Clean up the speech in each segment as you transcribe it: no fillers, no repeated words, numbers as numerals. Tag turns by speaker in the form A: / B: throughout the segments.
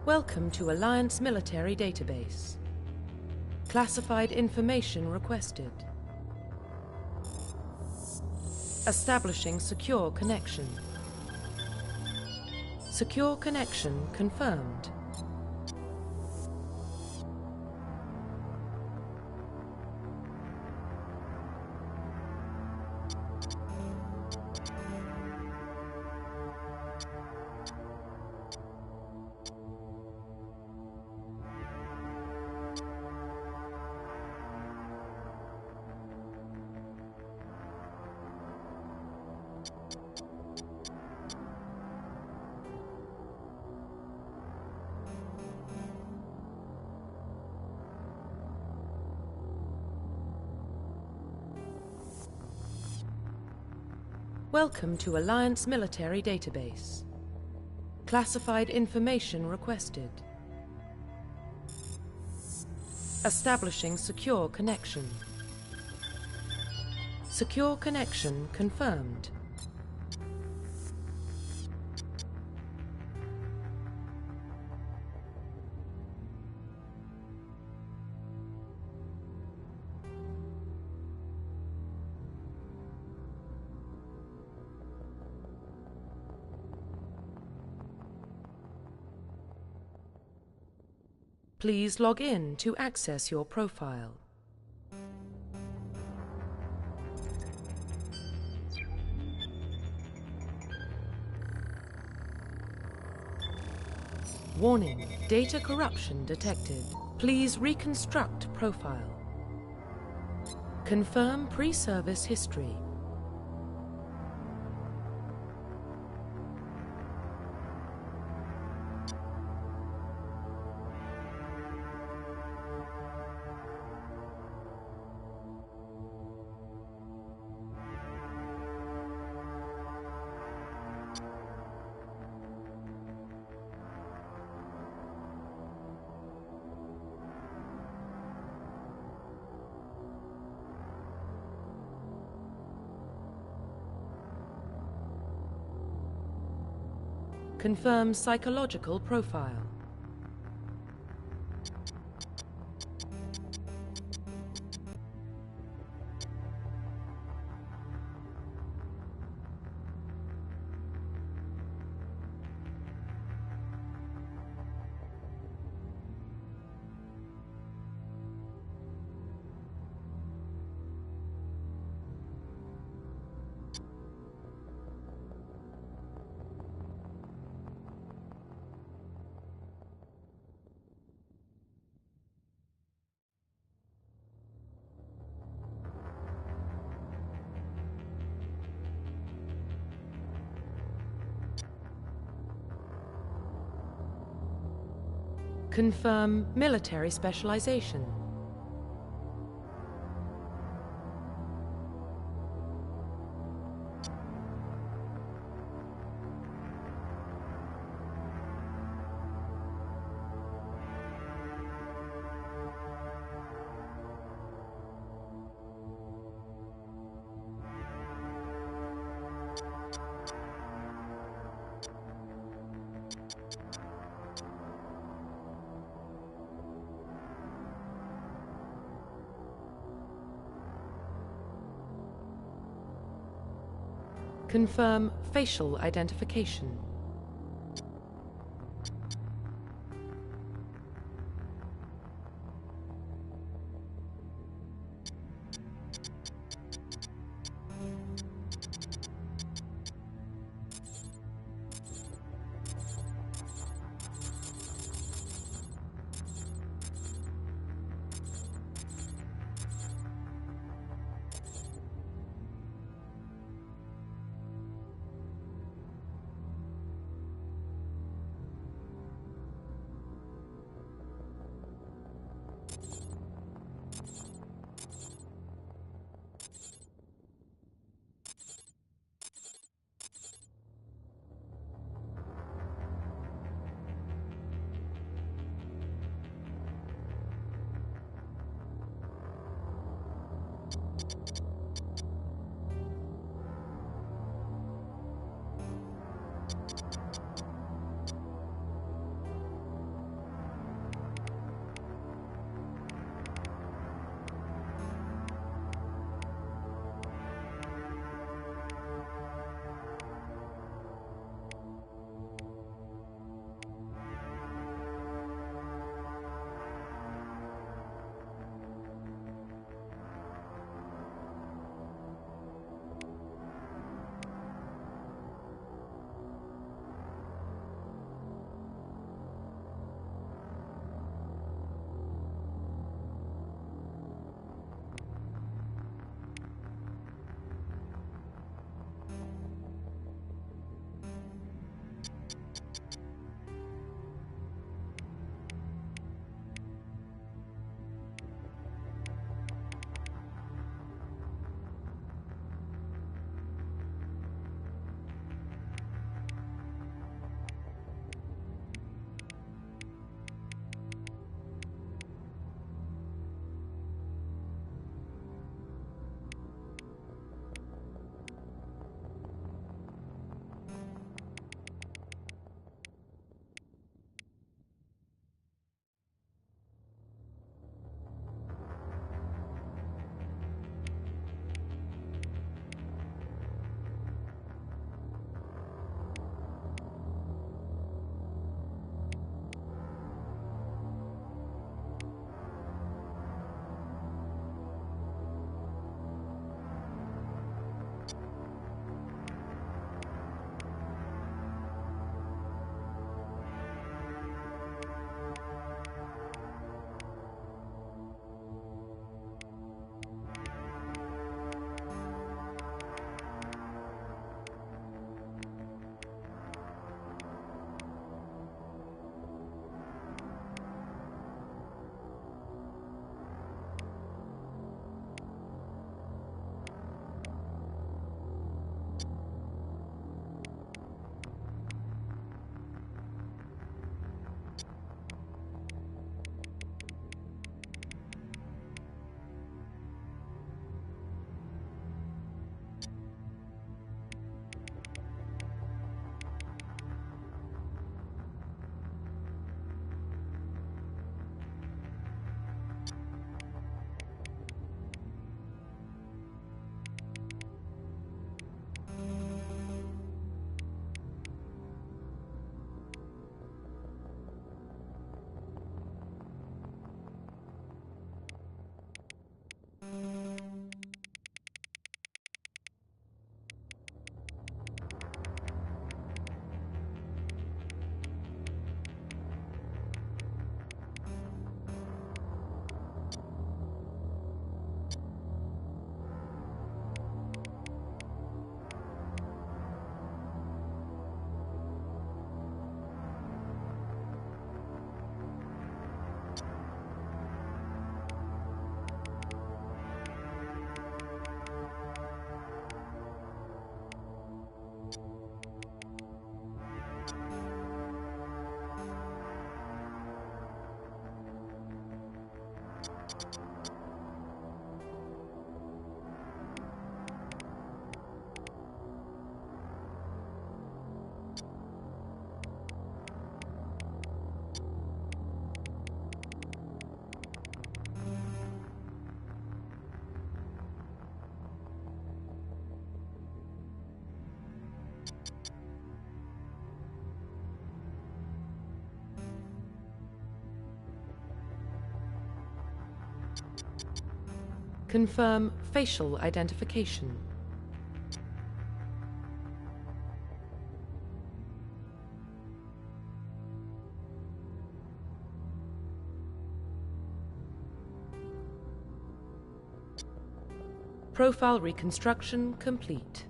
A: Welcome to Alliance Military Database. Classified information requested. Establishing secure connection. Secure connection confirmed. Welcome to Alliance Military Database. Classified information requested. Establishing secure connection. Secure connection confirmed. Please log in to access your profile. Warning, data corruption detected. Please reconstruct profile. Confirm pre-service history. Confirm psychological profile. Confirm military specialization. Confirm facial identification. Confirm facial identification. Profile reconstruction complete.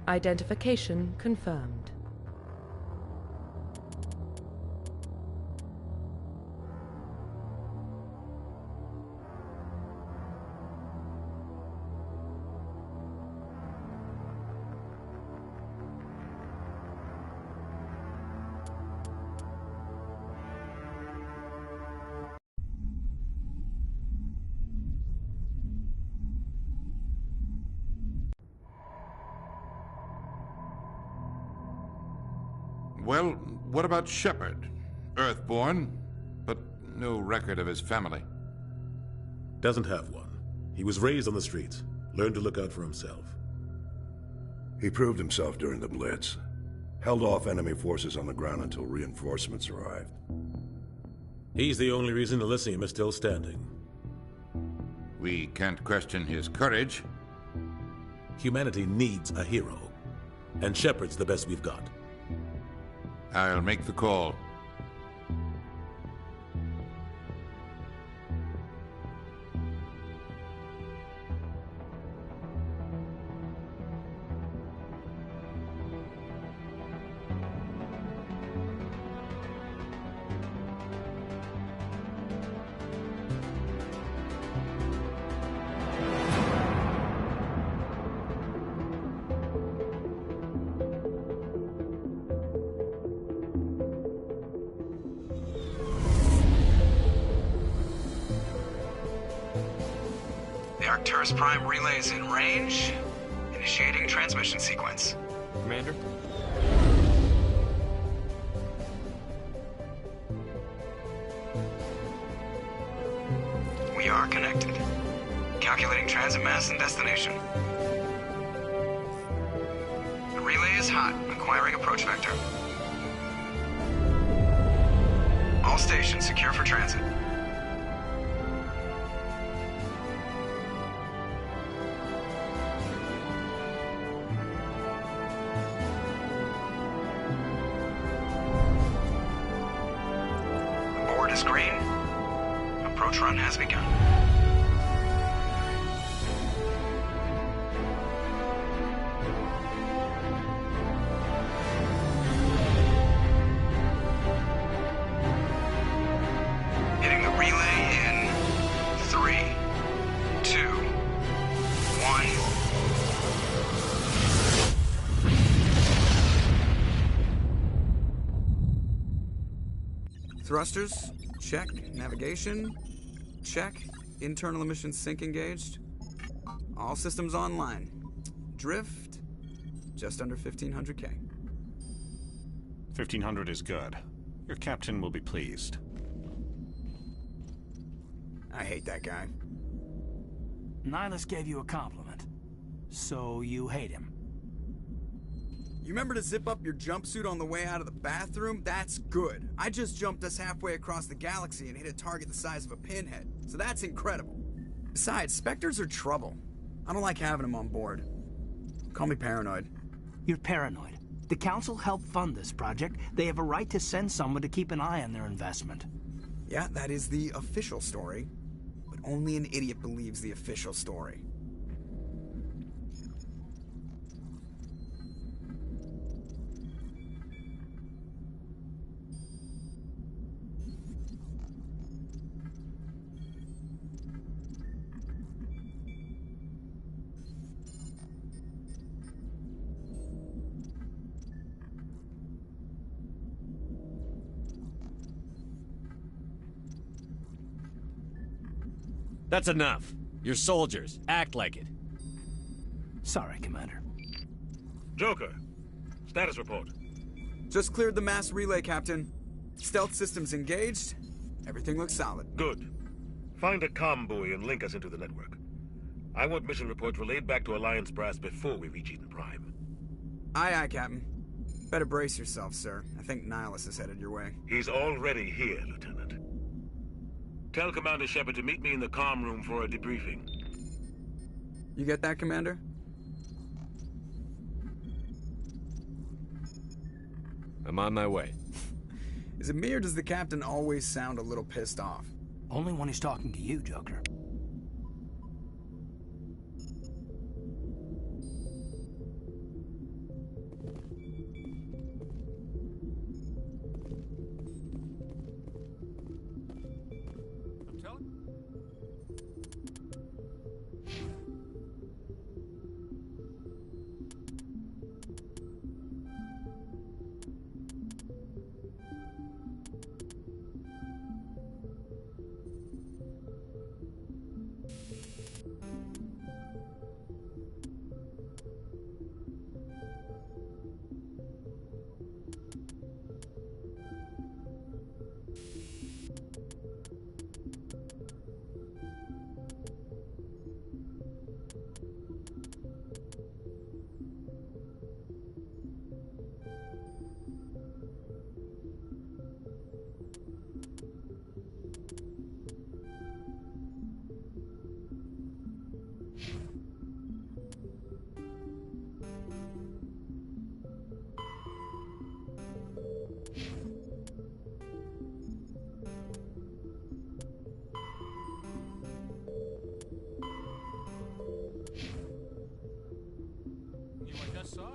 A: Identification confirmed.
B: Well, what about Shepard? Earthborn, but no record of his family.
C: Doesn't have one. He was raised on the streets, learned to look out for himself.
D: He proved himself during the Blitz. Held off enemy forces on the ground until reinforcements arrived.
C: He's the only reason Elysium is still standing.
B: We can't question his courage.
C: Humanity needs a hero, and Shepard's the best we've got.
B: I'll make the call.
E: Arcturus Prime relays in range. Initiating transmission sequence.
F: Commander?
E: We are connected. Calculating transit mass and destination. The relay is hot, acquiring approach vector. All stations secure for transit. Is green. Approach run has begun. Hitting the relay in 3, 2, 1. Thrusters. Check. Navigation. Check. Internal emission sync engaged. All systems online. Drift. Just under 1500K.
F: 1500 is good. Your captain will be pleased.
E: I hate that guy.
G: Nihilus gave you a compliment. So you hate him.
E: You remember to zip up your jumpsuit on the way out of the bathroom? That's good. I just jumped us halfway across the galaxy and hit a target the size of a pinhead. So that's incredible. Besides, Spectres are trouble. I don't like having them on board. Call me paranoid.
G: You're paranoid. The Council helped fund this project. They have a right to send someone to keep an eye on their investment.
E: Yeah, that is the official story. But only an idiot believes the official story.
H: That's enough. You're soldiers. Act like it.
G: Sorry, Commander.
C: Joker, status report.
E: Just cleared the mass relay, Captain. Stealth systems engaged. Everything looks solid.
C: Good. Find a comm buoy and link us into the network. I want mission reports relayed back to Alliance Brass before we reach Eden Prime.
E: Aye, aye, Captain. Better brace yourself, sir. I think Nihilus is headed your way.
C: He's already here, Lieutenant. Tell Commander Shepard to meet me in the comm room for a debriefing.
E: You get that, Commander?
H: I'm on my way.
E: Is it me or does the Captain always sound a little pissed off?
G: Only when he's talking to you, Joker.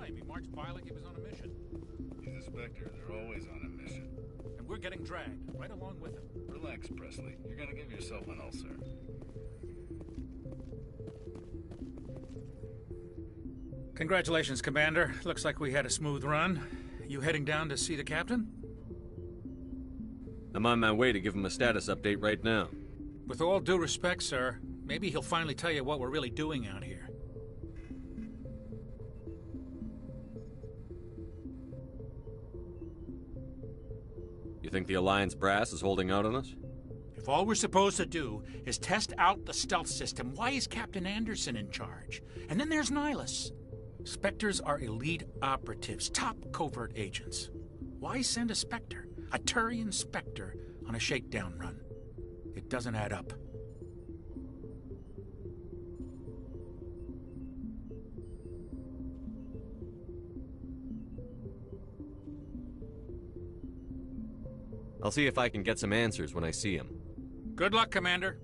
I: He marched by like he was on a mission.
J: He's a Spectre. They're always on a mission.
I: And we're getting dragged, right along with him.
J: Relax, Presley. You're gonna give yourself an ulcer.
I: Congratulations, Commander. Looks like we had a smooth run. You heading down to see the Captain?
H: I'm on my way to give him a status update right now.
I: With all due respect, sir, maybe he'll finally tell you what we're really doing out here.
H: You think the Alliance brass is holding out on us?
I: If all we're supposed to do is test out the stealth system, why is Captain Anderson in charge? And then there's Nihilus. Spectres are elite operatives, top covert agents. Why send a Spectre, a Turian Spectre, on a shakedown run? It doesn't add up.
H: I'll see if I can get some answers when I see him.
I: Good luck, Commander.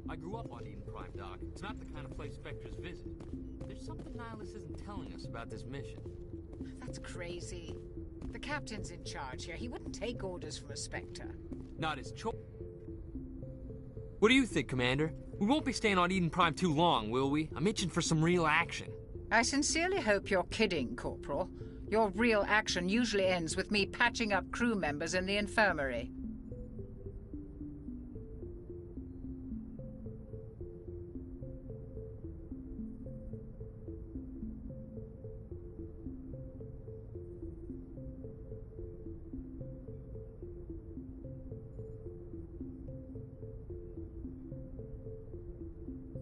K: I grew up on Eden Prime, Doc. It's not the kind of place Spectres visit. There's something Nihilus isn't telling us about this mission.
L: That's crazy. The Captain's in charge here. He wouldn't take orders from a Spectre.
K: Not his choice. What do you think, Commander? We won't be staying on Eden Prime too long, will we? I'm itching for some real action.
L: I sincerely hope you're kidding, Corporal. Your real action usually ends with me patching up crew members in the infirmary.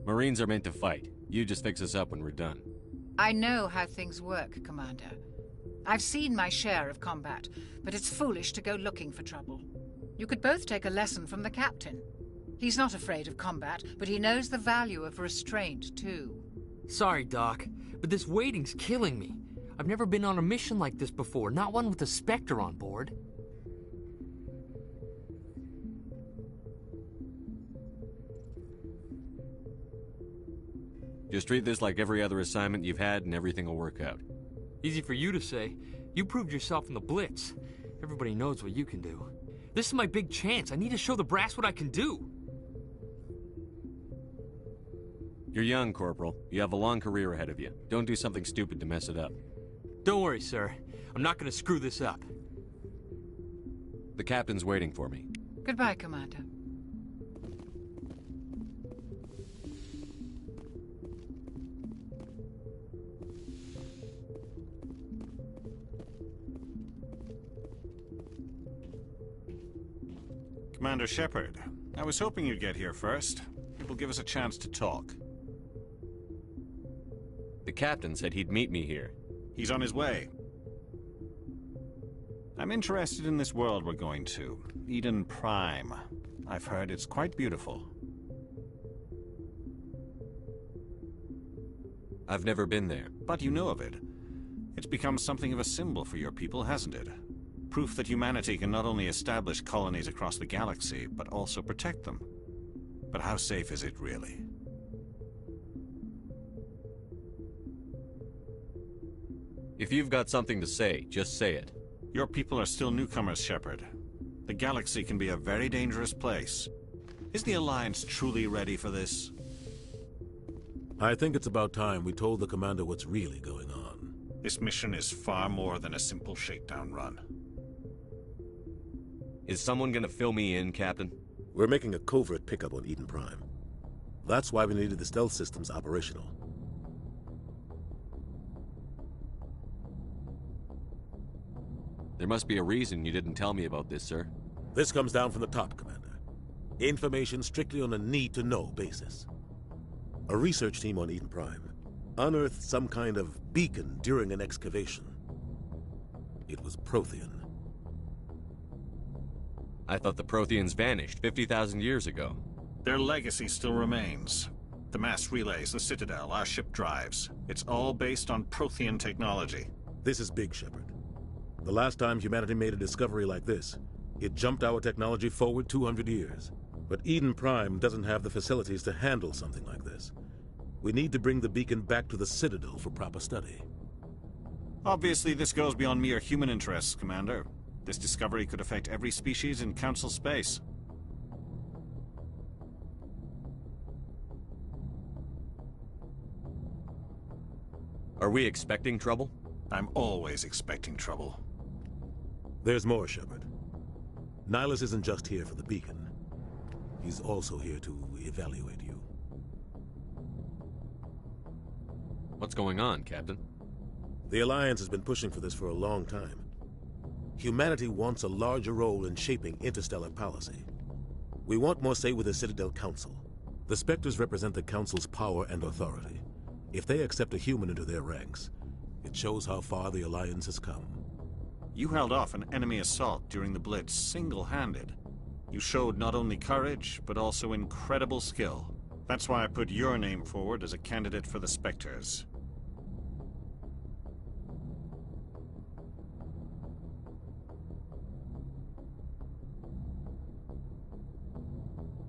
H: Marines are meant to fight. You just fix us up when we're done.
L: I know how things work, Commander. I've seen my share of combat, but it's foolish to go looking for trouble. You could both take a lesson from the Captain. He's not afraid of combat, but he knows the value of restraint, too.
K: Sorry, Doc, but this waiting's killing me. I've never been on a mission like this before, not one with a Spectre on board.
H: Just treat this like every other assignment you've had and everything will work out.
K: Easy for you to say. You proved yourself in the Blitz. Everybody knows what you can do. This is my big chance. I need to show the brass what I can do.
H: You're young, Corporal. You have a long career ahead of you. Don't do something stupid to mess it up.
K: Don't worry, sir. I'm not going to screw this up.
H: The Captain's waiting for me.
L: Goodbye, Commander.
F: Commander Shepard. I was hoping you'd get here first. It will give us a chance to talk.
H: The captain said he'd meet me here.
F: He's on his way. I'm interested in this world we're going to, Eden Prime. I've heard it's quite beautiful.
H: I've never been there.
F: But you know of it. It's become something of a symbol for your people, hasn't it? Proof that humanity can not only establish colonies across the galaxy, but also protect them. But how safe is it really?
H: If you've got something to say, just say it.
F: Your people are still newcomers, Shepard. The galaxy can be a very dangerous place. Is the Alliance truly ready for this?
M: I think it's about time we told the Commander what's really going on.
F: This mission is far more than a simple shakedown run.
H: Is someone gonna fill me in, Captain?
M: We're making a covert pickup on Eden Prime. That's why we needed the stealth systems operational.
H: There must be a reason you didn't tell me about this, sir.
M: This comes down from the top, Commander. Information strictly on a need-to-know basis. A research team on Eden Prime unearthed some kind of beacon during an excavation. It was Prothean.
H: I thought the Protheans vanished 50,000 years ago.
F: Their legacy still remains. The mass relays, the Citadel, our ship drives. It's all based on Prothean technology.
M: This is big, Shepard. The last time humanity made a discovery like this, it jumped our technology forward 200 years. But Eden Prime doesn't have the facilities to handle something like this. We need to bring the beacon back to the Citadel for proper study.
F: Obviously, this goes beyond mere human interests, Commander. This discovery could affect every species in Council space.
H: Are we expecting trouble?
F: I'm always expecting trouble.
M: There's more, Shepard. Nihilus isn't just here for the beacon. He's also here to evaluate you.
H: What's going on, Captain?
M: The Alliance has been pushing for this for a long time. Humanity wants a larger role in shaping interstellar policy. We want more say with the Citadel Council. The Spectres represent the Council's power and authority. If they accept a human into their ranks, it shows how far the Alliance has come.
F: You held off an enemy assault during the Blitz single-handed. You showed not only courage, but also incredible skill. That's why I put your name forward as a candidate for the Spectres.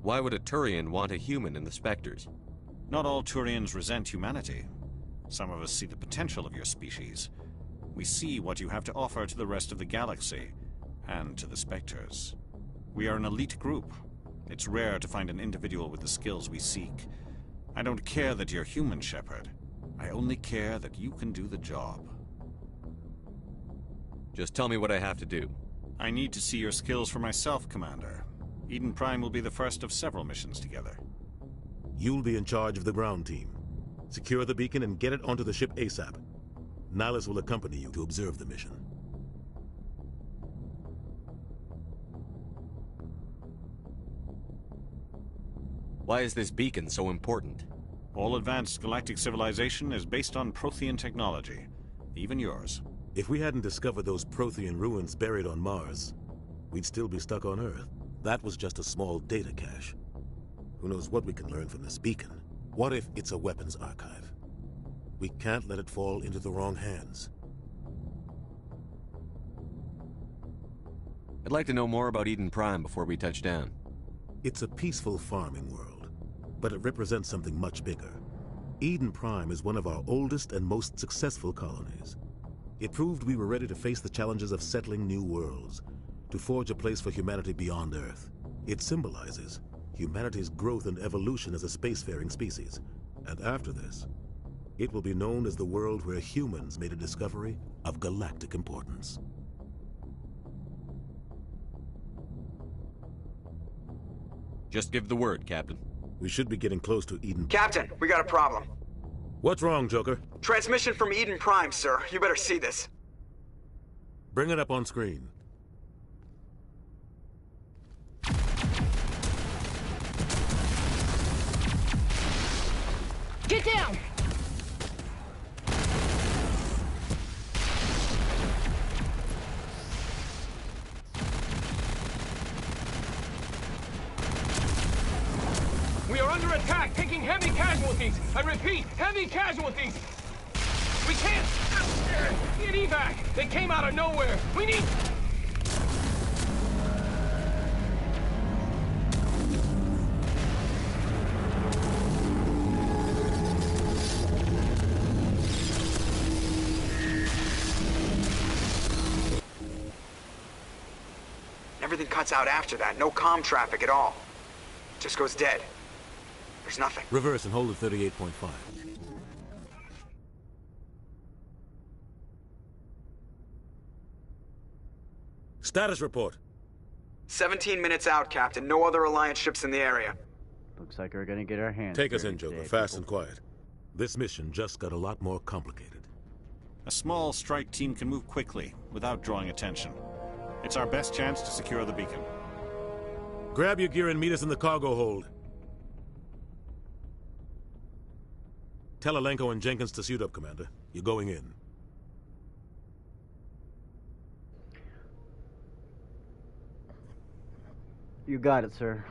H: Why would a Turian want a human in the Spectres?
F: Not all Turians resent humanity. Some of us see the potential of your species. We see what you have to offer to the rest of the galaxy, and to the Spectres. We are an elite group. It's rare to find an individual with the skills we seek. I don't care that you're human, Shepard. I only care that you can do the job.
H: Just tell me what I have to do.
F: I need to see your skills for myself, Commander. Eden Prime will be the first of several missions together.
M: You'll be in charge of the ground team. Secure the beacon and get it onto the ship ASAP. Nihilus will accompany you to observe the mission.
H: Why is this beacon so important?
F: All advanced galactic civilization is based on Prothean technology. Even yours.
M: If we hadn't discovered those Prothean ruins buried on Mars, we'd still be stuck on Earth. That was just a small data cache. Who knows what we can learn from this beacon? What if it's a weapons archive? We can't let it fall into the wrong hands.
H: I'd like to know more about Eden Prime before we touch down.
M: It's a peaceful farming world, but it represents something much bigger. Eden Prime is one of our oldest and most successful colonies. It proved we were ready to face the challenges of settling new worlds, to forge a place for humanity beyond Earth. It symbolizes humanity's growth and evolution as a spacefaring species. And after this, it will be known as the world where humans made a discovery of galactic importance.
H: Just give the word, Captain.
M: We should be getting close to Eden.
E: Captain, we got a problem.
M: What's wrong, Joker?
E: Transmission from Eden Prime, sir. You better see this.
M: Bring it up on screen.
N: Get down!
O: We are under attack, taking heavy casualties. I repeat, heavy casualties. We can't get evac. They came out of nowhere. We need...
E: Everything cuts out after that. No comm traffic at all. Just goes dead. There's nothing.
M: Reverse and hold at 38.5. Status report.
E: 17 minutes out, Captain. No other Alliance ships in the area.
P: Looks like we're gonna get our hands
M: Take us
P: dirty
M: in, Joker.
P: today,
M: Fast
P: people.
M: and quiet. This mission just got a lot more complicated.
F: A small strike team can move quickly, without drawing attention. It's our best chance to secure the beacon.
M: Grab your gear and meet us in the cargo hold. Tell Alenko and Jenkins to suit up, Commander. You're going in.
P: You got it, sir.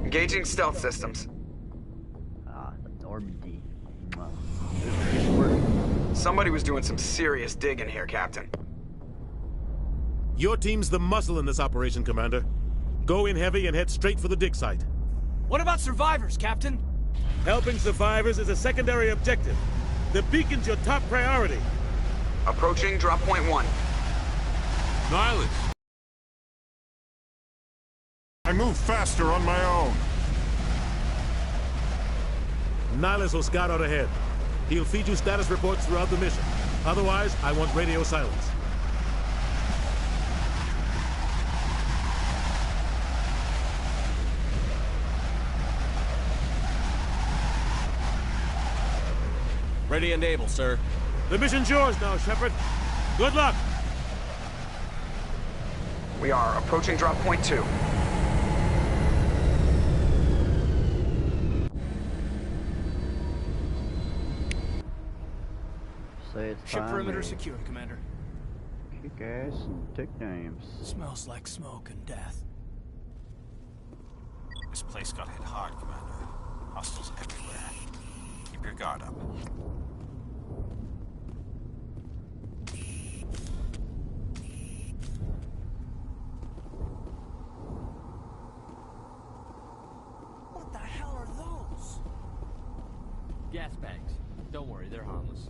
E: Engaging stealth systems.
P: Normandy.
E: Somebody was doing some serious digging here, Captain.
M: Your team's the muscle in this operation, Commander. Go in heavy and head straight for the dig site.
O: What about survivors, Captain?
M: Helping survivors is a secondary objective. The beacon's your top priority.
E: Approaching drop point 1.
B: Nihilus! I move faster on my own.
M: Nihilus will scout out ahead. He'll feed you status reports throughout the mission. Otherwise, I want radio silence.
H: Ready and able, sir.
M: The mission's yours now, Shepard. Good luck!
E: We are approaching drop point 2.
P: Say it's
O: Ship
P: time
O: perimeter
P: to
O: secured, Commander.
P: kick ass and take names.
O: Smells like smoke and death.
F: This place got hit hard, Commander. Hostiles everywhere. Keep your guard up.
O: What the hell are those?
K: Gas bags. Don't worry, they're harmless.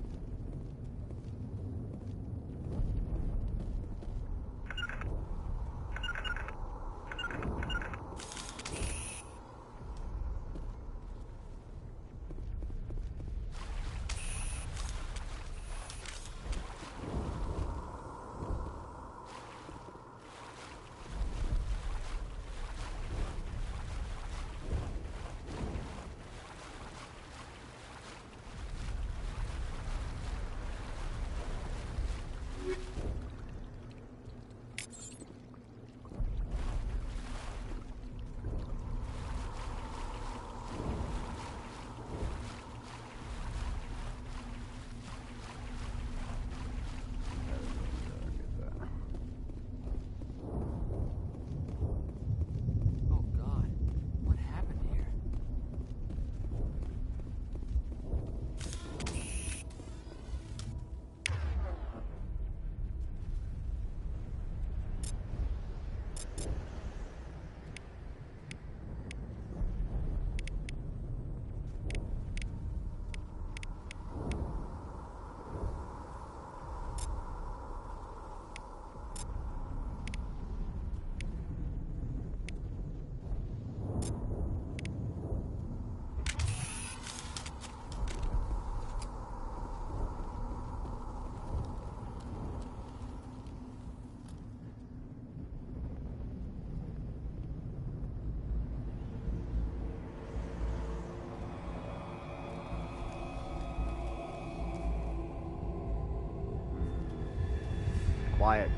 P: Quiet.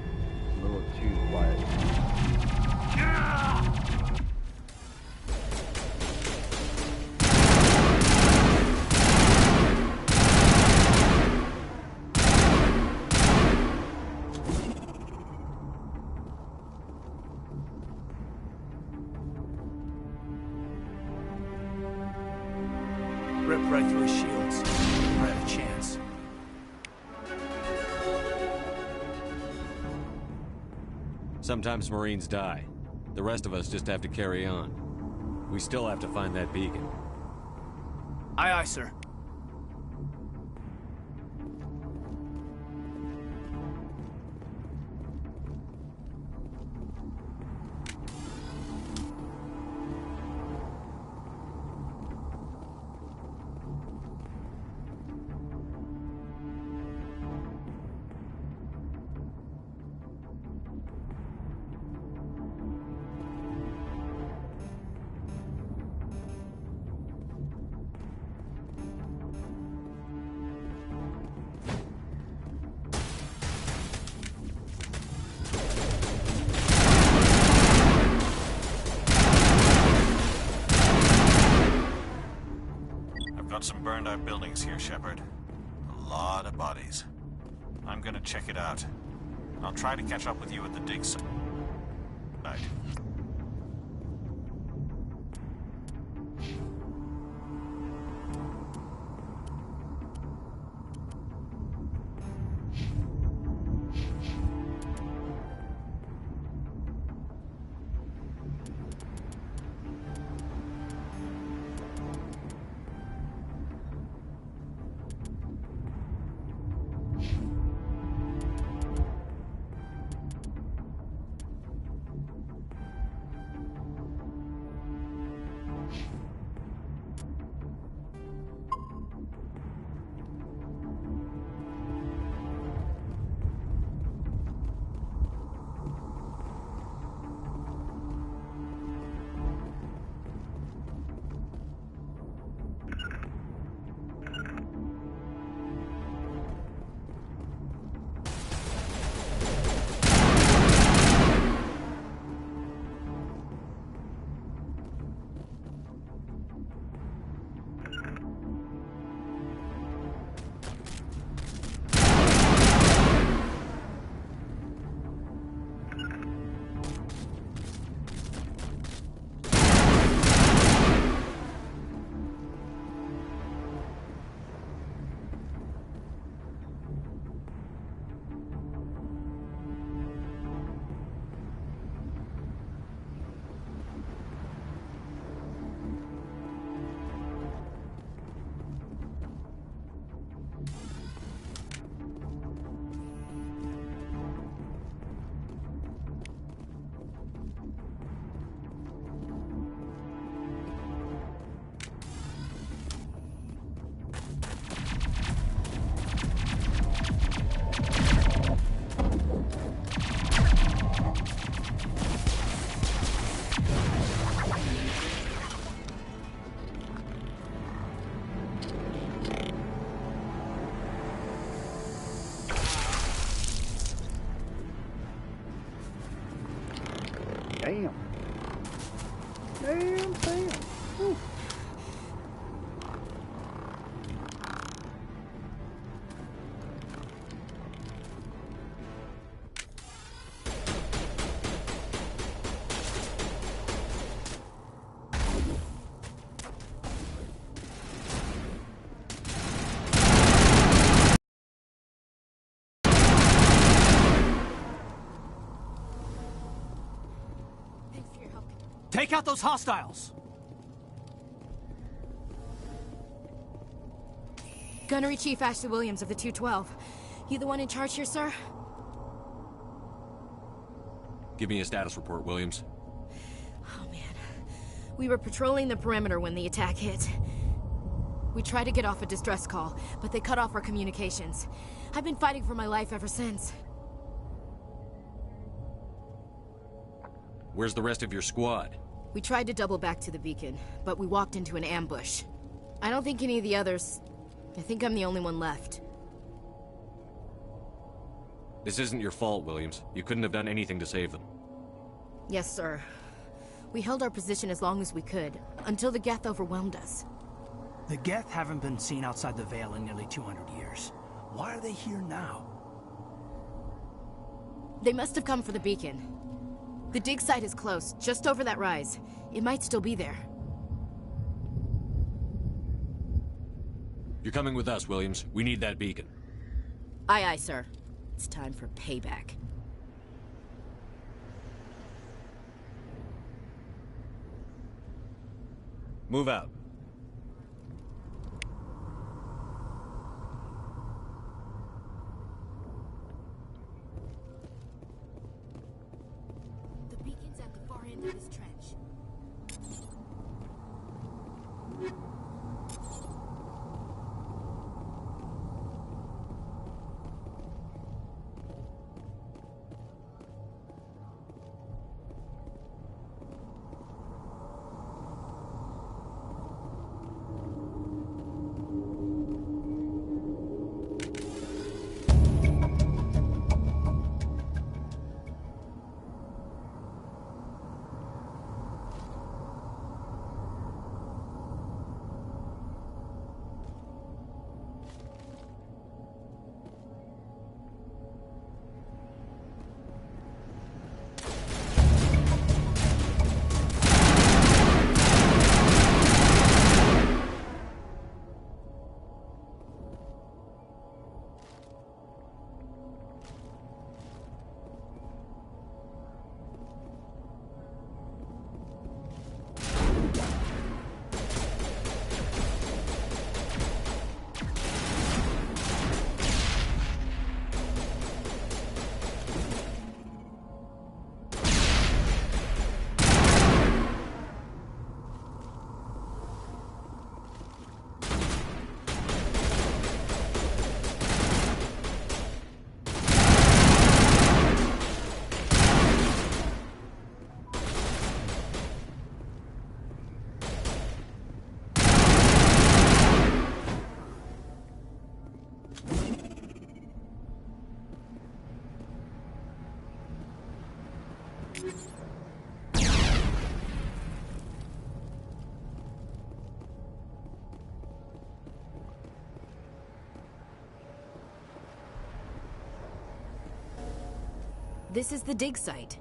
P: A little too quiet.
G: my shields. Never had a chance.
H: Sometimes Marines die. The rest of us just have to carry on. We still have to find that beacon.
G: Aye, aye, sir.
F: Got some burned out buildings here, Shepard. A lot of bodies. I'm gonna check it out. I'll try to catch up with you at the dig site.
P: Damn. Damn. Whew.
G: Take out those hostiles!
N: Gunnery Chief Ashley Williams of the 212. You the one in charge here, sir?
H: Give me a status report, Williams.
N: Oh, man. We were patrolling the perimeter when the attack hit. We tried to get off a distress call, but they cut off our communications. I've been fighting for my life ever since.
H: Where's the rest of your squad?
N: We tried to double back to the beacon, but we walked into an ambush. I don't think any of the others... I think I'm the only one left.
H: This isn't your fault, Williams. You couldn't have done anything to save them.
N: Yes, sir. We held our position as long as we could, until the Geth overwhelmed us.
G: The Geth haven't been seen outside the Veil in nearly 200 years. Why are they here now?
N: They must have come for the beacon. The dig site is close, just over that rise. It might still be there.
H: You're coming with us, Williams. We need that beacon.
N: Aye, aye, sir. It's time for payback.
H: Move out.
N: The beacon's at the far end of this trench. This is the dig site.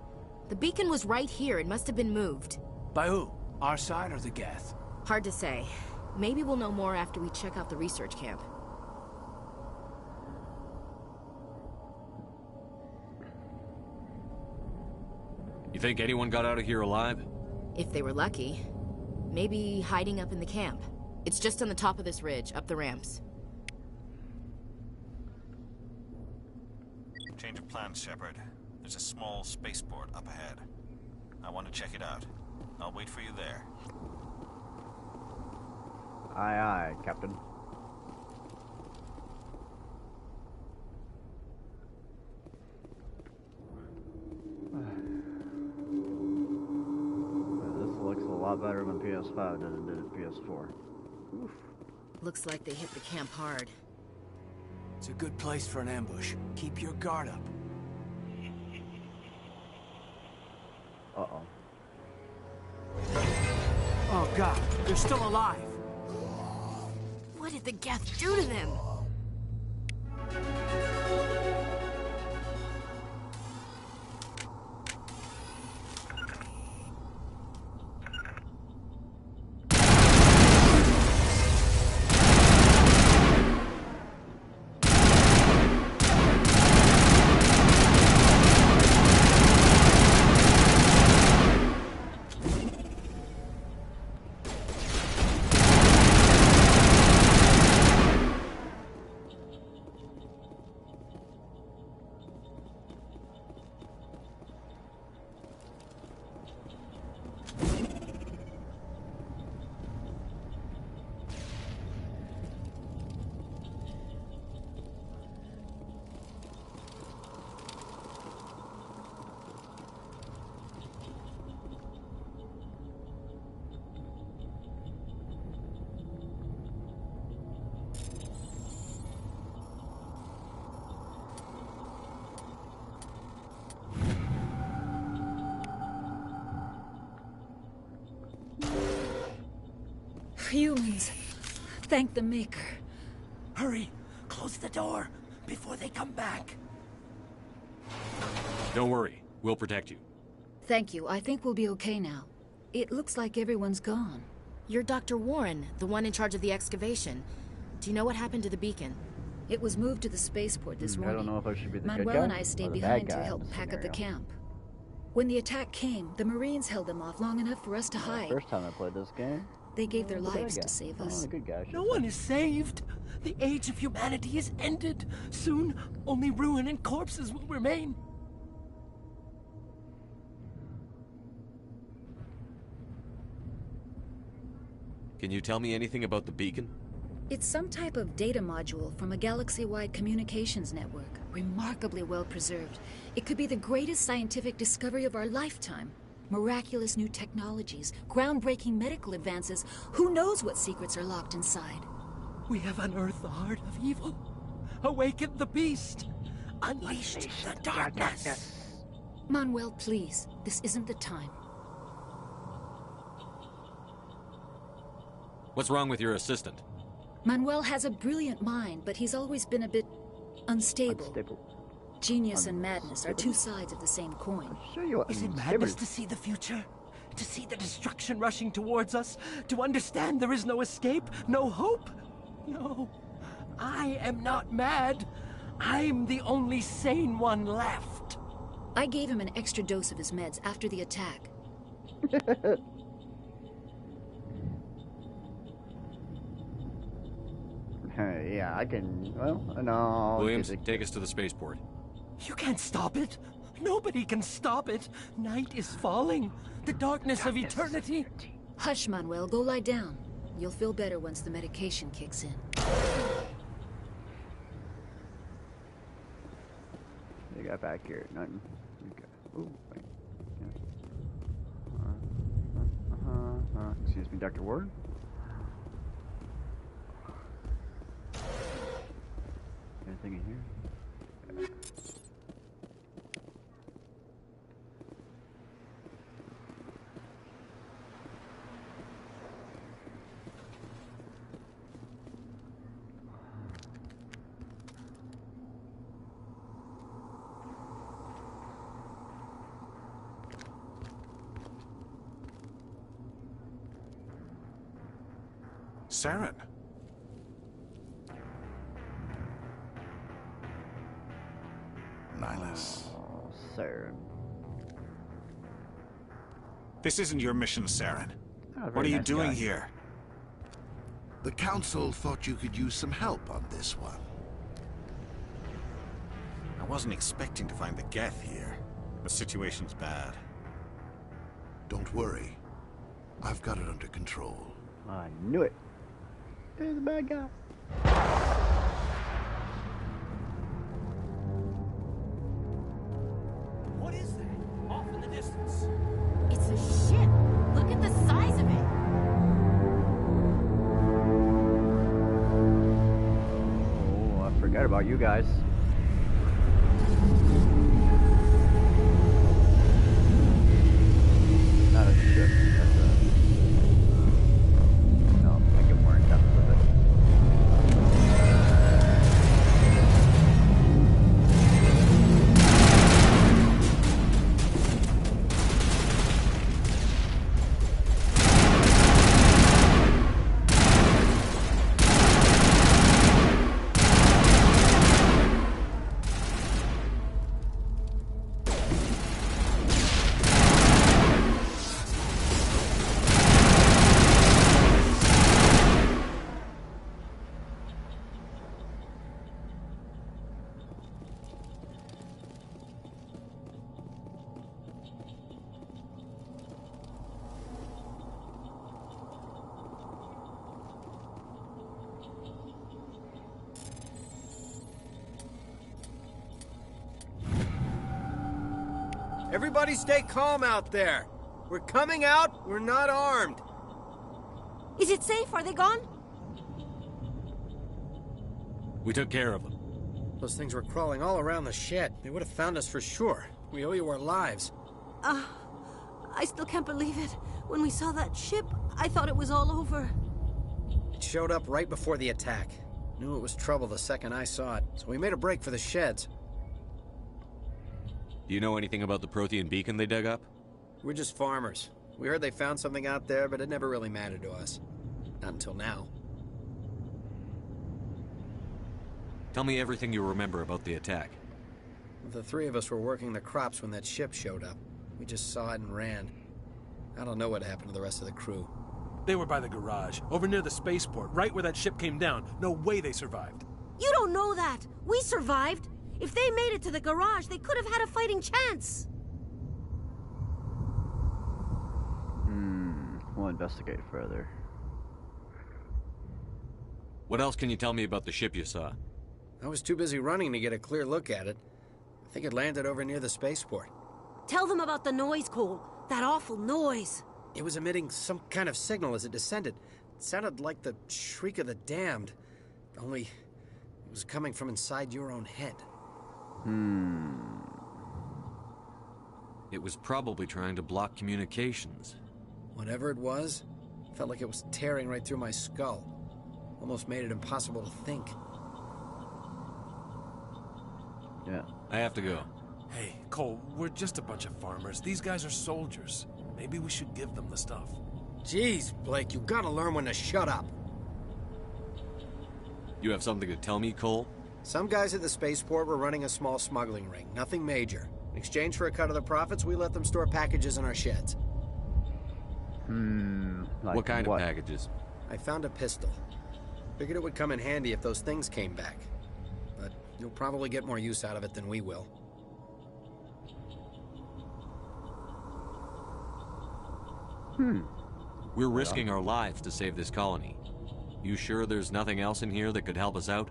N: The beacon was right here. It must have been moved.
G: By who? Our side or the Geth?
N: Hard to say. Maybe we'll know more after we check out the research camp.
H: You think anyone got out of here alive?
N: If they were lucky. Maybe hiding up in the camp. It's just on the top of this ridge, up the ramps.
F: Change of plans, Shepard. There's a small spaceport up ahead. I want to check it out. I'll wait for you there.
P: Aye, aye, Captain. This looks a lot better than PS5 than it did at PS4. Oof.
N: Looks like they hit the camp hard.
G: It's a good place for an ambush. Keep your guard up.
P: Uh-oh.
G: Oh god, they're still alive!
N: What did the Geth do to them?
Q: Humans. Thank the Maker.
G: Hurry! Close the door before they come back.
H: Don't worry. We'll protect you.
Q: Thank you. I think we'll be okay now. It looks like everyone's gone.
N: You're Dr. Warren, the one in charge of the excavation. Do you know what happened to the beacon?
Q: It was moved to the spaceport this
P: I
Q: morning.
P: don't know if I should be the good
Q: Manuel
P: guy
Q: and I
P: or
Q: stayed
P: the
Q: behind
P: bad
Q: to
P: guy
Q: help
P: in this
Q: pack up the
P: scenario.
Q: camp. When the attack came, the Marines held them off long enough for us to hide.
P: First time I played this game.
Q: They gave their
P: The bad
Q: lives
P: guy.
Q: to save
P: Oh,
Q: us.
P: the good guy. I should
R: No
P: say.
R: one is saved. The age of humanity is ended. Soon, only ruin and corpses will remain.
H: Can you tell me anything about the beacon?
Q: It's some type of data module from a galaxy-wide communications network. Remarkably well preserved. It could be the greatest scientific discovery of our lifetime. Miraculous new technologies, groundbreaking medical advances. Who knows what secrets are locked inside?
R: We have unearthed the heart of evil, awakened the beast, unleashed the darkness.
Q: Manuel, please. This isn't the time.
H: What's wrong with your assistant?
Q: Manuel has a brilliant mind, but he's always been a bit unstable. Genius and madness are two sides of the same coin.
R: Is it madness to see the future? To see the destruction rushing towards us? To understand there is no escape, no hope? No, I am not mad. I'm the only sane one left.
Q: I gave him an extra dose of his meds after the attack.
P: Yeah, I can. Well, no.
H: Williams, take us to the spaceport.
R: You can't stop it. Nobody can stop it. Night is falling. The darkness of eternity.
Q: Hush, Manuel. Go lie down. You'll feel better once the medication kicks in.
P: They got back here. Nothing. Okay. Ooh, wait. Yeah. Excuse me, Dr. Ward. Anything in here?
B: Saren. Nihilus.
P: Oh, Saren.
F: This isn't your mission, Saren.
P: Oh,
F: What are you
P: nice
F: doing
P: guy.
F: here?
S: The Council thought you could use some help on this one.
F: I wasn't expecting to find the Geth here. The situation's bad.
S: Don't worry. I've got it under control.
P: I knew it. He's a bad guy.
R: What is that? Off in the distance.
N: It's a ship. Look at the size of it.
P: Oh, I forgot about you guys. Not a ship. That's a... No, I get more in depth with it.
E: Everybody stay calm out there. We're coming out, we're not armed.
N: Is it safe? Are they gone?
H: We took care of them.
E: Those things were crawling all around the shed. They would have found us for sure. We owe you our lives.
N: I still can't believe it. When we saw that ship, I thought it was all over.
E: It showed up right before the attack. Knew it was trouble the second I saw it, so we made a break for the sheds.
H: Do you know anything about the Prothean beacon they dug up?
E: We're just farmers. We heard they found something out there, but it never really mattered to us. Not until now.
H: Tell me everything you remember about the attack.
T: The three of us were working the crops when that ship showed up. We just saw it and ran. I don't know what happened to the rest of the crew.
U: They were by the garage, over near the spaceport, right where that ship came down. No way they survived.
V: You don't know that! We survived! If they made it to the garage, they could have had a fighting chance!
P: We'll investigate further.
H: What else can you tell me about the ship you saw?
T: I was too busy running to get a clear look at it. I think it landed over near the spaceport.
V: Tell them about the noise, Cole. That awful noise.
T: It was emitting some kind of signal as it descended. It sounded like the shriek of the damned. Only it was coming from inside your own head.
H: It was probably trying to block communications.
T: Whatever it was, felt like it was tearing right through my skull. Almost made it impossible to think.
P: Yeah.
H: I have to go.
U: Hey, Cole, we're just a bunch of farmers. These guys are soldiers. Maybe we should give them the stuff.
T: Jeez, Blake, you gotta learn when to shut up.
H: You have something to tell me, Cole?
T: Some guys at the spaceport were running a small smuggling ring. Nothing major. In exchange for a cut of the profits, we let them store packages in our sheds.
P: Like
H: what kind of packages?
T: I found a pistol. Figured it would come in handy if those things came back. But you'll probably get more use out of it than we will.
H: We're risking our lives to save this colony. You sure there's nothing else in here that could help us out?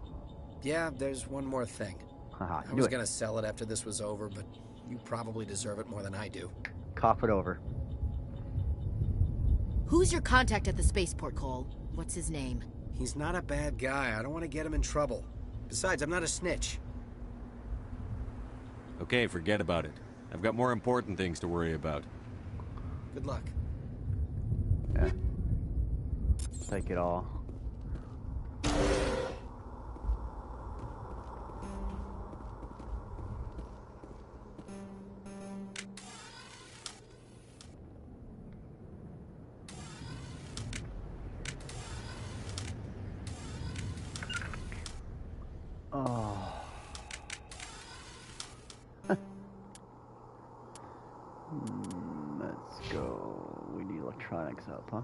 T: Yeah, there's one more thing. I was gonna sell it after this was over, but you probably deserve it more than I do.
P: Cough it over.
N: Who's your contact at the spaceport, Cole? What's his name?
T: He's not a bad guy. I don't want to get him in trouble. Besides, I'm not a snitch.
H: Okay, forget about it. I've got more important things to worry about.
T: Good luck.
P: Yeah. Take it all. Oh. Let's go. We need electronics up, huh?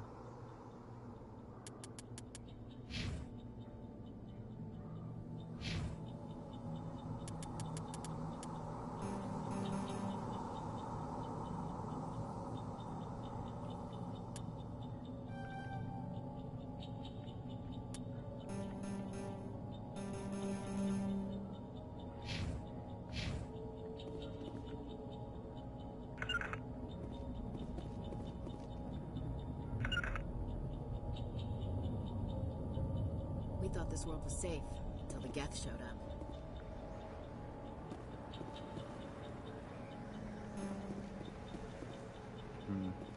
N: We thought this world was safe until the Geth showed up.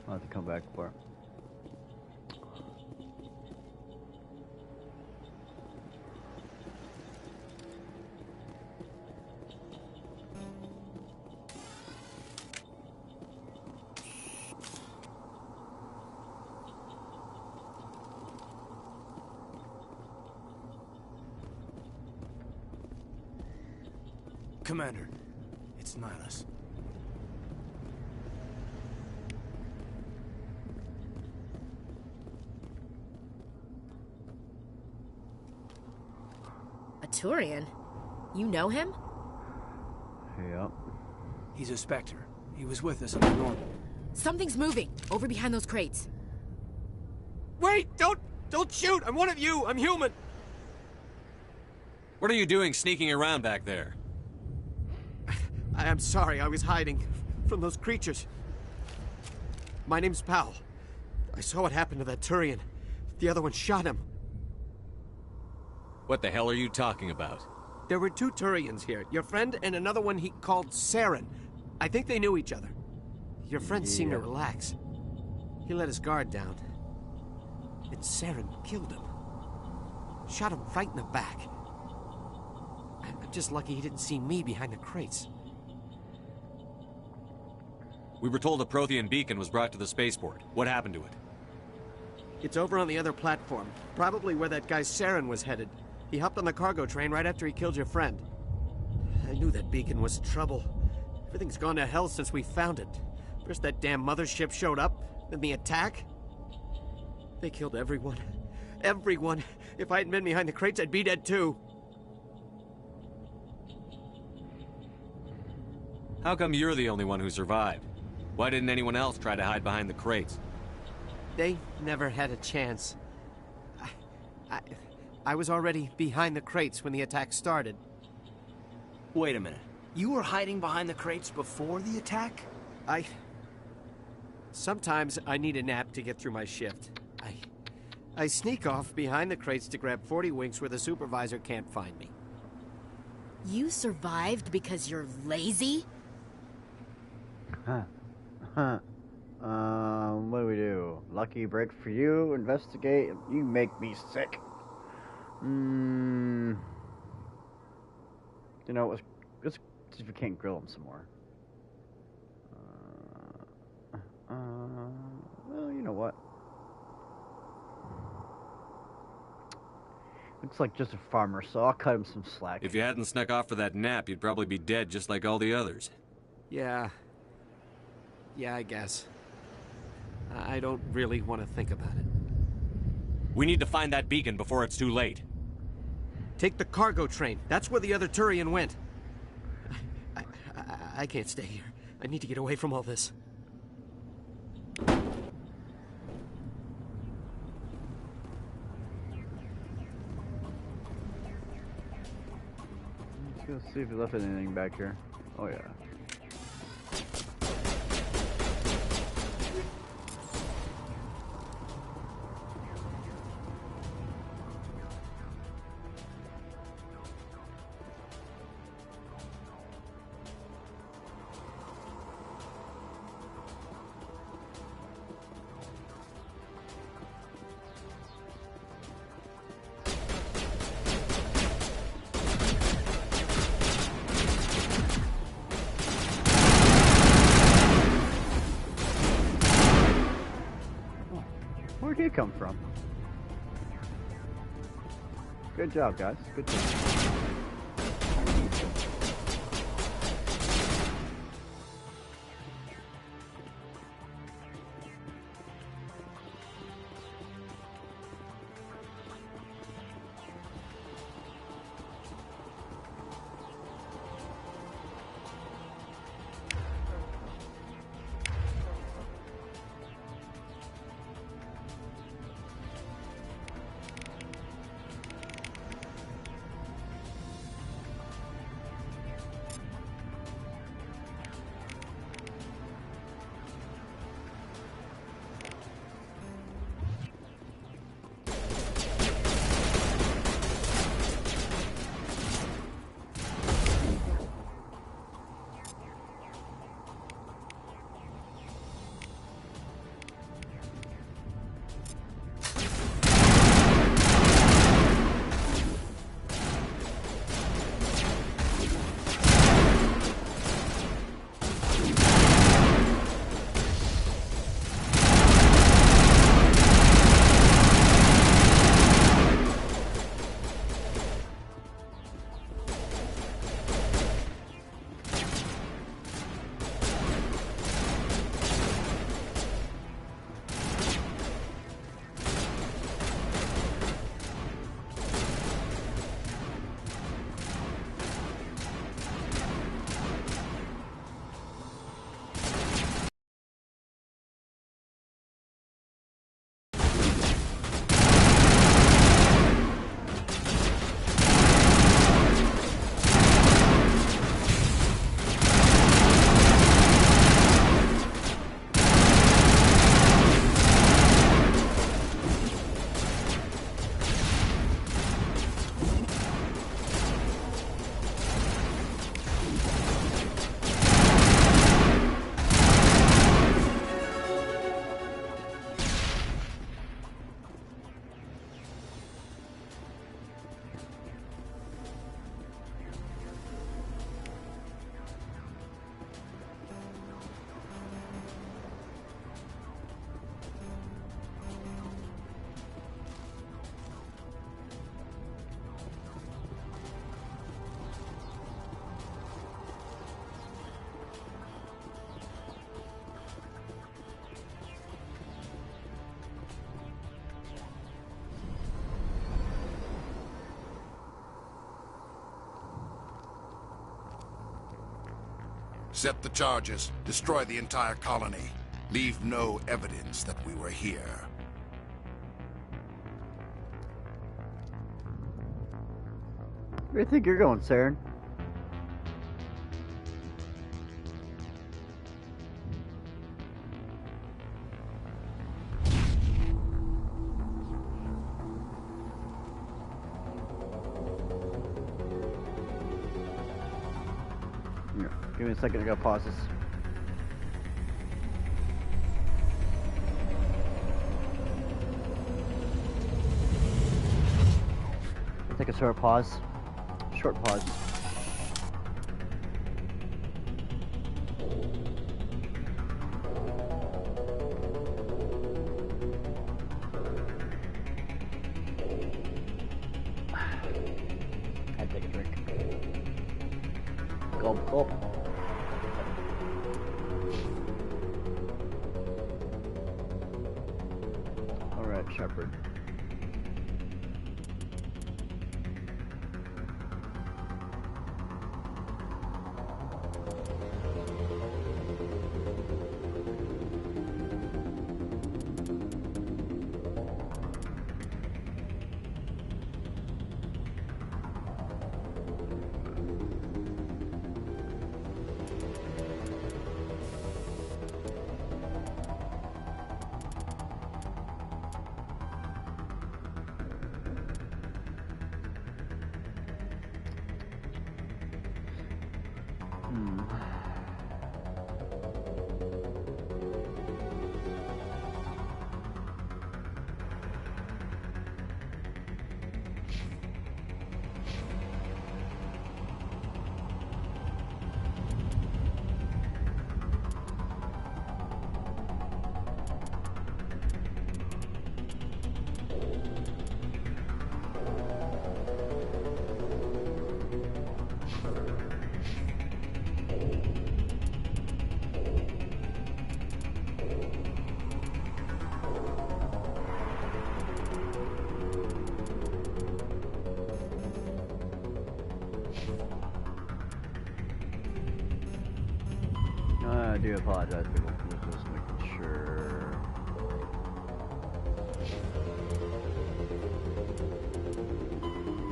P: I'll have to come back for it.
U: Commander, it's Nihilus.
N: A Turian? You know him?
P: Yep.
U: He's a Spectre. He was with us on the normal.
N: Something's moving, over behind those crates.
R: Wait! Don't shoot! I'm one of you! I'm human!
H: What are you doing sneaking around back there?
R: I'm sorry, I was hiding from those creatures. My name's Powell. I saw what happened to that Turian. The other one shot him.
H: What the hell are you talking about?
R: There were two Turians here. Your friend and another one he called Saren. I think they knew each other. Your friend seemed to relax. He let his guard down. And Saren killed him. Shot him right in the back. I'm just lucky he didn't see me behind the crates.
H: We were told a Prothean beacon was brought to the spaceport. What happened to it?
R: It's over on the other platform. Probably where that guy Saren was headed.
T: He hopped on the cargo train right after he killed your friend. I knew that beacon was trouble. Everything's gone to hell since we found it. First that damn mothership showed up, then the attack. They killed everyone. Everyone. If I hadn't been behind the crates, I'd be dead too.
H: How come you're the only one who survived? Why didn't anyone else try to hide behind the crates?
T: They never had a chance. I was already behind the crates when the attack started.
G: Wait a minute. You were hiding behind the crates before the attack?
T: Sometimes I need a nap to get through my shift. I sneak off behind the crates to grab 40 winks where the supervisor can't find me.
N: You survived because you're lazy?
P: What do we do? Lucky break for you, investigate, you make me sick. You know, let's see if we can't grill him some more. Well, you know what? Looks like just a farmer, so I'll cut him some slack.
H: If you hadn't snuck off for that nap, you'd probably be dead just like all the others.
T: Yeah, I guess. I don't really want to think about it.
H: We need to find that beacon before it's too late.
T: Take the cargo train. That's where the other Turian went. I can't stay here. I need to get away from all this.
P: Let's go see if he left anything back here. Oh yeah. Where'd he come from? Good job, guys. Good job.
S: Set the charges. Destroy the entire colony. Leave no evidence that we were here.
P: Where do you think you're going, Saren? Here, give me a second, I gotta pause this. Take a short pause. Short pause. Had to take a drink. Gulp, gulp. All right, Shepard. I do apologize, people. Just making sure.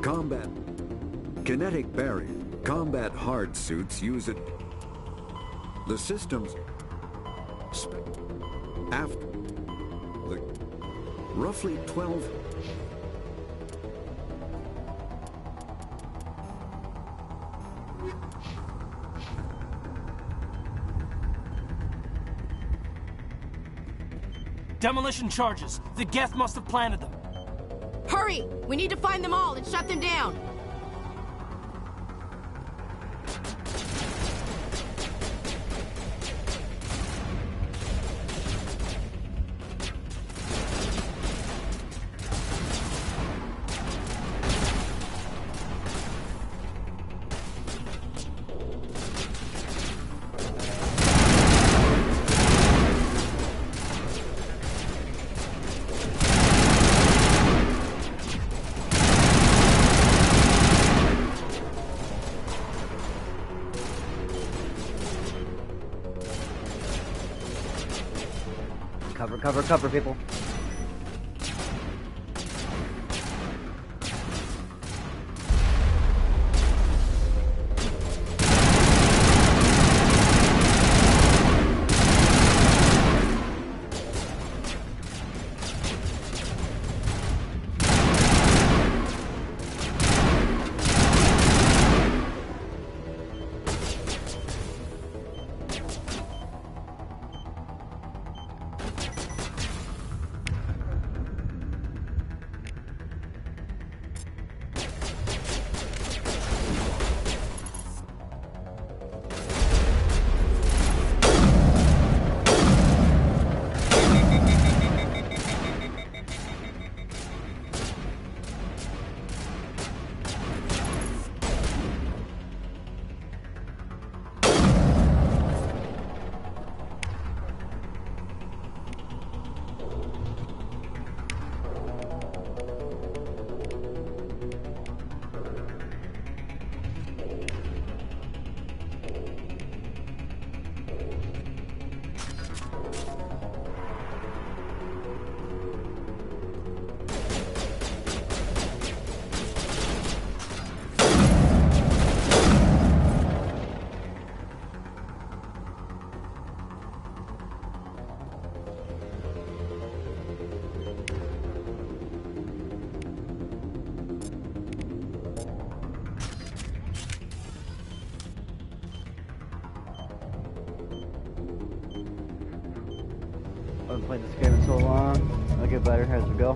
A: Combat. Kinetic barrier. Combat hard suits use it. The systems. After. Roughly 12.
R: Demolition charges. The Geth must have planted them.
N: Hurry! We need to find them all and shut them down.
P: Cover, people. haven't played this game in so long. I'll get better as we go.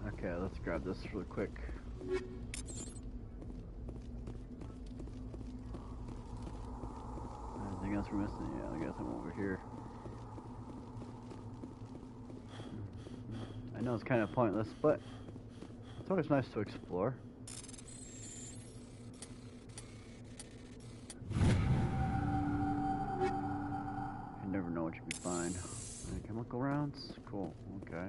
P: Okay, let's grab this really quick. Anything else we're missing? Yeah, I guess I'm over here. I know it's kind of pointless, but it's always nice to explore. You never know what you can find. Any chemical rounds? Cool, okay.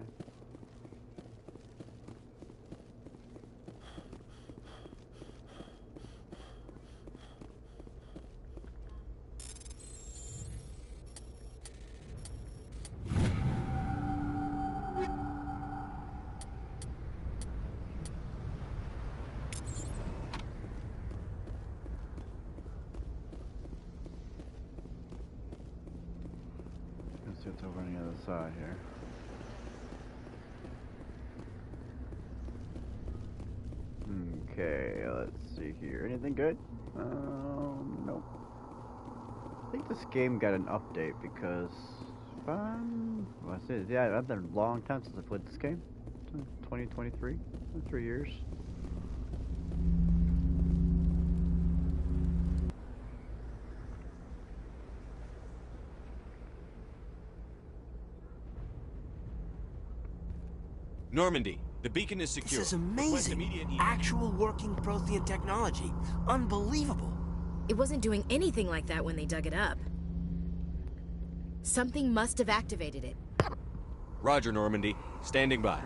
P: Let's see what's over on the other side here. Okay, let's see here. Anything good? Nope. I think this game got an update because, well, I said, yeah, it's been a long time since I played this game. 2023, 3 years.
H: Normandy, the beacon is secure.
G: This is amazing. Actual working Prothean technology. Unbelievable.
N: It wasn't doing anything like that when they dug it up. Something must have activated it.
H: Roger, Normandy. Standing by.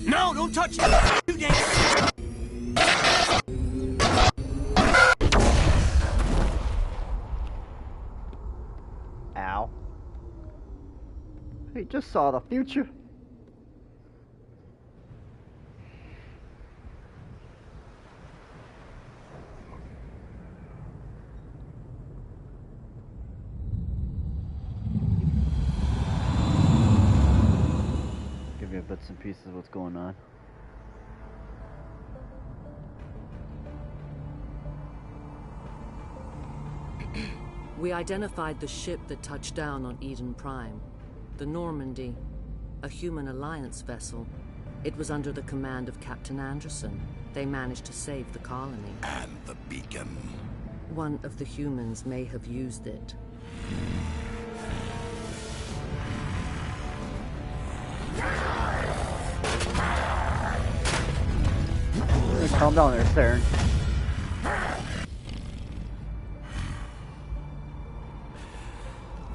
G: No, don't touch it! Too dangerous!
P: Ow. He just saw the future. Give me bits and pieces of what's going on.
C: We identified the ship that touched down on Eden Prime. The Normandy, a human alliance vessel. It was under the command of Captain Anderson. They managed to save the colony.
S: And the beacon.
C: One of the humans may have used it.
P: Calm down there, Saren.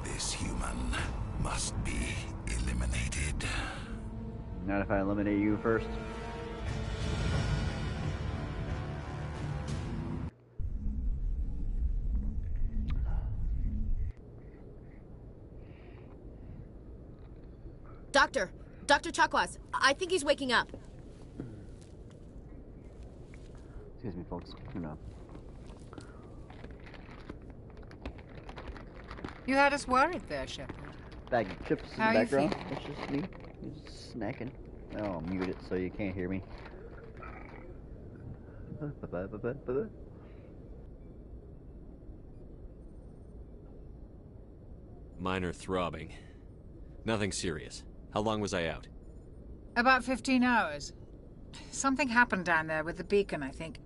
S: This human must be eliminated.
P: Not if I eliminate you first.
N: Dr. Chakwas, I think he's waking up.
P: Excuse me, folks.
L: You had us worried there, Shepard.
P: Bag of chips in the background. It's just me. Just snacking. Oh, I'll mute it so you can't hear me.
H: Minor throbbing. Nothing serious. How long was I out?
L: About 15 hours. Something happened down there with the beacon, I think.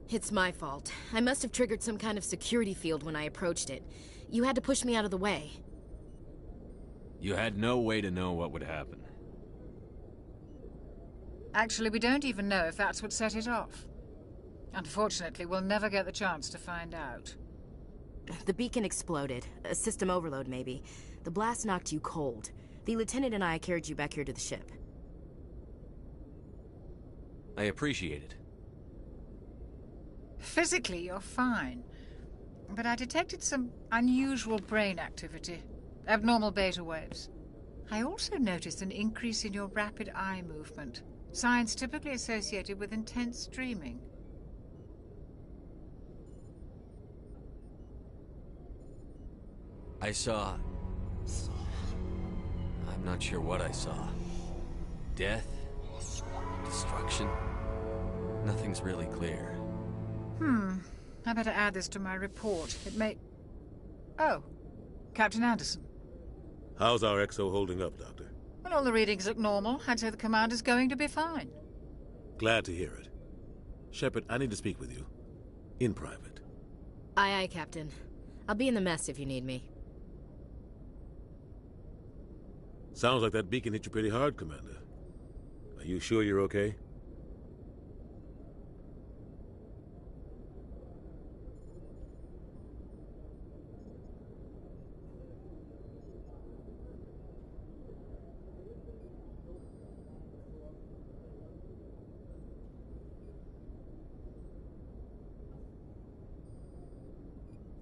N: It's my fault. I must have triggered some kind of security field when I approached it. You had to push me out of the way.
H: You had no way to know what would happen.
L: Actually, we don't even know if that's what set it off. Unfortunately, we'll never get the chance to find out.
N: The beacon exploded. A system overload, maybe. The blast knocked you cold. The lieutenant and I carried you back here to the ship.
H: I appreciate it.
L: Physically, you're fine. But I detected some unusual brain activity. Abnormal beta waves. I also noticed an increase in your rapid eye movement. Signs typically associated with intense dreaming.
H: I saw... I'm not sure what I saw. Death? Destruction? Nothing's really clear.
L: I better add this to my report. It may... Oh, Captain Anderson.
M: How's our XO holding up, Doctor?
L: Well, all the readings look normal. I'd say the commander's going to be fine.
M: Glad to hear it. Shepard, I need to speak with you. In private.
N: Aye, aye, Captain. I'll be in the mess if you need me.
M: Sounds like that beacon hit you pretty hard, Commander. Are you sure you're okay?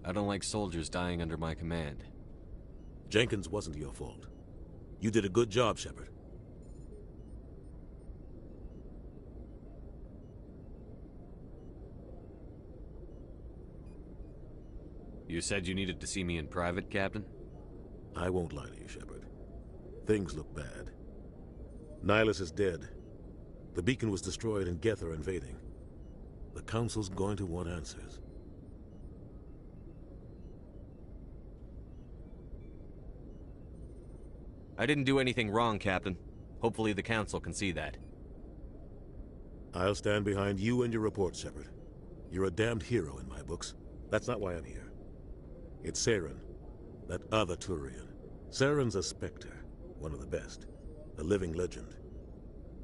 H: I don't like soldiers dying under my command.
M: Jenkins wasn't your fault. You did a good job, Shepard.
H: You said you needed to see me in private, Captain?
M: I won't lie to you, Shepard. Things look bad. Nihilus is dead. The beacon was destroyed and Geth are invading. The Council's going to want answers.
H: I didn't do anything wrong, Captain. Hopefully the Council can see that.
M: I'll stand behind you and your report, Shepard. You're a damned hero in my books. That's not why I'm here. It's Saren, that other Turian. Saren's a Spectre, one of the best, a living legend.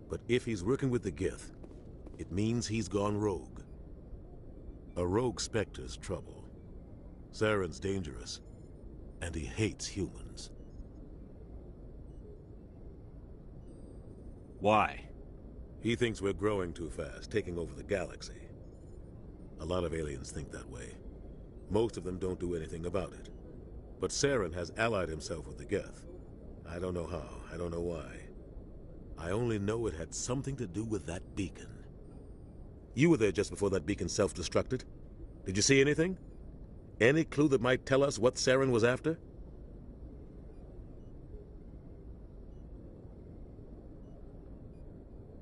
M: But if he's working with the Geth, it means he's gone rogue. A rogue Spectre's trouble. Saren's dangerous, and he hates humans.
H: Why?
M: He thinks we're growing too fast, taking over the galaxy. A lot of aliens think that way. Most of them don't do anything about it. But Saren has allied himself with the Geth. I don't know how, I don't know why. I only know it had something to do with that beacon. You were there just before that beacon self-destructed. Did you see anything? Any clue that might tell us what Saren was after?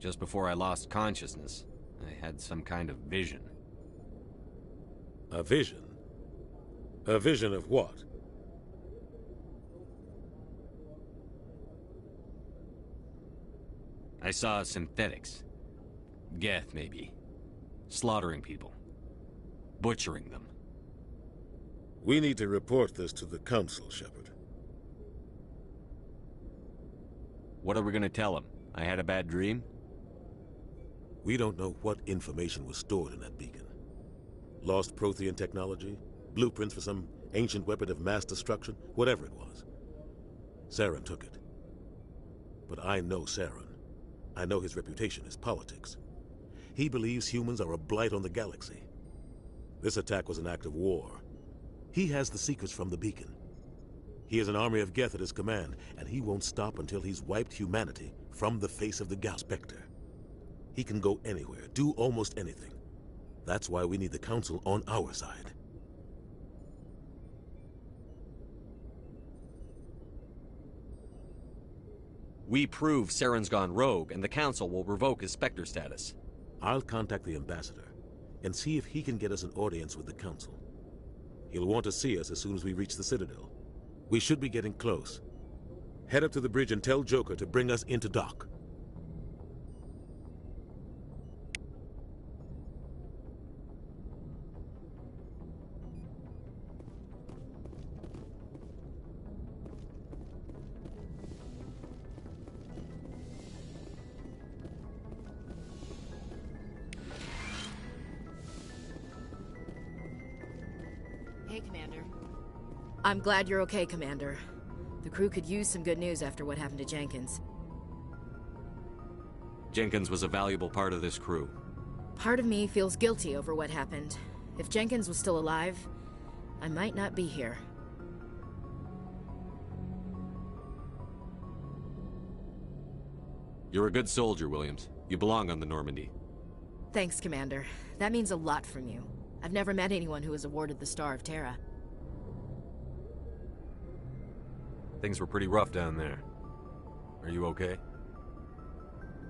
H: Just before I lost consciousness, I had some kind of vision.
M: A vision? A vision of what?
H: I saw synthetics. Geth, maybe. Slaughtering people. Butchering them.
M: We need to report this to the Council, Shepard.
H: What are we gonna tell them? I had a bad dream?
M: We don't know what information was stored in that beacon. Lost Prothean technology? Blueprints for some ancient weapon of mass destruction? Whatever it was. Saren took it. But I know Saren. I know his reputation is politics. He believes humans are a blight on the galaxy. This attack was an act of war. He has the secrets from the beacon. He has an army of Geth at his command, and he won't stop until he's wiped humanity from the face of the Spectre. He can go anywhere, do almost anything. That's why we need the Council on our side.
H: We prove Saren's gone rogue, and the Council will revoke his Spectre status.
M: I'll contact the ambassador. and see if he can get us an audience with the Council. He'll want to see us as soon as we reach the Citadel. We should be getting close. Head up to the bridge and tell Joker to bring us into dock.
N: Hey, Commander. I'm glad you're okay, Commander. The crew could use some good news after what happened to Jenkins.
D: Jenkins was a valuable part of this crew.
N: Part of me feels guilty over what happened. If Jenkins was still alive, I might not be here.
D: You're a good soldier, Williams. You belong on the Normandy.
N: Thanks, Commander. That means a lot from you. I've never met anyone who was awarded the Star of Terra.
D: Things were pretty rough down there. Are you okay?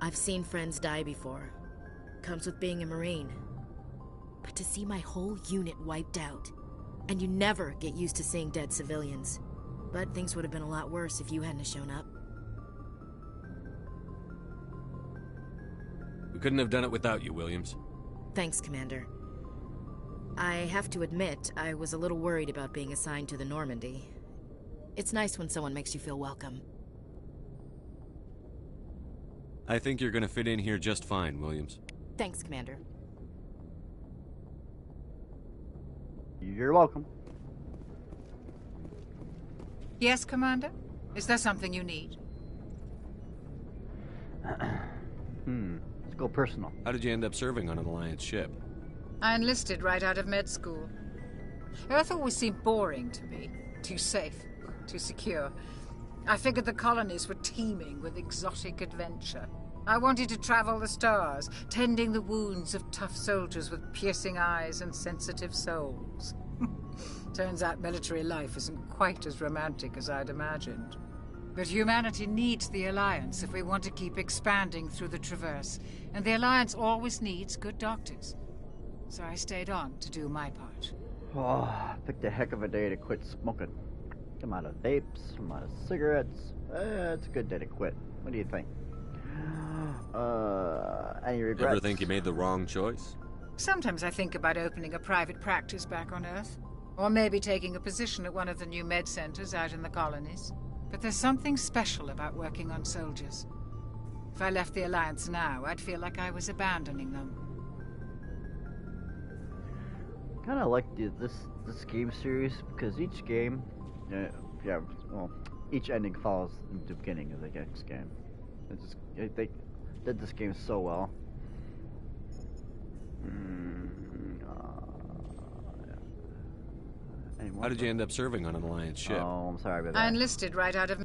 N: I've seen friends die before. Comes with being a Marine. But to see my whole unit wiped out, and you never get used to seeing dead civilians. But things would have been a lot worse if you hadn't shown up.
D: We couldn't have done it without you, Williams.
N: Thanks, Commander. I have to admit, I was a little worried about being assigned to the Normandy. It's nice when someone makes you feel welcome.
D: I think you're gonna fit in here just fine, Williams.
N: Thanks, Commander.
P: You're welcome.
L: Yes, Commander? Is there something you need?
P: Let's go personal.
D: How did you end up serving on an Alliance ship?
L: I enlisted right out of med school. Earth always seemed boring to me. Too safe, too secure. I figured the colonies were teeming with exotic adventure. I wanted to travel the stars, tending the wounds of tough soldiers with piercing eyes and sensitive souls. Turns out military life isn't quite as romantic as I'd imagined. But humanity needs the Alliance if we want to keep expanding through the Traverse, and the Alliance always needs good doctors. So I stayed on to do my part.
P: Oh, picked a heck of a day to quit smoking. I'm out of vapes, I'm out of cigarettes. It's a good day to quit. What do you think? Any regrets?
D: Ever think you made the wrong choice?
L: Sometimes I think about opening a private practice back on Earth. Or maybe taking a position at one of the new med centers out in the colonies. But there's something special about working on soldiers. If I left the Alliance now, I'd feel like I was abandoning them.
P: Kind of like this game series because each game, each ending follows the beginning of the next game. They did this game so well.
D: How did you end up serving on an Alliance ship?
P: Oh, I'm sorry about that.
L: I enlisted right out of...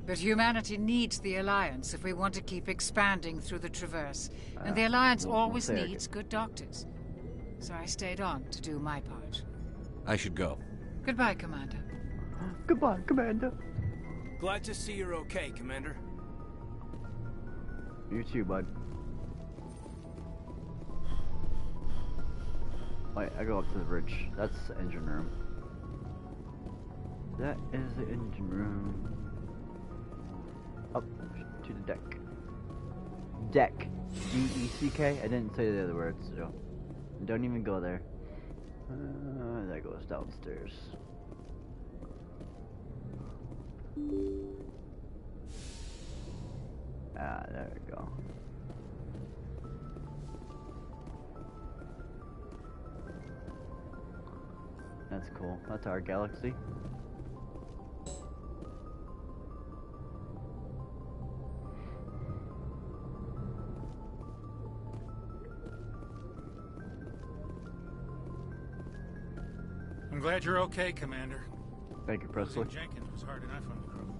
L: But humanity needs the Alliance if we want to keep expanding through the Traverse. And the Alliance always needs good doctors. So I stayed on to do my part.
D: I should go.
L: Goodbye, Commander.
P: Goodbye, Commander.
K: Glad to see you're okay, Commander.
P: You too, bud. Wait, I go up to the bridge. That's the engine room. That is the engine room. Up to the deck. Deck. D-E-C-K? I didn't say the other words, so don't even go there. That goes downstairs. There we go. That's cool. That's our galaxy.
I: I'm glad you're okay, Commander.
P: Thank you, Presley.
I: Losing Jenkins was hard enough on the crew.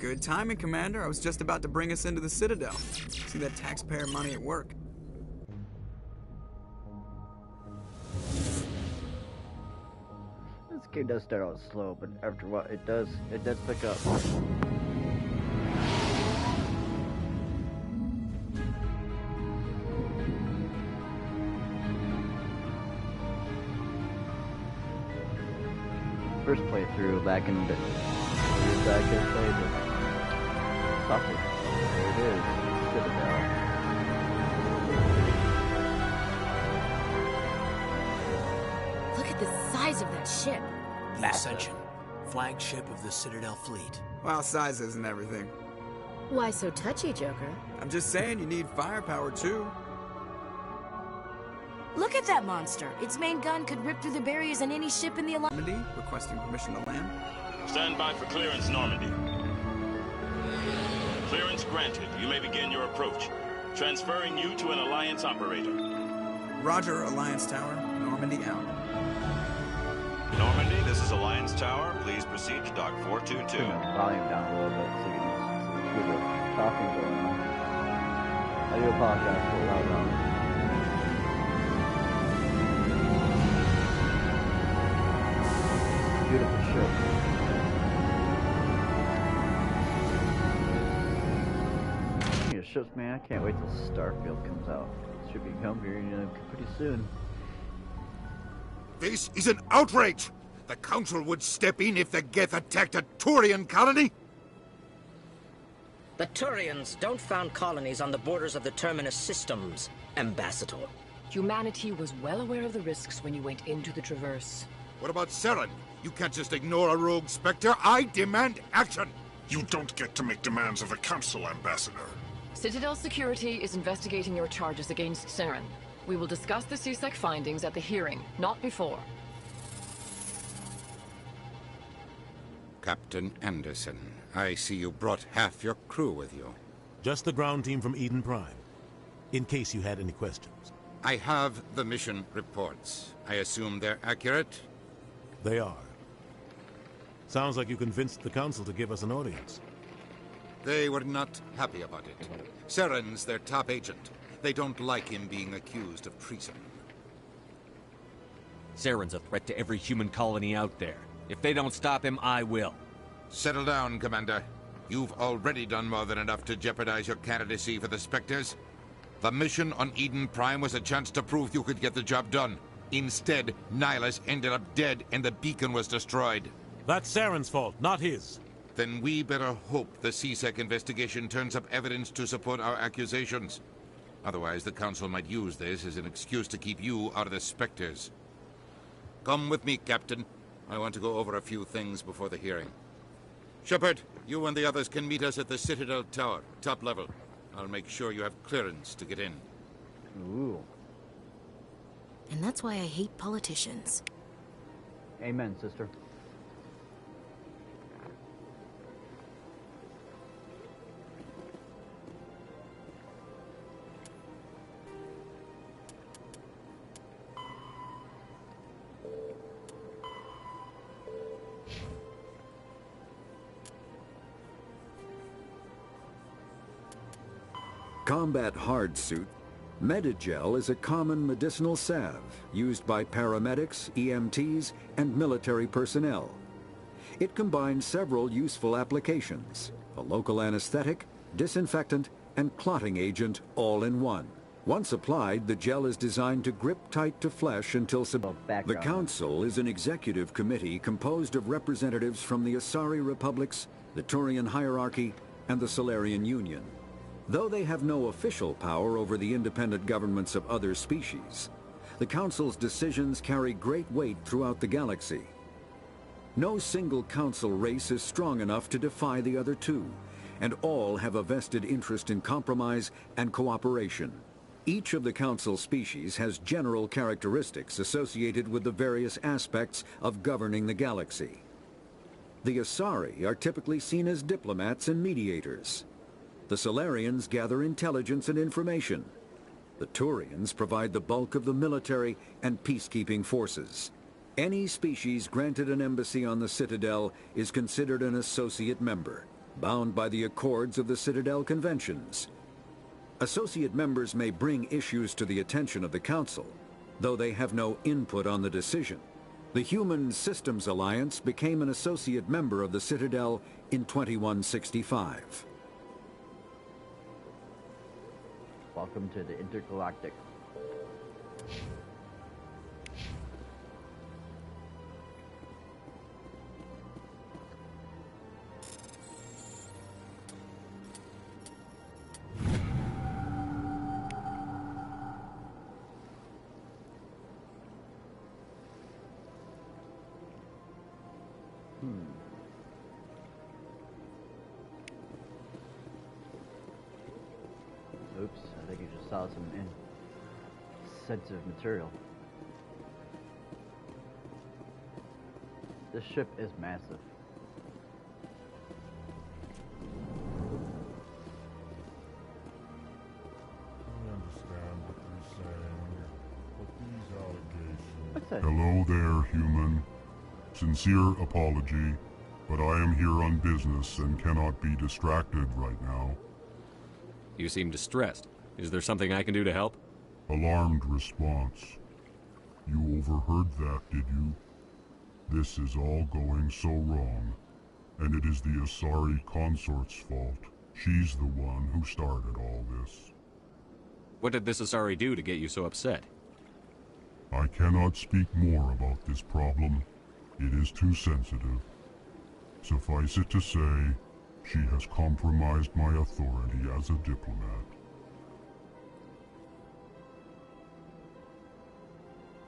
E: Good timing, Commander. I was just about to bring us into the Citadel. See that taxpayer money at work.
P: game does start out slow, but after a while it does pick up. First playthrough back in the years back I played it. Sausage. There it is. Citadel.
N: Look at the size of that ship.
J: The Ascension, flagship of the Citadel fleet.
E: Well, size isn't everything.
N: Why so touchy, Joker?
E: I'm just saying you need firepower too.
N: Look at that monster. Its main gun could rip through the barriers in any ship in the alliance.
E: Normandy, requesting permission to land.
O: Stand by for clearance, Normandy. Clearance granted. You may begin your approach. Transferring you to an Alliance operator.
E: Roger, Alliance Tower. Normandy out.
O: Normandy, this is Alliance Tower. Please proceed to Dock 422.
P: Turn the volume down a little bit so you can hear the talking going on. I do apologize for the loud noise. Beautiful ship. Speaking of ships, man, I can't wait till Starfield comes out. It should be coming here, pretty soon.
S: This is an outrage! The Council would step in if the Geth attacked a Turian colony?
W: The Turians don't found colonies on the borders of the Terminus systems, Ambassador.
X: Humanity was well aware of the risks when you went into the Traverse.
S: What about Saren? You can't just ignore a rogue Spectre. I demand action!
Y: You don't get to make demands of the Council, Ambassador.
X: Citadel Security is investigating your charges against Saren. We will discuss the CSEC findings at the hearing, not before.
B: Captain Anderson, I see you brought half your crew with you.
M: Just the ground team from Eden Prime, in case you had any questions.
B: I have the mission reports. I assume they're accurate?
M: They are. Sounds like you convinced the Council to give us an audience.
B: They were not happy about it. Saren's their top agent. They don't like him being accused of treason.
Z: Saren's a threat to every human colony out there. If they don't stop him, I will.
B: Settle down, Commander. You've already done more than enough to jeopardize your candidacy for the Spectres. The mission on Eden Prime was a chance to prove you could get the job done. Instead, Nihilus ended up dead and the beacon was destroyed.
M: That's Saren's fault, not his.
B: Then we better hope the CSEC investigation turns up evidence to support our accusations. Otherwise, the Council might use this as an excuse to keep you out of the Spectres. Come with me, Captain. I want to go over a few things before the hearing. Shepard, you and the others can meet us at the Citadel Tower, top level. I'll make sure you have clearance to get in.
P: Ooh.
N: And that's why I hate politicians.
P: Amen, sister.
A: Combat hard suit. Medigel is a common medicinal salve used by paramedics, EMTs, and military personnel. It combines several useful applications: a local anesthetic, disinfectant, and clotting agent all in one. Once applied, the gel is designed to grip tight to flesh until The Council is an executive committee composed of representatives from the Asari Republics, the Turian Hierarchy, and the Solarian Union. Though they have no official power over the independent governments of other species, the Council's decisions carry great weight throughout the galaxy. No single Council race is strong enough to defy the other two, and all have a vested interest in compromise and cooperation. Each of the Council species has general characteristics associated with the various aspects of governing the galaxy. The Asari are typically seen as diplomats and mediators. The Solarians gather intelligence and information. The Turians provide the bulk of the military and peacekeeping forces. Any species granted an embassy on the Citadel is considered an associate member, bound by the accords of the Citadel Conventions. Associate members may bring issues to the attention of the Council, though they have no input on the decision. The Human Systems Alliance became an associate member of the Citadel in 2165.
P: Welcome to the Intergalactic. Oops, I think you just saw some sensitive material. This ship is massive.
F: I understand what you're saying, but these allegations...
Q: Hello there, human. Sincere apology, but I am here on business and cannot be distracted right now.
D: You seem distressed. Is there something I can do to help?
Q: Alarmed response. You overheard that, did you? This is all going so wrong, and it is the Asari consort's fault. She's the one who started all this.
D: What did this Asari do to get you so upset?
Q: I cannot speak more about this problem. It is too sensitive. Suffice it to say, she has compromised my authority as a diplomat.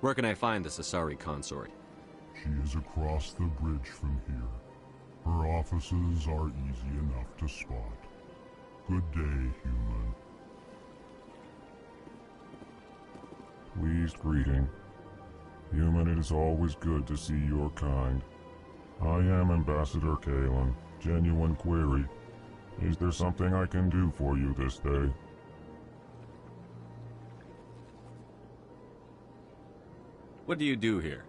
D: Where can I find this Asari consort?
Q: She is across the bridge from here. Her offices are easy enough to spot. Good day, human.
F: Pleased greeting. Human, it is always good to see your kind. I am Ambassador Kalen. Genuine query. Is there something I can do for you this day?
D: What do you do here?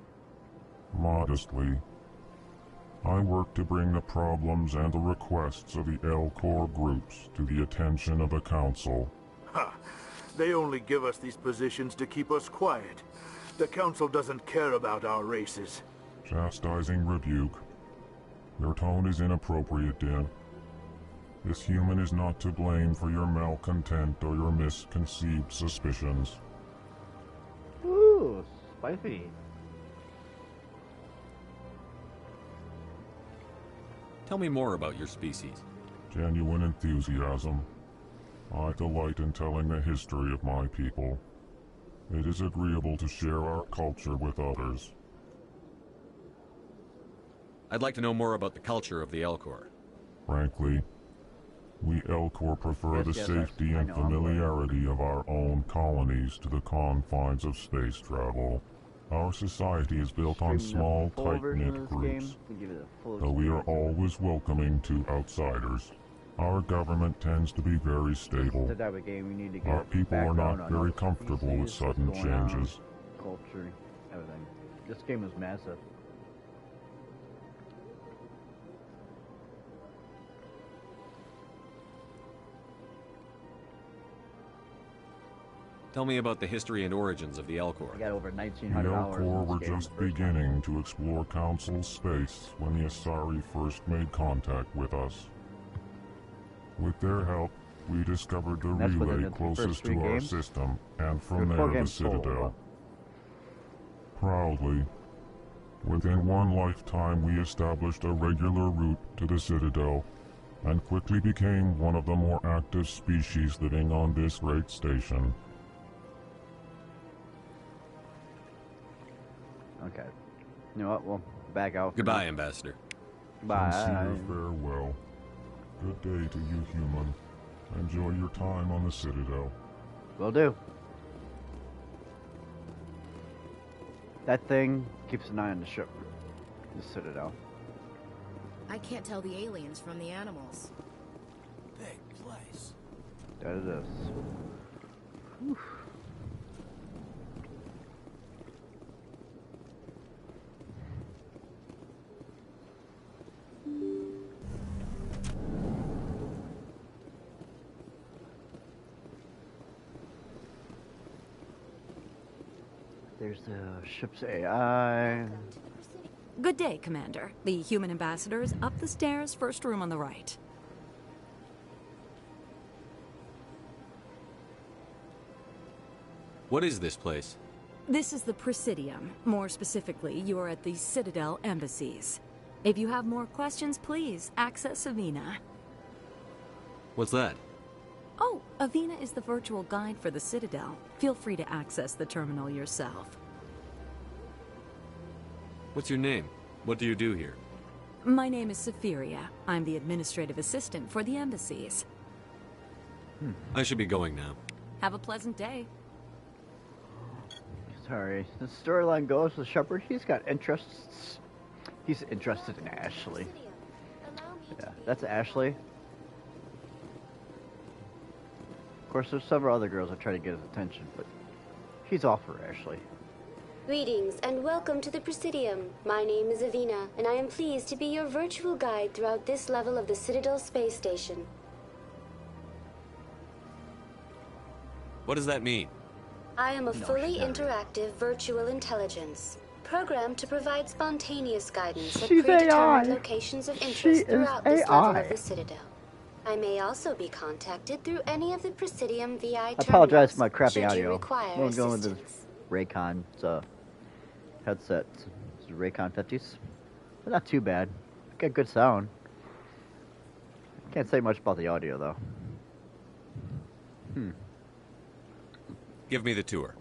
F: Modestly. I work to bring the problems and the requests of the L-Corps groups to the attention of the Council.
R: Ha! They only give us these positions to keep us quiet. The Council doesn't care about our races.
F: Chastising rebuke. Your tone is inappropriate, Din. This human is not to blame for your malcontent or your misconceived suspicions.
P: Ooh, spicy.
D: Tell me more about your species.
F: Genuine enthusiasm. I delight in telling the history of my people. It is agreeable to share our culture with others.
D: I'd like to know more about the culture of the L-Corps.
F: Frankly, we L-Corps prefer the safety and familiarity of our own colonies to the confines of space travel. Our society is built on small, tight-knit groups, though we are always welcoming to outsiders. Our government tends to be very stable. Our people are not very comfortable with sudden changes.
P: Culture, everything. This game is massive.
D: Tell me about the history and origins of the L-Corps.
P: I got over
F: The
P: 1,900 hours.
F: L-Corps were just beginning to explore Council space when the Asari first made contact with us. With their help, we discovered the relay closest to our system, and from there the Citadel. Proudly, within one lifetime we established a regular route to the Citadel, and quickly became one of the more active species living on this great station.
P: Okay. You know what? We'll back out.
D: Goodbye, Ambassador.
P: Bye.
F: Sincere farewell. Good day to you, human. Enjoy your time on the Citadel.
P: Will do. That thing keeps an eye on the ship. The Citadel.
N: I can't tell the aliens from the animals.
J: Big place.
P: That it is. Whew. there's the ship's AI.
C: Good day, Commander. The human ambassador is up the stairs, first room on the right.
D: What is this place?
C: This is the Presidium. More specifically, you are at the Citadel embassies. If you have more questions, please access Avina.
D: What's that?
C: Oh, Avina is the virtual guide for the Citadel. Feel free to access the terminal yourself.
D: What's your name? What do you do here?
C: My name is Safiria. I'm the administrative assistant for the embassies.
D: I should be going now.
C: Have a pleasant day.
P: Sorry, the storyline goes with Shepard. He's got interests. He's interested in Ashley. Yeah, that's Ashley. Of course, there's several other girls that try to get his attention, but he's all for Ashley.
G: Greetings and welcome to the Presidium. My name is Avina, and I am pleased to be your virtual guide throughout this level of the Citadel space station.
D: What does that mean?
G: I am a fully interactive virtual intelligence, programmed to provide spontaneous guidance at predetermined locations of interest throughout this level of the Citadel. I may also be contacted through any of the Presidium VI terminals.
P: I apologize for my crappy audio.
G: Require
P: I'm going with this Raycon headset. It's Raycon 50s. But not too bad. Got good sound. Can't say much about the audio though.
D: Give me the tour.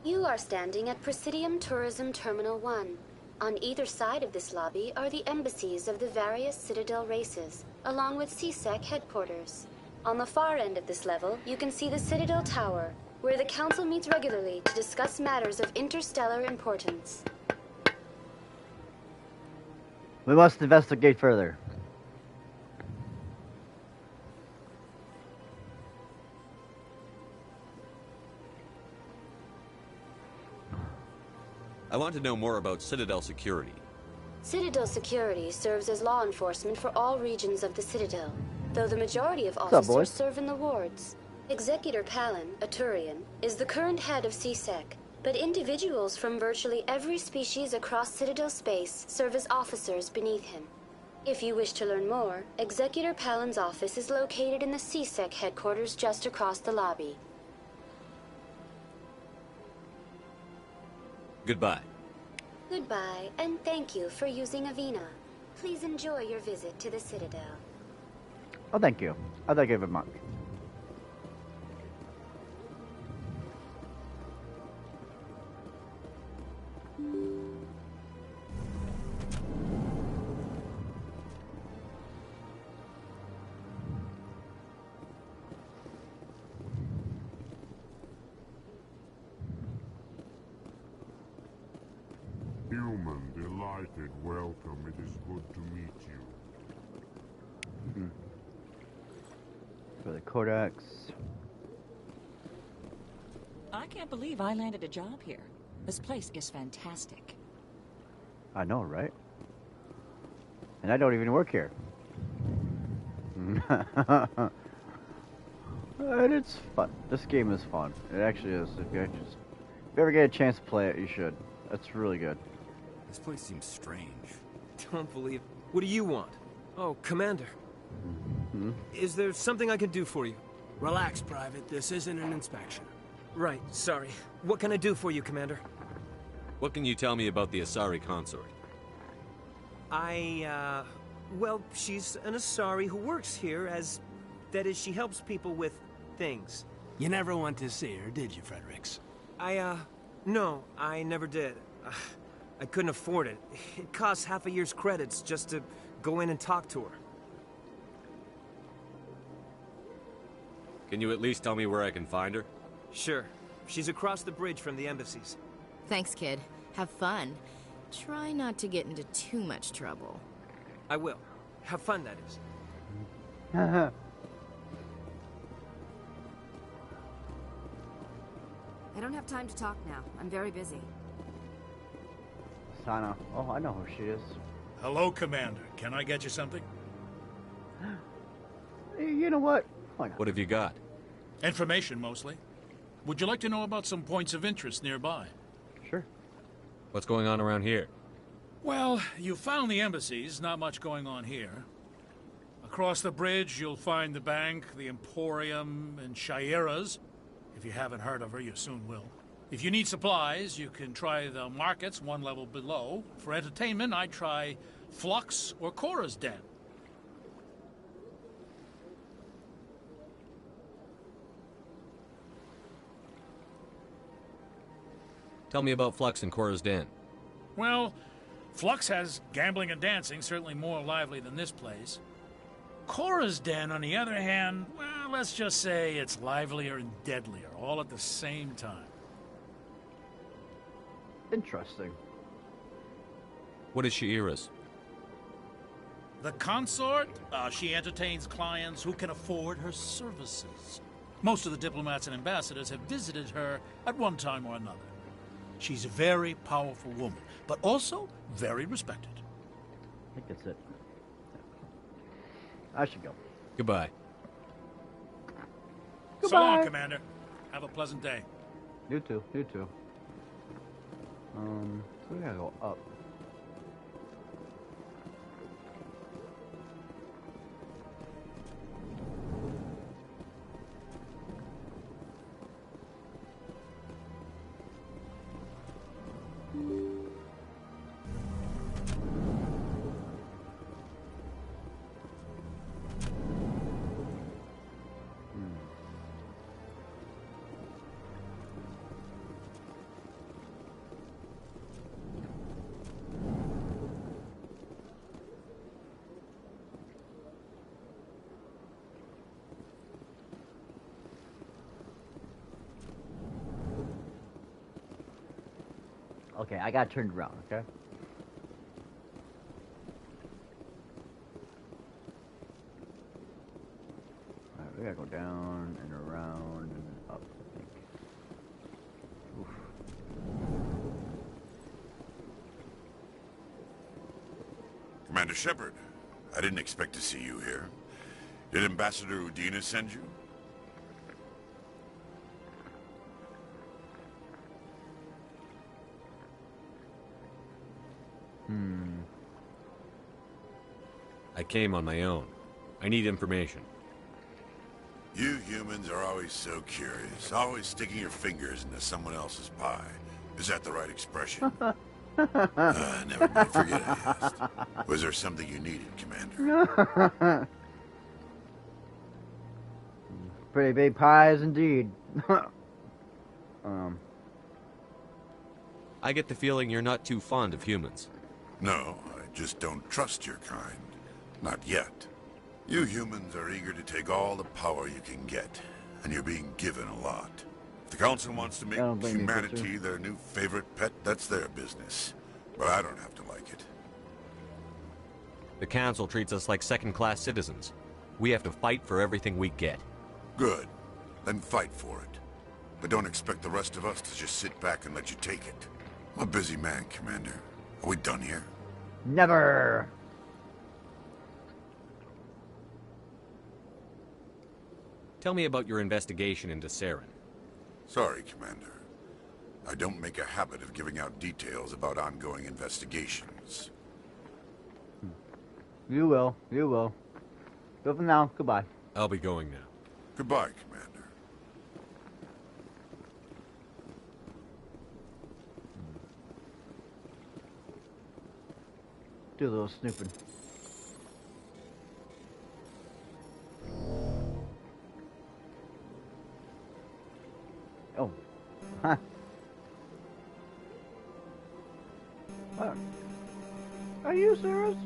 G: You are standing at Presidium Tourism Terminal 1. On either side of this lobby are the embassies of the various Citadel races, along with CSEC headquarters. On the far end of this level, you can see the Citadel Tower, where the Council meets regularly to discuss matters of interstellar importance.
P: We must investigate further.
D: I want to know more about Citadel security.
G: Citadel security serves as law enforcement for all regions of the Citadel, though the majority of
P: What's up,
G: officers
P: boys?
G: serve in the wards. Executor Palin, a Turian, is the current head of CSEC, but individuals from virtually every species across Citadel space serve as officers beneath him. If you wish to learn more, Executor Palin's office is located in the CSEC headquarters just across the lobby.
D: Goodbye.
G: Goodbye, and thank you for using Avina. Please enjoy your visit to the Citadel.
P: Oh, thank you. I'll thank you very much.
Q: Human, delighted, welcome. It is good to meet you.
P: For the Codex.
H: I can't believe I landed a job here. This place is fantastic.
P: I know, right? And I don't even work here. And it's fun. This game is fun. It actually is. If you ever get a chance to play it, you should. That's really good.
T: This place seems strange. Don't believe. What do you want? Oh, Commander. Is there something I can do for you?
J: Relax, Private. This isn't an inspection.
T: Right, sorry. What can I do for you, Commander?
D: What can you tell me about the Asari consort?
T: Well, she's an Asari who works here as... That is, she helps people with things.
J: You never went to see her, did you, Fredericks?
T: No, I never did. I couldn't afford it. It costs half a year's credits just to go in and talk to her.
D: Can you at least tell me where I can find her?
T: Sure. She's across the bridge from the embassies.
N: Thanks, kid. Have fun. Try not to get into too much trouble.
T: I will. Have fun, that is.
C: I don't have time to talk now. I'm very busy.
P: Sana. Oh, I know who she is.
I: Hello, Commander. Can I get you something?
P: You know what? Why not?
D: What have you got?
I: Information, mostly. Would you like to know about some points of interest nearby?
P: Sure.
Z: What's going on around here?
I: Well, you found the embassies, not much going on here. Across the bridge, you'll find the bank, the Emporium, and Shaira's. If you haven't heard of her, you soon will. If you need supplies, you can try the markets one level below. For entertainment, I'd try Flux or Cora's Den.
Z: Tell me about Flux and Cora's Den.
I: Well, Flux has gambling and dancing, certainly more lively than this place. Cora's Den, on the other hand, well, let's just say it's livelier and deadlier, all at the same time.
P: Interesting.
Z: What is Shaira's?
I: The consort, she entertains clients who can afford her services. Most of the diplomats and ambassadors have visited her at one time or another. She's a very powerful woman, but also very respected.
P: I think that's it. I should go.
Z: Goodbye.
P: Goodbye.
I: So long, Commander. Have a pleasant day.
P: You too. You too. We gotta go up. Okay, I got turned around, okay? Alright, we gotta go down and around and then up, I think. Oof.
S: Commander Shepard, I didn't expect to see you here. Did Ambassador Udina send you?
Z: I came on my own. I need information.
S: You humans are always so curious, always sticking your fingers into someone else's pie. Is that the right expression? Never mind, forget I asked. Was there something you needed, Commander?
P: Pretty big pies indeed.
Z: I get the feeling you're not too fond of humans.
S: No, I just don't trust your kind. Not yet. You humans are eager to take all the power you can get, and you're being given a lot. If the Council wants to make humanity their new favorite pet, that's their business. But I don't have to like it.
Z: The Council treats us like second-class citizens. We have to fight for everything we get.
S: Good. Then fight for it. But don't expect the rest of us to just sit back and let you take it. I'm a busy man, Commander. Are we done here?
P: Never!
Z: Tell me about your investigation into Saren.
S: Sorry, Commander. I don't make a habit of giving out details about ongoing investigations.
P: You will. You will. Go for now. Goodbye.
Z: I'll be going now.
S: Goodbye, Commander.
P: Do a little snooping. Oh. Huh. What? Are you serious?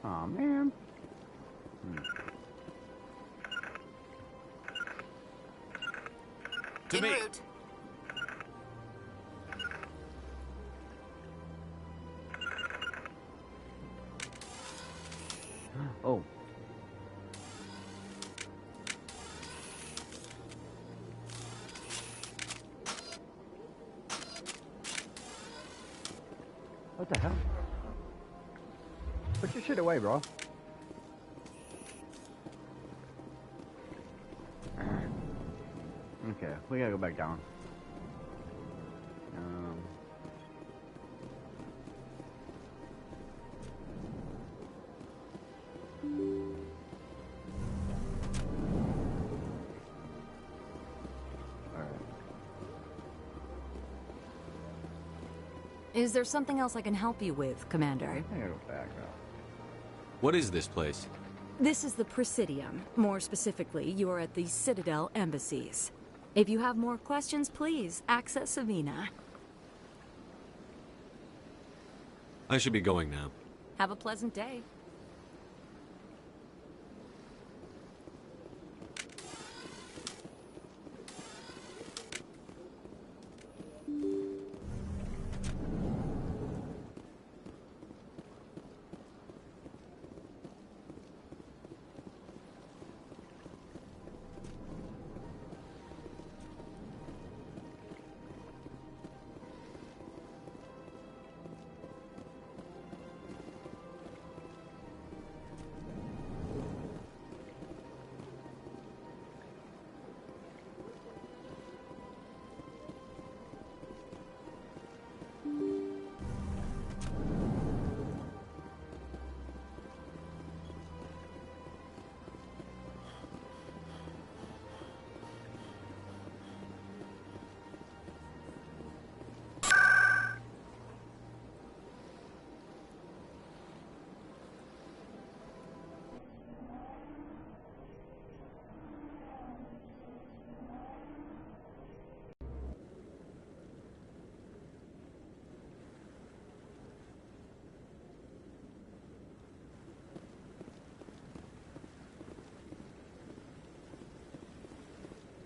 P: Aw, man.
Z: To me.
P: Oh. What the hell? Put your shit away, bro. Okay, we gotta go back down.
C: Is there something else I can help you with, Commander?
P: I gotta go back up.
Z: What is this place?
C: This is the Presidium. More specifically, you are at the Citadel embassies. If you have more questions, please access Savina.
Z: I should be going now.
C: Have a pleasant day.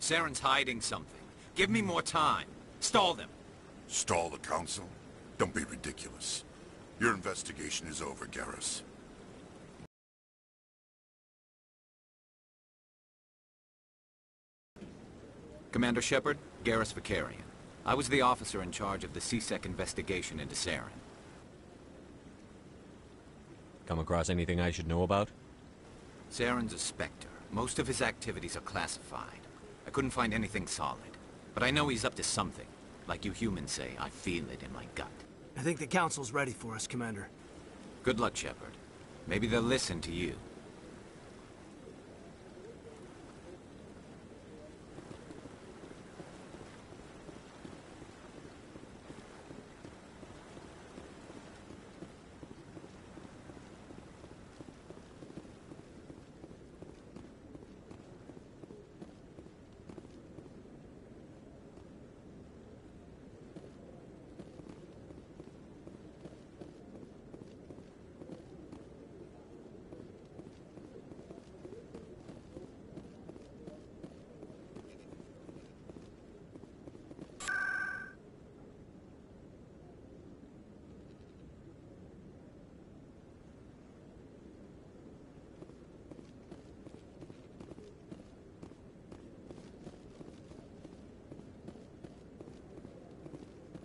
E: Saren's hiding something. Give me more time. Stall them.
S: Stall the Council? Don't be ridiculous. Your investigation is over, Garrus.
E: Commander Shepard, Garrus Vicarian. I was the officer in charge of the CSEC investigation into Saren.
Z: Come across anything I should know about?
E: Saren's a Spectre. Most of his activities are classified. I couldn't find anything solid. But I know he's up to something. Like you humans say, I feel it in my gut.
J: I think the Council's ready for us, Commander.
E: Good luck, Shepard. Maybe they'll listen to you.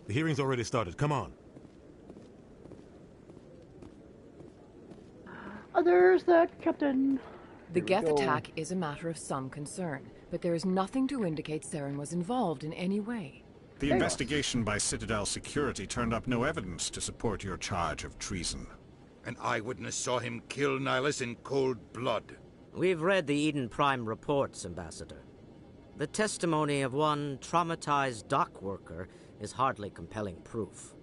M: The hearing's already started. Come on.
P: There's that Captain.
X: The Geth attack is a matter of some concern, but there is nothing to indicate Saren was involved in any way.
Y: The investigation by Citadel Security turned up no evidence to support your charge of treason.
B: An eyewitness saw him kill Nihilus in cold blood.
W: We've read the Eden Prime reports, Ambassador. The testimony of one traumatized dock worker is hardly compelling proof.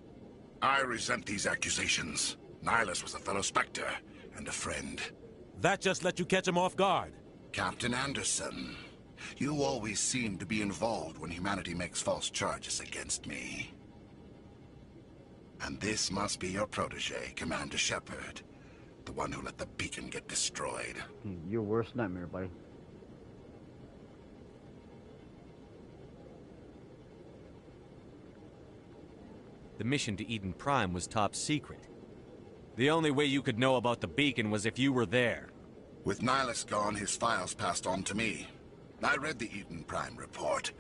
K: I resent these accusations. Nihilus was a fellow Spectre and a friend.
L: That just let you catch him off guard.
K: Captain Anderson, you always seem to be involved when humanity makes false charges against me. And this must be your protege, Commander Shepard. The one who let the beacon get destroyed.
P: Your worst nightmare, buddy.
Z: The mission to Eden Prime was top secret. The only way you could know about the beacon was if you were there.
K: With Nihilus gone, his files passed on to me. I read the Eden Prime report.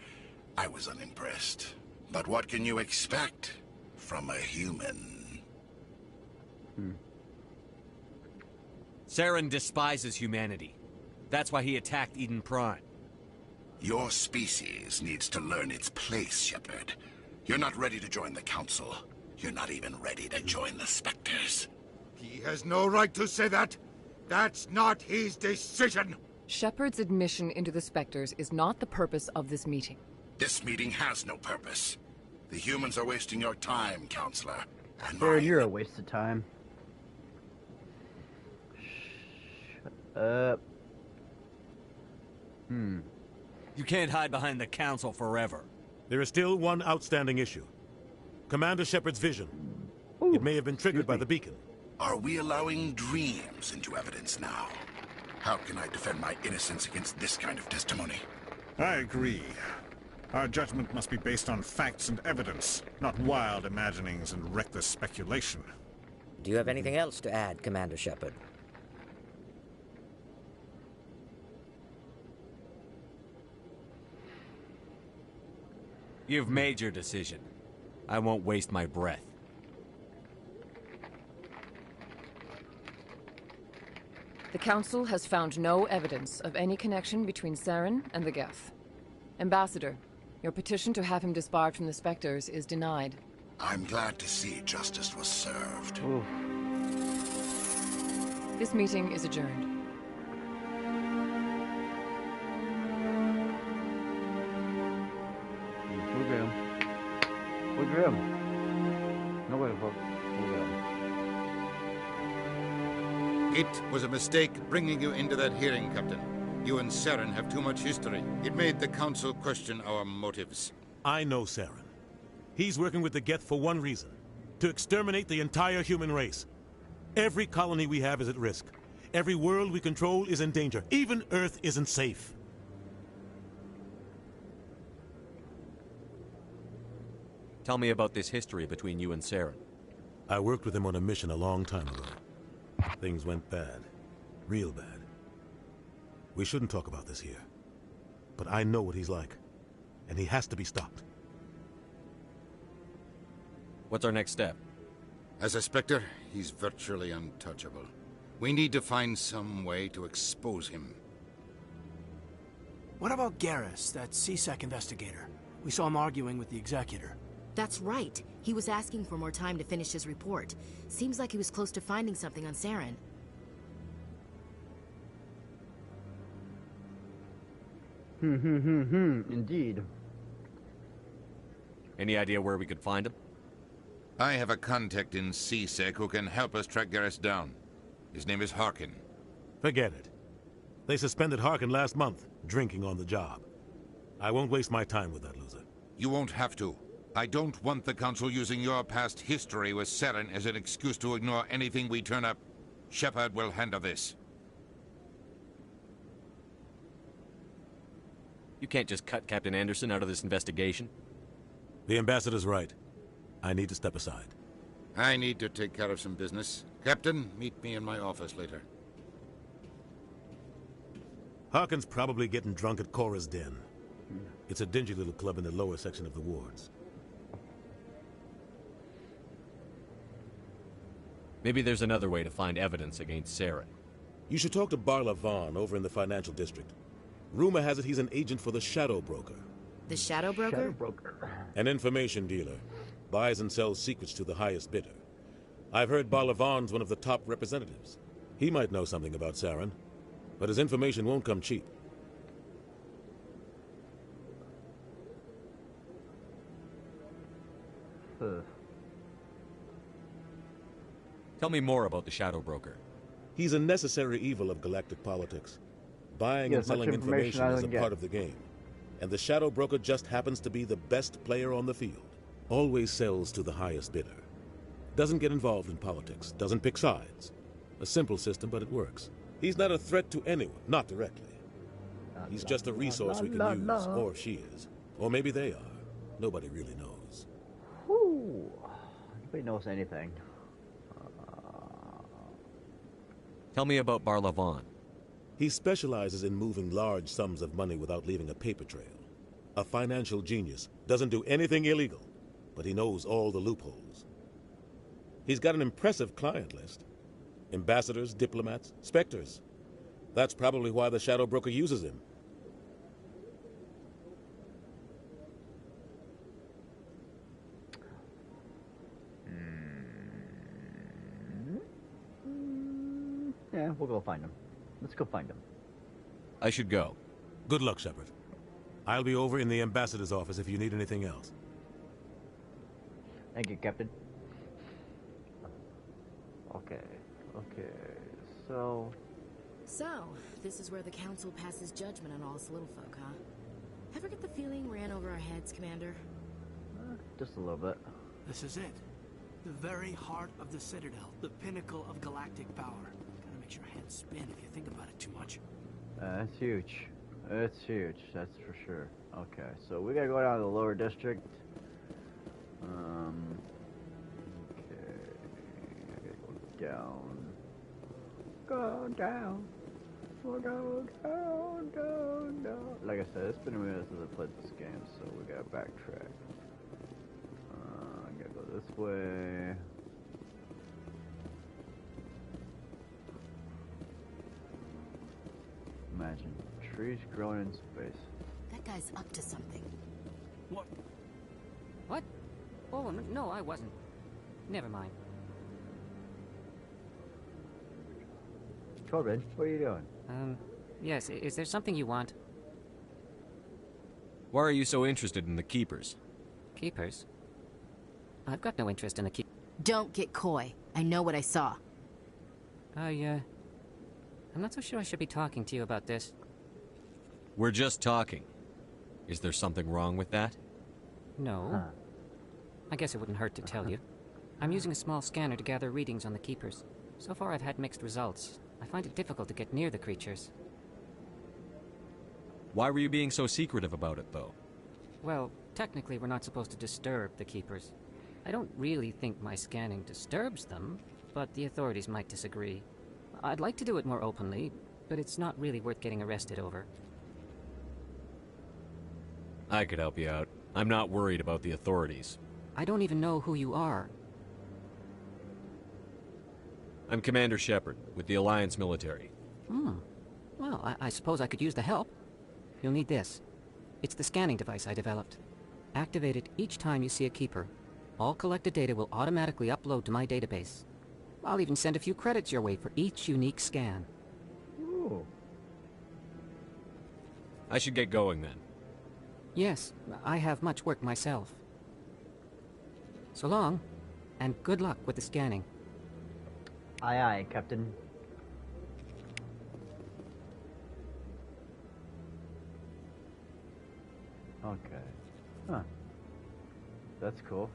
K: I was unimpressed. But what can you expect from a human?
Z: Saren despises humanity. That's why he attacked Eden Prime.
K: Your species needs to learn its place, Shepard. You're not ready to join the Council. You're not even ready to join the Spectres.
B: He has no right to say that. That's not his decision.
X: Shepard's admission into the Spectres is not the purpose of this meeting.
K: This meeting has no purpose. The humans are wasting your time, Counselor. And
P: Saren, you're a waste of time. Shut up.
Z: You can't hide behind the Council forever.
M: There is still one outstanding issue. Commander Shepard's vision. It may have been triggered by the beacon.
K: Are we allowing dreams into evidence now? How can I defend my innocence against this kind of testimony?
Y: I agree. Our judgment must be based on facts and evidence, not wild imaginings and reckless speculation.
W: Do you have anything else to add, Commander Shepard?
Z: You've made your decision. I won't waste my breath.
X: The Council has found no evidence of any connection between Saren and the Geth. Ambassador, your petition to have him disbarred from the Spectres is denied.
K: I'm glad to see justice was served.
X: This meeting is adjourned.
P: Look at him. Look at him. No way, look at him.
B: It was a mistake bringing you into that hearing, Captain. You and Saren have too much history. It made the Council question our motives.
M: I know Saren. He's working with the Geth for one reason. To exterminate the entire human race. Every colony we have is at risk. Every world we control is in danger. Even Earth isn't safe.
Z: Tell me about this history between you and Saren.
M: I worked with him on a mission a long time ago. Things went bad. Real bad. We shouldn't talk about this here. But I know what he's like. And he has to be stopped.
Z: What's our next step?
B: As a Spectre, he's virtually untouchable. We need to find some way to expose him.
J: What about Garrus, that CSEC investigator? We saw him arguing with the Executor.
N: That's right. He was asking for more time to finish his report. Seems like he was close to finding something on Saren.
P: Indeed.
Z: Any idea where we could find him?
B: I have a contact in CSEC who can help us track Garrus down. His name is Harkin.
M: Forget it. They suspended Harkin last month, drinking on the job. I won't waste my time with that loser.
B: You won't have to. I don't want the Council using your past history with Saren as an excuse to ignore anything we turn up. Shepard will handle this.
Z: You can't just cut Captain Anderson out of this investigation.
M: The Ambassador's right. I need to step aside.
B: I need to take care of some business. Captain, meet me in my office later.
M: Harkin's probably getting drunk at Cora's Den. It's a dingy little club in the lower section of the wards.
Z: Maybe there's another way to find evidence against Saren.
M: You should talk to Barla Vaughn over in the financial district. Rumor has it he's an agent for the Shadow Broker.
N: The Shadow Broker?
P: Shadow Broker.
M: An information dealer. Buys and sells secrets to the highest bidder. I've heard Barla Vaughn's one of the top representatives. He might know something about Saren, but his information won't come cheap.
Z: Tell me more about the Shadow Broker.
M: He's a necessary evil of galactic politics. Buying and selling information is a part of the game. And the Shadow Broker just happens to be the best player on the field. Always sells to the highest bidder. Doesn't get involved in politics. Doesn't pick sides. A simple system, but it works. He's not a threat to anyone, not directly. He's just a resource we can use, or she is. Or maybe they are. Nobody really knows.
P: Whew. Nobody knows anything.
Z: Tell me about Barla Vaughn.
M: He specializes in moving large sums of money without leaving a paper trail. A financial genius. Doesn't do anything illegal, but he knows all the loopholes. He's got an impressive client list. Ambassadors, diplomats, specters. That's probably why the Shadow Broker uses him.
P: Yeah, we'll go find him. Let's go find him.
Z: I should go.
M: Good luck, Shepard. I'll be over in the Ambassador's office if you need anything else.
P: Thank you, Captain. Okay, so...
N: So, this is where the Council passes judgment on all us little folk, huh? Ever get the feeling ran over our heads, Commander?
P: Just a little bit.
J: This is it. The very heart of the Citadel. The pinnacle of galactic power. Kinda makes your head spin if you think about it too much.
P: It's huge. It's huge, that's for sure. Okay, so we gotta go down to the lower district. Okay. I gotta go down. Go down. Go down, down, down, down. Like I said, it's been a minute since I played this game, so we gotta backtrack. I gotta go this way. Imagine trees growing in space.
N: That guy's up to something.
J: What?
A: What? Oh, no, I wasn't. Never mind.
P: Corbin, what are you doing?
A: Yes, is there something you want?
Z: Why are you so interested in the Keepers?
A: Keepers? I've got no interest in the keep.
N: Don't get coy. I know what I saw.
A: I'm not so sure I should be talking to you about this.
Z: We're just talking. Is there something wrong with that?
A: No. I guess it wouldn't hurt to tell you. I'm using a small scanner to gather readings on the Keepers. So far I've had mixed results. I find it difficult to get near the creatures.
Z: Why were you being so secretive about it, though?
A: Well, technically we're not supposed to disturb the Keepers. I don't really think my scanning disturbs them, but the authorities might disagree. I'd like to do it more openly, but it's not really worth getting arrested over.
Z: I could help you out. I'm not worried about the authorities.
A: I don't even know who you are.
Z: I'm Commander Shepard, with the Alliance military.
A: Well, I suppose I could use the help. You'll need this. It's the scanning device I developed. Activate it each time you see a Keeper. All collected data will automatically upload to my database. I'll even send a few credits your way for each unique scan.
P: Ooh.
Z: I should get going then.
A: Yes, I have much work myself. So long, and good luck with the scanning.
P: Aye, aye, Captain. Okay. Huh. That's cool.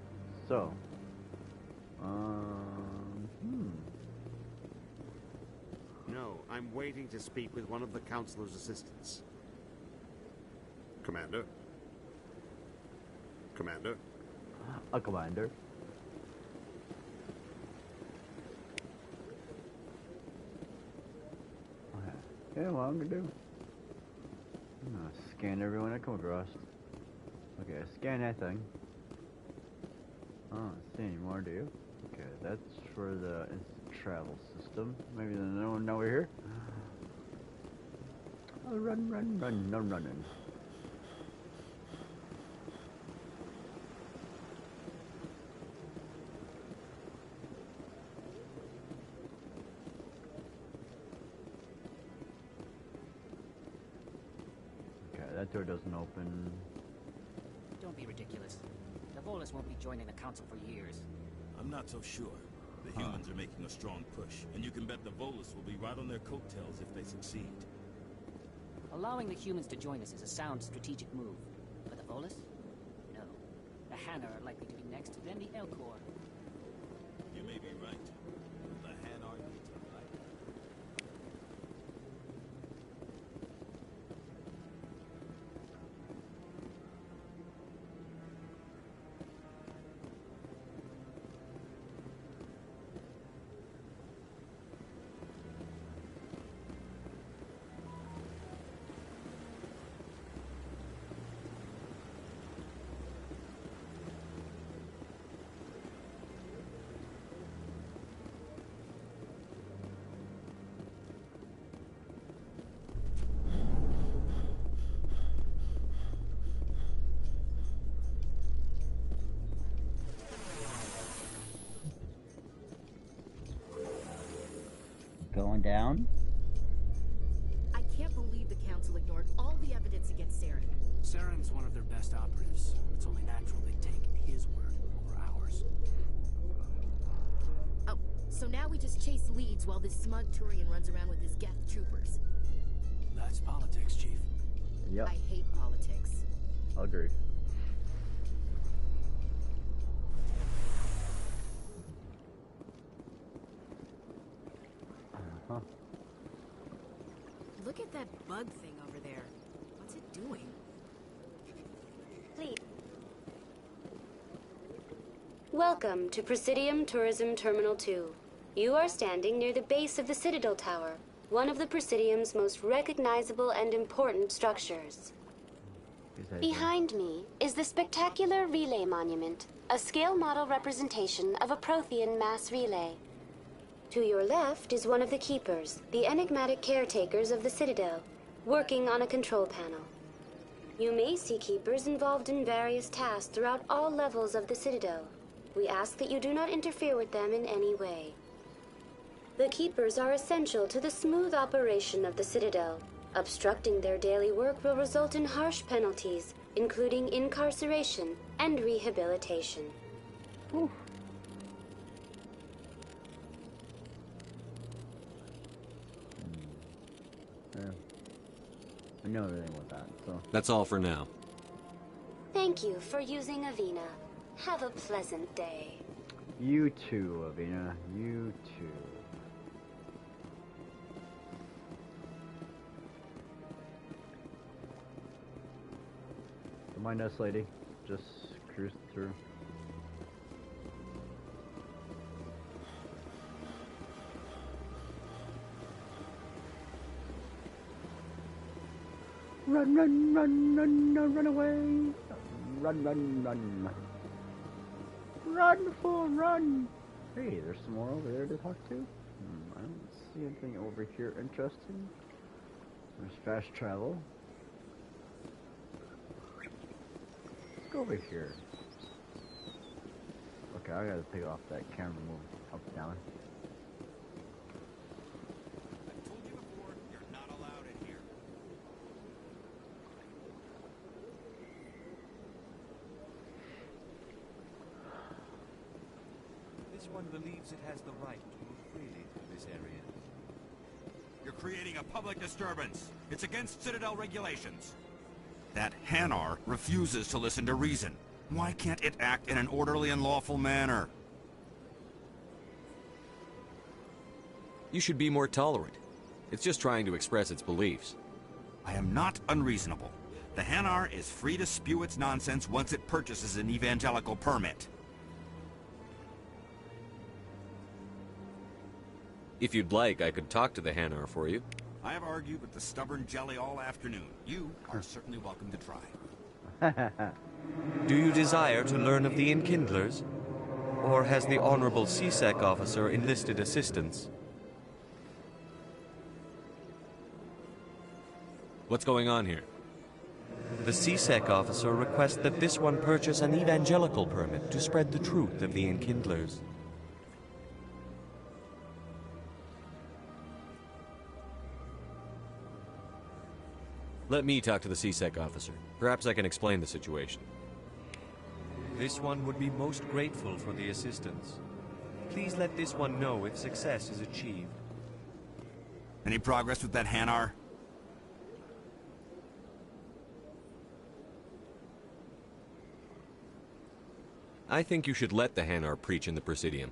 P: So.
F: No, I'm waiting to speak with one of the Councilor's assistants. Commander? Commander?
P: A commander. Yeah, what I'm gonna do? I'm gonna scan everyone I come across. Okay, scan that thing. Oh, I don't see any more, do you? Okay, that's for the instant travel system. Maybe there's no one over here. Oh, run, run, run, no running. That door doesn't open.
A: Don't be ridiculous. The Volus won't be joining the Council for years.
L: I'm not so sure. The humans are making a strong push, and you can bet the Volus will be right on their coattails if they succeed.
A: Allowing the humans to join us is a sound strategic move. But the Volus? No. The Hanna are likely to be next, then the Elcor.
L: You may be right. The Hanna are later.
P: Going down?
N: I can't believe the Council ignored all the evidence against Saren.
J: Saren's one of their best operatives. It's only natural they take his word over ours.
L: yours.
N: Oh, so now we just chase leads while this smug Turian runs around with his Geth troopers.
J: That's politics, Chief.
P: Yep.
N: I hate politics.
P: Agreed. Uh-huh.
N: Look at that bug thing over there. What's it doing?
G: Please. Welcome to Presidium Tourism Terminal 2. You are standing near the base of the Citadel Tower, one of the Presidium's most recognizable and important structures. Behind me is the spectacular Relay Monument, a scale model representation of a Prothean mass relay. To your left is one of the Keepers, the enigmatic caretakers of the Citadel, working on a control panel. You may see Keepers involved in various tasks throughout all levels of the Citadel. We ask that you do not interfere with them in any way. The Keepers are essential to the smooth operation of the Citadel. Obstructing their daily work will result in harsh penalties, including incarceration and rehabilitation.
P: Oof. Yeah. I know everything with that, so...
Z: That's all for now.
G: Thank you for using Avina. Have a pleasant day.
P: You too, Avina. You too. Don't mind us, lady. Just cruise through. Run, run, run, run, run, run away. Run, run, run. Run, fool, run. Hey, there's some more over there to talk to. I don't see anything over here interesting. There's fast travel. Let's go over here. Okay, I gotta take off that camera move up, down.
O: This one believes it has the right to move freely through this area.
L: You're creating a public disturbance. It's against Citadel regulations. That Hanar refuses to listen to reason. Why can't it act in an orderly and lawful manner?
Z: You should be more tolerant. It's just trying to express its beliefs.
L: I am not unreasonable. The Hanar is free to spew its nonsense once it purchases an evangelical permit.
Z: If you'd like, I could talk to the Hanar for you.
L: I have argued with the stubborn jelly all afternoon. You are certainly welcome to try.
O: Do you desire to learn of the Enkindlers? Or has the Honorable CSEC officer enlisted assistance?
Z: What's going on here?
O: The CSEC officer requests that this one purchase an evangelical permit to spread the truth of the Enkindlers.
Z: Let me talk to the CSEC officer. Perhaps I can explain the situation.
O: This one would be most grateful for the assistance. Please let this one know if success is achieved.
L: Any progress with that Hanar?
Z: I think you should let the Hanar preach in the Presidium.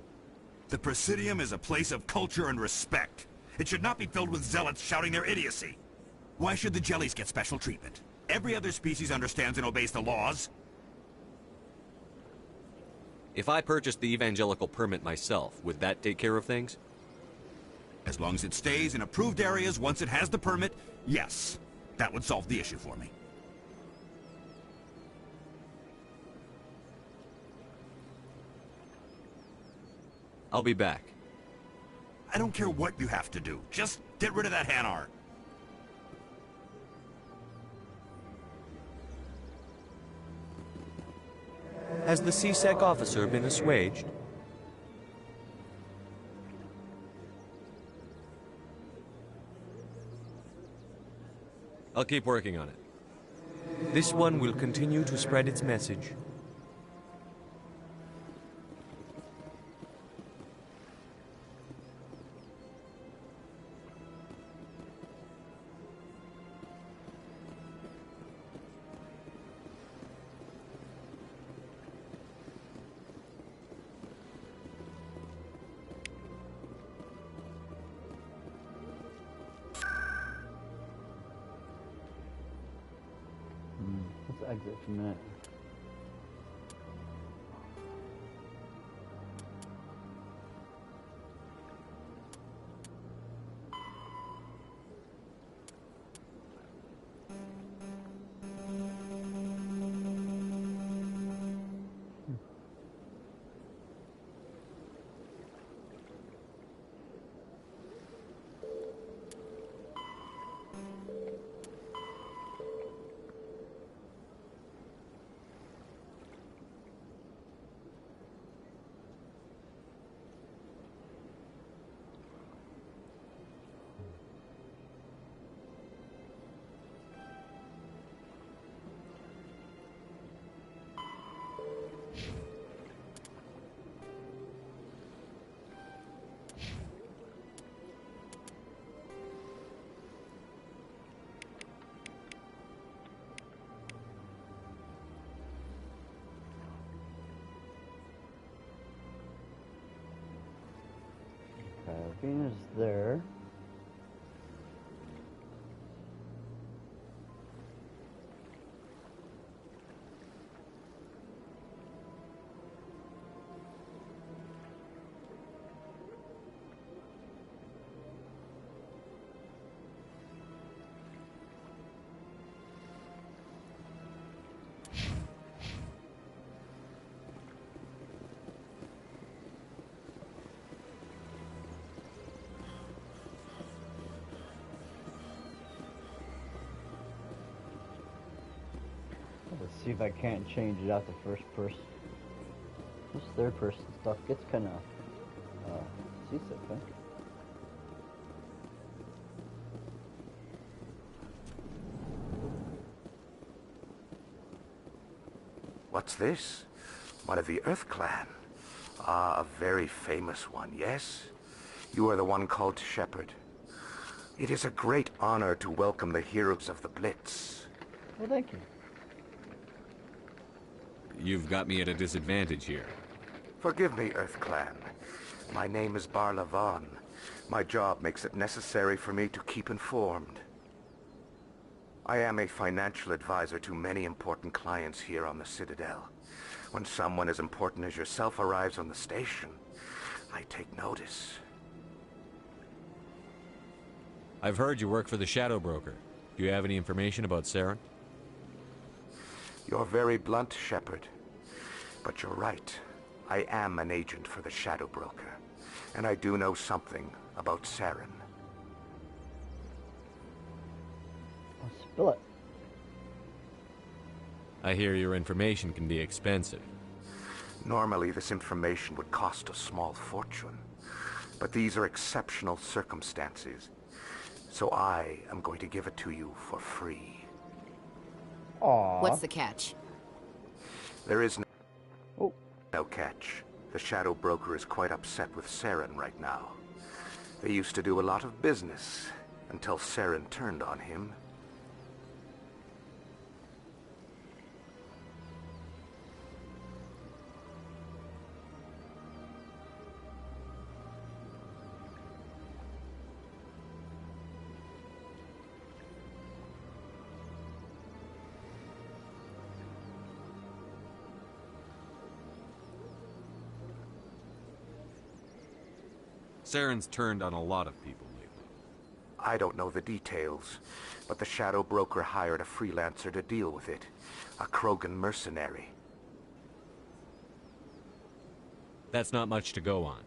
L: The Presidium is a place of culture and respect. It should not be filled with zealots shouting their idiocy. Why should the jellies get special treatment? Every other species understands and obeys the laws.
Z: If I purchased the evangelical permit myself, would that take care of things?
L: As long as it stays in approved areas once it has the permit, yes. That would solve the issue for me.
Z: I'll be back.
L: I don't care what you have to do. Just get rid of that Hanar.
O: Has the CSEC officer been assuaged?
Z: I'll keep working on it.
O: This one will continue to spread its message.
P: Let's exit for a minute. Venus there. Let's see if I can't change it out to first person. This third person stuff gets kind of seasick, huh?
H: What's this? One of the Earth Clan. Ah, a very famous one, yes? You are the one called Shepard. It is a great honor to welcome the heroes of the Blitz.
P: Well, thank you.
Z: You've got me at a disadvantage here.
H: Forgive me, Earth Clan. My name is Barla Vaughn. My job makes it necessary for me to keep informed. I am a financial advisor to many important clients here on the Citadel. When someone as important as yourself arrives on the station, I take notice.
Z: I've heard you work for the Shadow Broker. Do you have any information about Saren?
H: You're very blunt, Shepard. But you're right. I am an agent for the Shadow Broker. And I do know something about Saren.
P: I'll spill it.
Z: I hear your information can be expensive.
H: Normally, this information would cost a small fortune. But these are exceptional circumstances. So I am going to give it to you for free.
P: Aww.
X: What's the catch?
H: There is no catch. The Shadow Broker is quite upset with Saren right now. They used to do a lot of business until Saren turned on him.
Z: Saren's turned on a lot of people lately.
H: I don't know the details, but the Shadow Broker hired a freelancer to deal with it. A Krogan mercenary.
Z: That's not much to go on.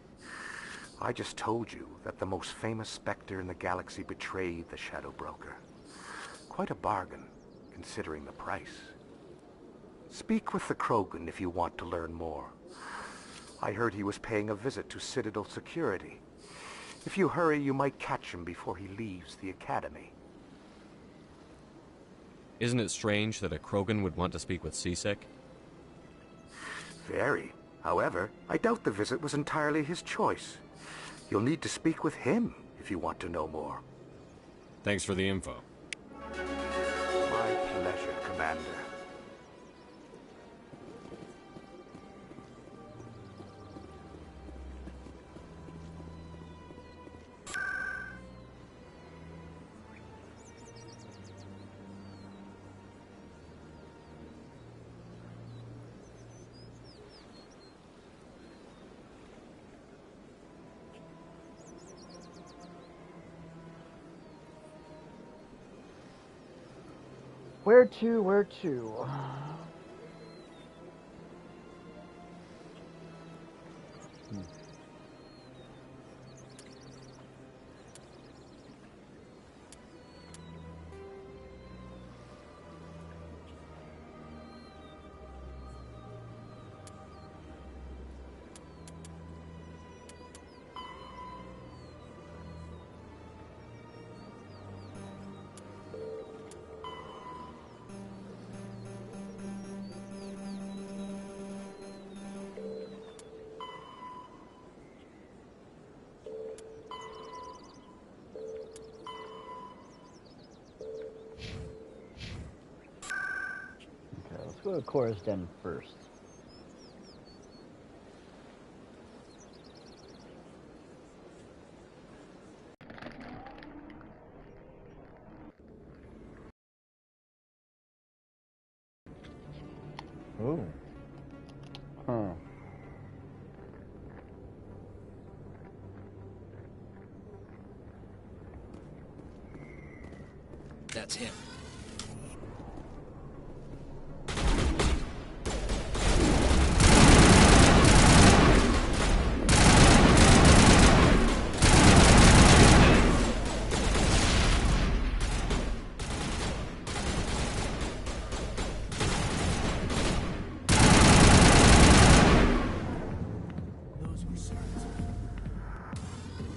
H: I just told you that the most famous Spectre in the galaxy betrayed the Shadow Broker. Quite a bargain, considering the price. Speak with the Krogan if you want to learn more. I heard he was paying a visit to Citadel security. If you hurry, you might catch him before he leaves the Academy.
Z: Isn't it strange that a Krogan would want to speak with CSEC?
H: Very. However, I doubt the visit was entirely his choice. You'll need to speak with him if you want to know more.
Z: Thanks for the info.
H: My pleasure, Commander.
P: Where to? Where to? Let's go to Cora's Den first. Oh. Huh.
E: That's him.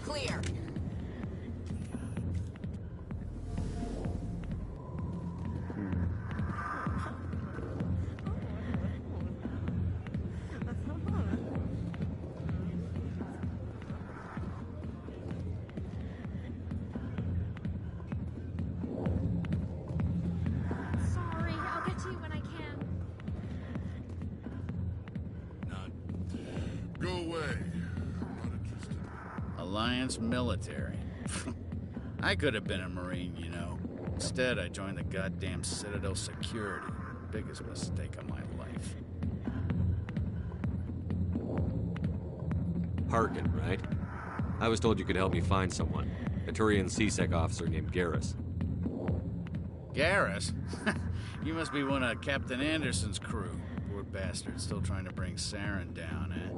N: Clear.
D: Sorry, I'll get to you when I can.
S: Go away.
Q: Alliance military. I could have been a Marine, you know. Instead, I joined the goddamn Citadel security. Biggest mistake of my life.
Z: Harkin, right? I was told you could help me find someone. A Turian CSEC officer named Garrus.
Q: Garrus? You must be one of Captain Anderson's crew. Poor bastard, still trying to bring Saren down, eh?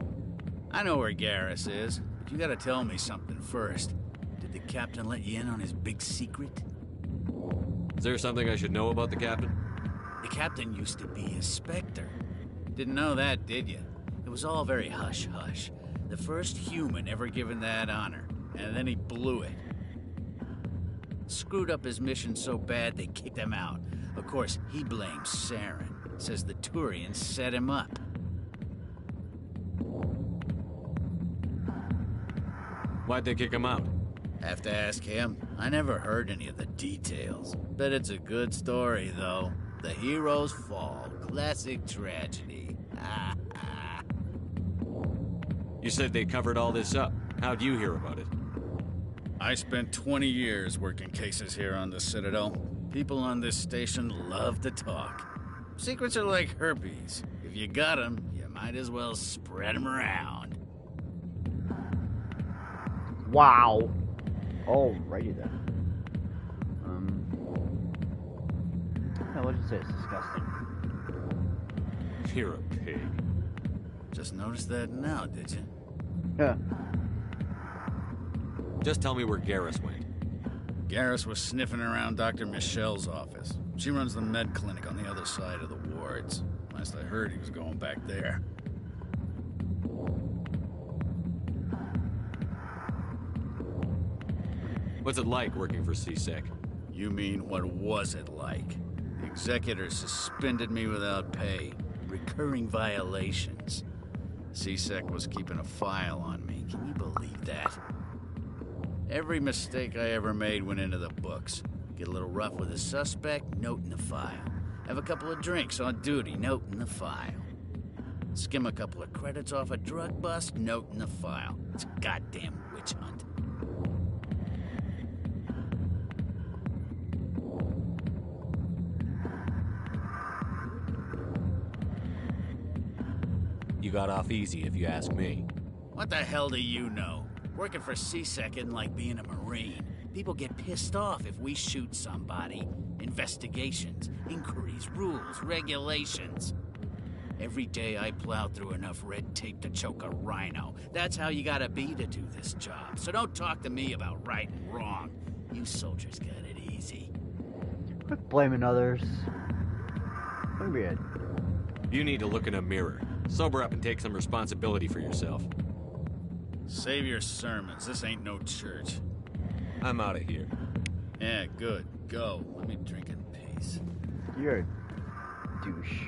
Q: I know where Garrus is, but you gotta tell me something first. Did the captain let you in on his big secret?
Z: Is there something I should know about the captain?
Q: The captain used to be a Spectre. Didn't know that, did you? It was all very hush-hush. The first human ever given that honor, and then he blew it. Screwed up his mission so bad they kicked him out. Of course, he blames Saren. Says the Turians set him up.
Z: Why'd they kick him out?
Q: Have to ask him. I never heard any of the details. Bet it's a good story, though. The hero's fall. Classic tragedy.
Z: You said they covered all this up. How'd you hear about it?
Q: I spent 20 years working cases here on the Citadel. People on this station love to talk. Secrets are like herpes. If you got them, you might as well spread them around.
P: Wow. Alrighty then. No, what did you say? It's disgusting.
Z: You're a pig.
Q: Just noticed that now, did you?
P: Yeah.
Z: Just tell me where Garrus went.
Q: Garrus was sniffing around Dr. Michelle's office. She runs the med clinic on the other side of the wards. Last I heard, he was going back there.
Z: What's it like working for CSEC?
Q: You mean, what was it like? The executors suspended me without pay. Recurring violations. CSEC was keeping a file on me. Can you believe that? Every mistake I ever made went into the books. Get a little rough with a suspect, note in the file. Have a couple of drinks on duty, note in the file. Skim a couple of credits off a drug bust, note in the file. It's a goddamn witch hunt.
Z: You got off easy, if you ask me.
Q: What the hell do you know? Working for CSEC isn't like being a Marine. People get pissed off if we shoot somebody. Investigations, inquiries, rules, regulations. Every day I plow through enough red tape to choke a rhino. That's how you gotta be to do this job. So don't talk to me about right and wrong. You soldiers got it easy.
P: Quit blaming others. What are we at?
Z: You need to look in a mirror. Sober up and take some responsibility for yourself.
Q: Save your sermons. This ain't no church.
Z: I'm out of here.
Q: Yeah, good. Go. Let me drink in peace.
P: You're a douche.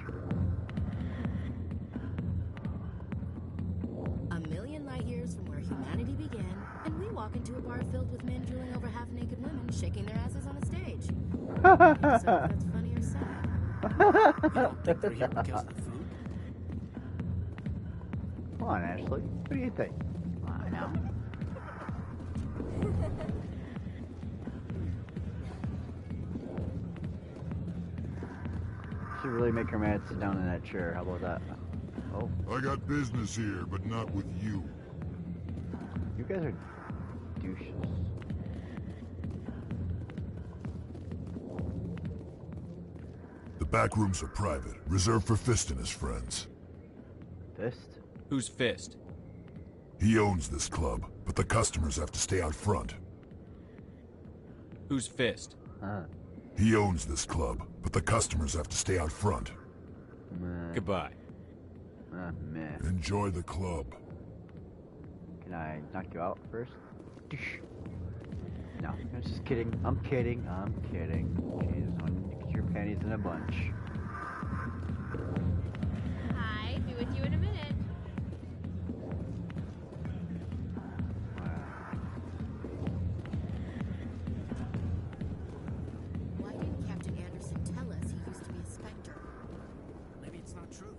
N: A million light years from where humanity began, and we walk into a bar filled with men drooling over half-naked women shaking their asses on a stage. So that's funny or sad?
J: I don't think they're here because of the food.
P: Come on, Ashley. What do you think? I know. Should really make her mad sit down in that chair. How about that? Oh.
C: I got business here, but not with you.
P: You guys are douches.
C: The back rooms are private, reserved for Fist and his friends.
P: Fist?
Z: Who's Fist?
C: He owns this club, but the customers have to stay out front.
Z: Who's Fist?
C: He owns this club, but the customers have to stay out front.
Z: Goodbye.
P: Meh.
C: Enjoy the club.
P: Can I knock you out first? No, I'm just kidding. I'm kidding. I'm kidding. Jeez, I need to get your panties in a bunch.
D: Hi, be with you in a minute.
N: Why didn't Captain Anderson tell us he used to be a Spectre?
J: Maybe it's not true.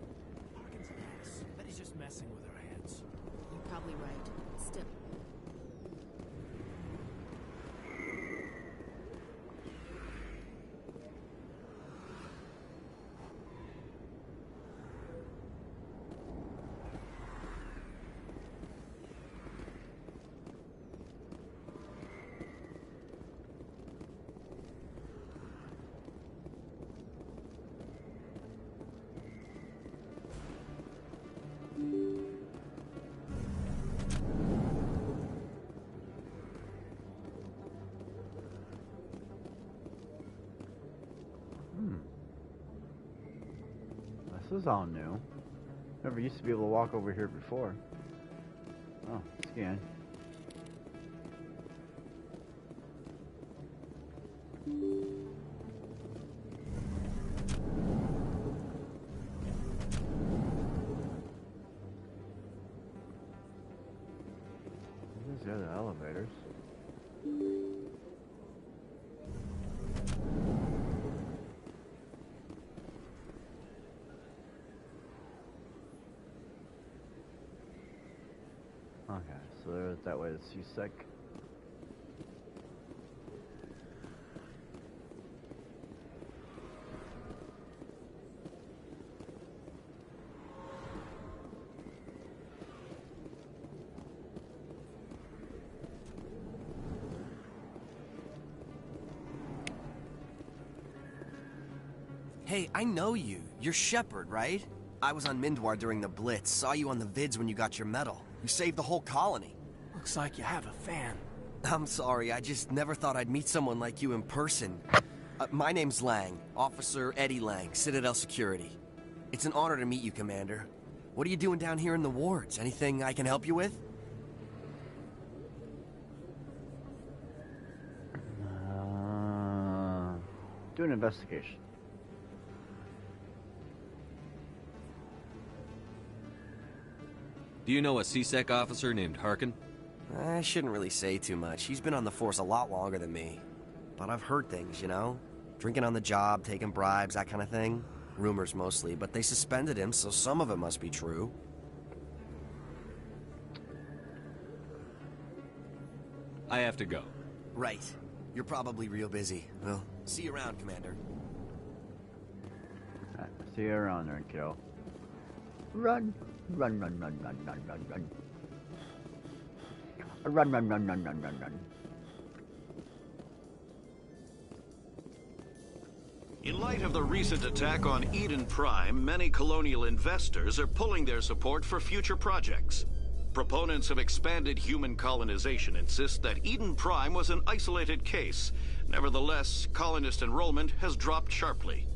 J: Harkin's an ass. Bet he's just messing with our heads.
N: You're probably right. Still.
P: This is all new. Never used to be able to walk over here before. Oh, scan. These are the elevators. Okay, so there's that way to C-Sec.
I: Hey, I know you. You're Shepard, right? I was on Mindwar during the Blitz. Saw you on the vids when you got your medal. You saved the whole colony.
J: Looks like you have a fan.
I: I'm sorry, I just never thought I'd meet someone like you in person. My name's Lang, Officer Eddie Lang, Citadel Security. It's an honor to meet you, Commander. What are you doing down here in the wards? Anything I can help you with?
P: Do an investigation.
Z: Do you know a C-Sec officer named Harkin?
I: I shouldn't really say too much. He's been on the force a lot longer than me. But I've heard things, you know? Drinking on the job, taking bribes, that kind of thing. Rumors mostly, but they suspended him, so some of it must be true.
Z: I have to go.
I: Right. You're probably real busy. Well, see you around, Commander.
P: Alright, see you around there, kiddo. Run! Run, run, run, run, run, run, run. Run, run, run, run, run, run, run.
R: In light of the recent attack on Eden Prime, many colonial investors are pulling their support for future projects. Proponents of expanded human colonization insist that Eden Prime was an isolated case. Nevertheless, colonist enrollment has dropped sharply.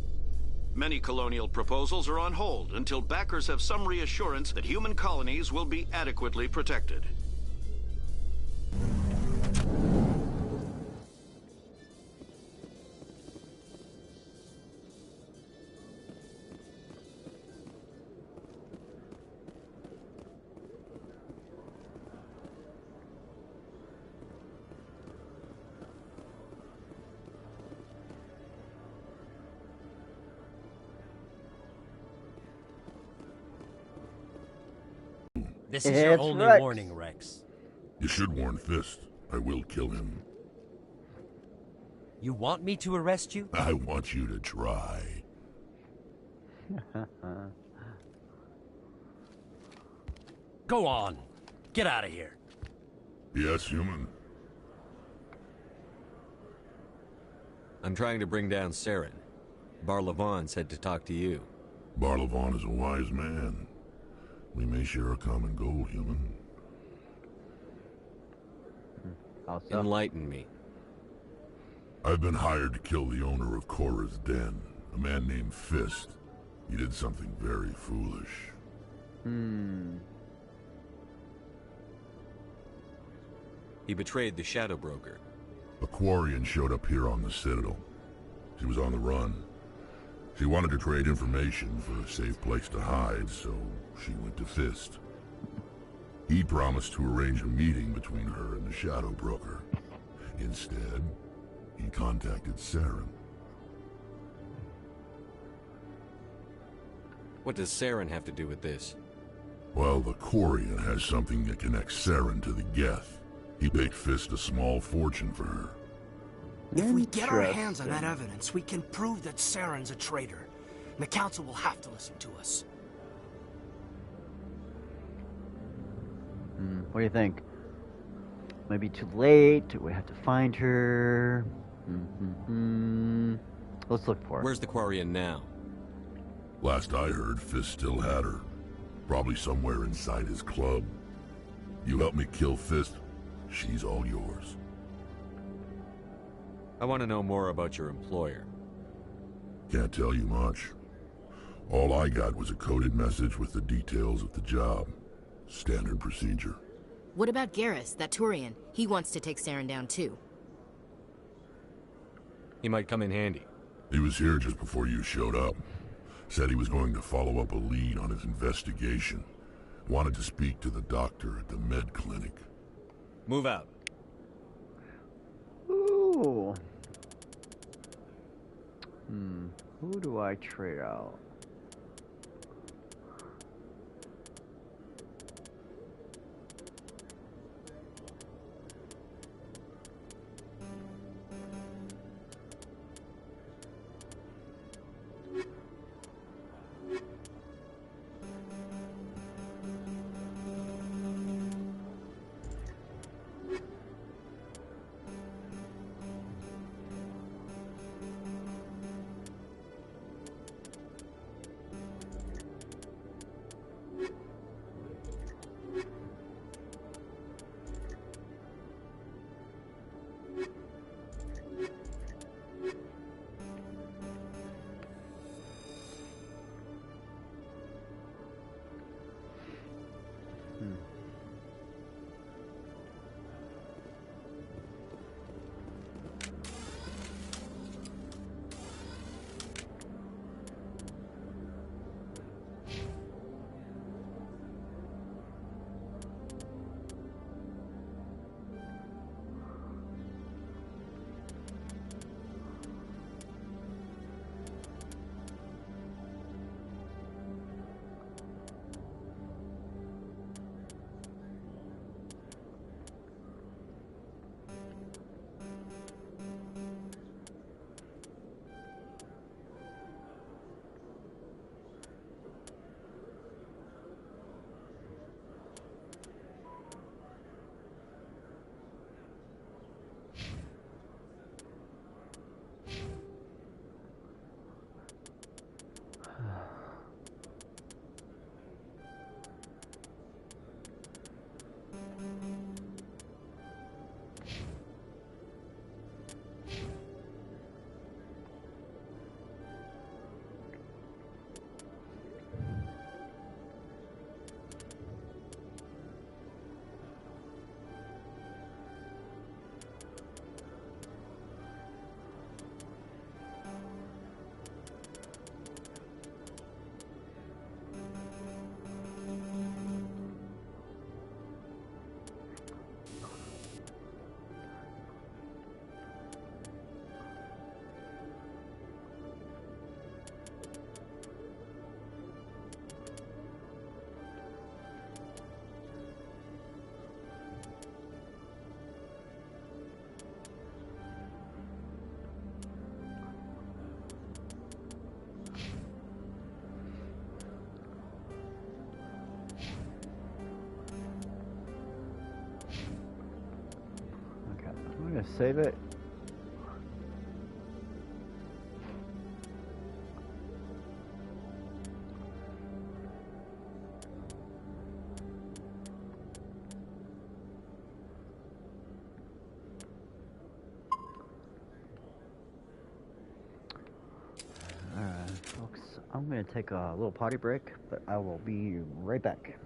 R: Many colonial proposals are on hold until backers have some reassurance that human colonies will be adequately protected.
T: This is your only warning, Rex.
C: You should warn Fist. I will kill him.
T: You want me to arrest you?
C: I want you to try.
T: Go on. Get out of here.
C: Yes, human.
Z: I'm trying to bring down Saren. Barlavon said to talk to you.
C: Barlavon is a wise man. We may share a common goal, human.
Z: Enlighten me.
C: I've been hired to kill the owner of Korra's Den, a man named Fist. He did something very foolish.
Z: He betrayed the Shadow Broker.
C: A Quarian showed up here on the Citadel. She was on the run. She wanted to trade information for a safe place to hide, so she went to Fist. He promised to arrange a meeting between her and the Shadow Broker. Instead, he contacted Saren.
Z: What does Saren have to do with this?
C: Well, the Quarian has something that connects Saren to the Geth. He paid Fist a small fortune for her.
J: If we get our hands on that evidence, we can prove that Saren's a traitor. And the Council will have to listen to us.
P: What do you think? Maybe too late. We have to find her. Let's look for her.
Z: Where's the Quarian now?
C: Last I heard, Fist still had her. Probably somewhere inside his club. You help me kill Fist, she's all yours.
Z: I want to know more about your employer.
C: Can't tell you much. All I got was a coded message with the details of the job. Standard procedure.
N: What about Garrus, that Turian? He wants to take Saren down too.
Z: He might come in handy.
C: He was here just before you showed up. Said he was going to follow up a lead on his investigation. Wanted to speak to the doctor at the med clinic.
Z: Move out.
P: Ooh. Who do I trade out? save it. Folks, I'm gonna take a little potty break, but I will be right back.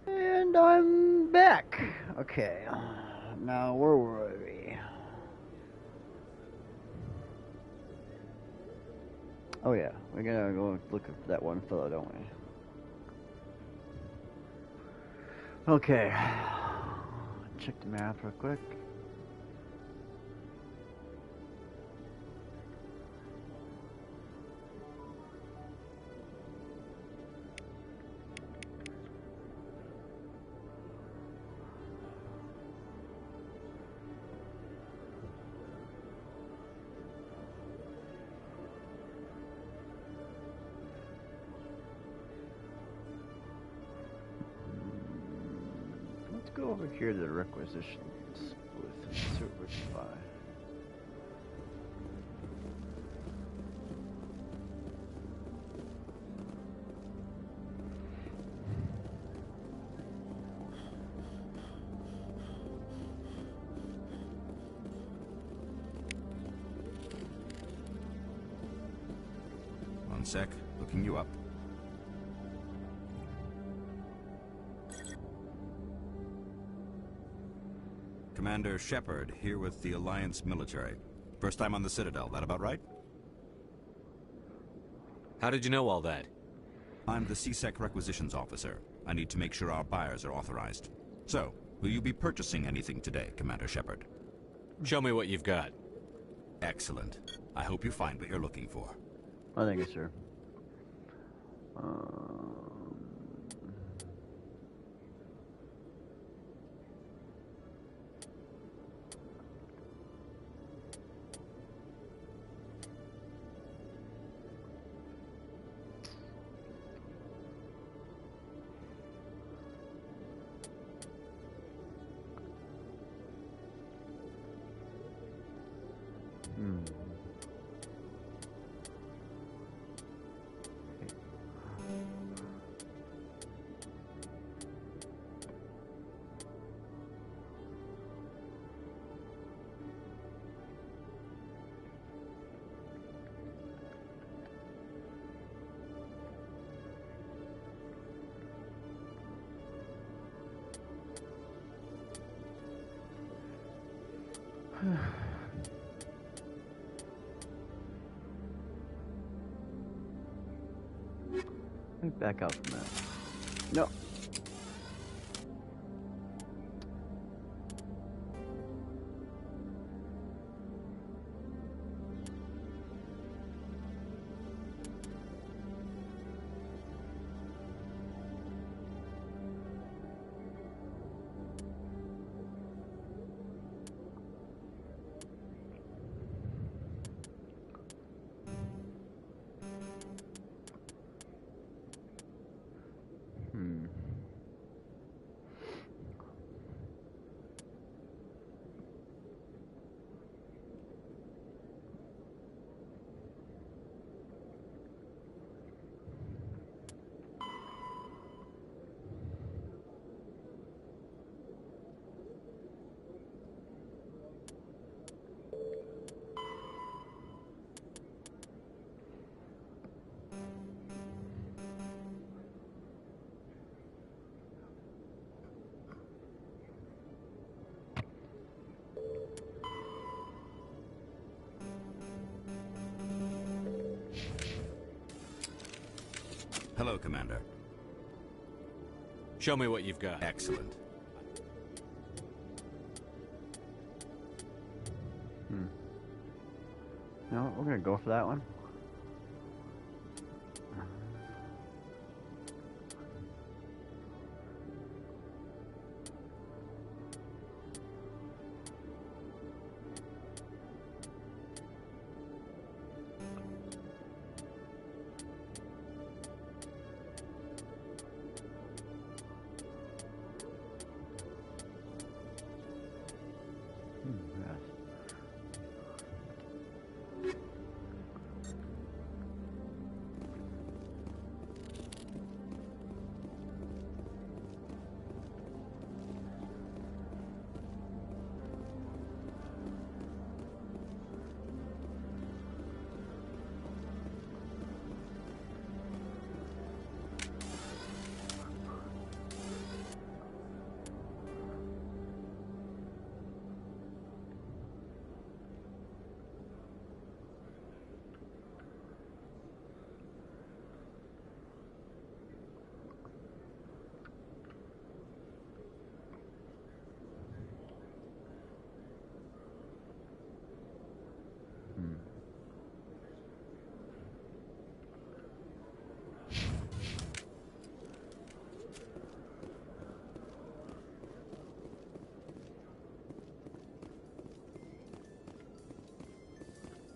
P: And I'm back. Okay. Now, where were we? Oh yeah, we gotta go look at that one fellow, don't we? Okay. Check the map real quick. Let's go over here to the requisitions booth and see what we can buy.
L: One sec, looking you up. Commander Shepard, here with the Alliance military. First time on the Citadel, that about right?
Z: How did you know all that?
L: I'm the CSEC requisitions officer. I need to make sure our buyers are authorized. So, will you be purchasing anything today, Commander Shepard?
Z: Show me what you've got.
L: Excellent. I hope you find what you're looking for.
P: I think it's sure. Back out from that. No.
L: Hello, Commander.
Z: Show me what you've got.
L: Excellent.
P: No, we're gonna go for that one.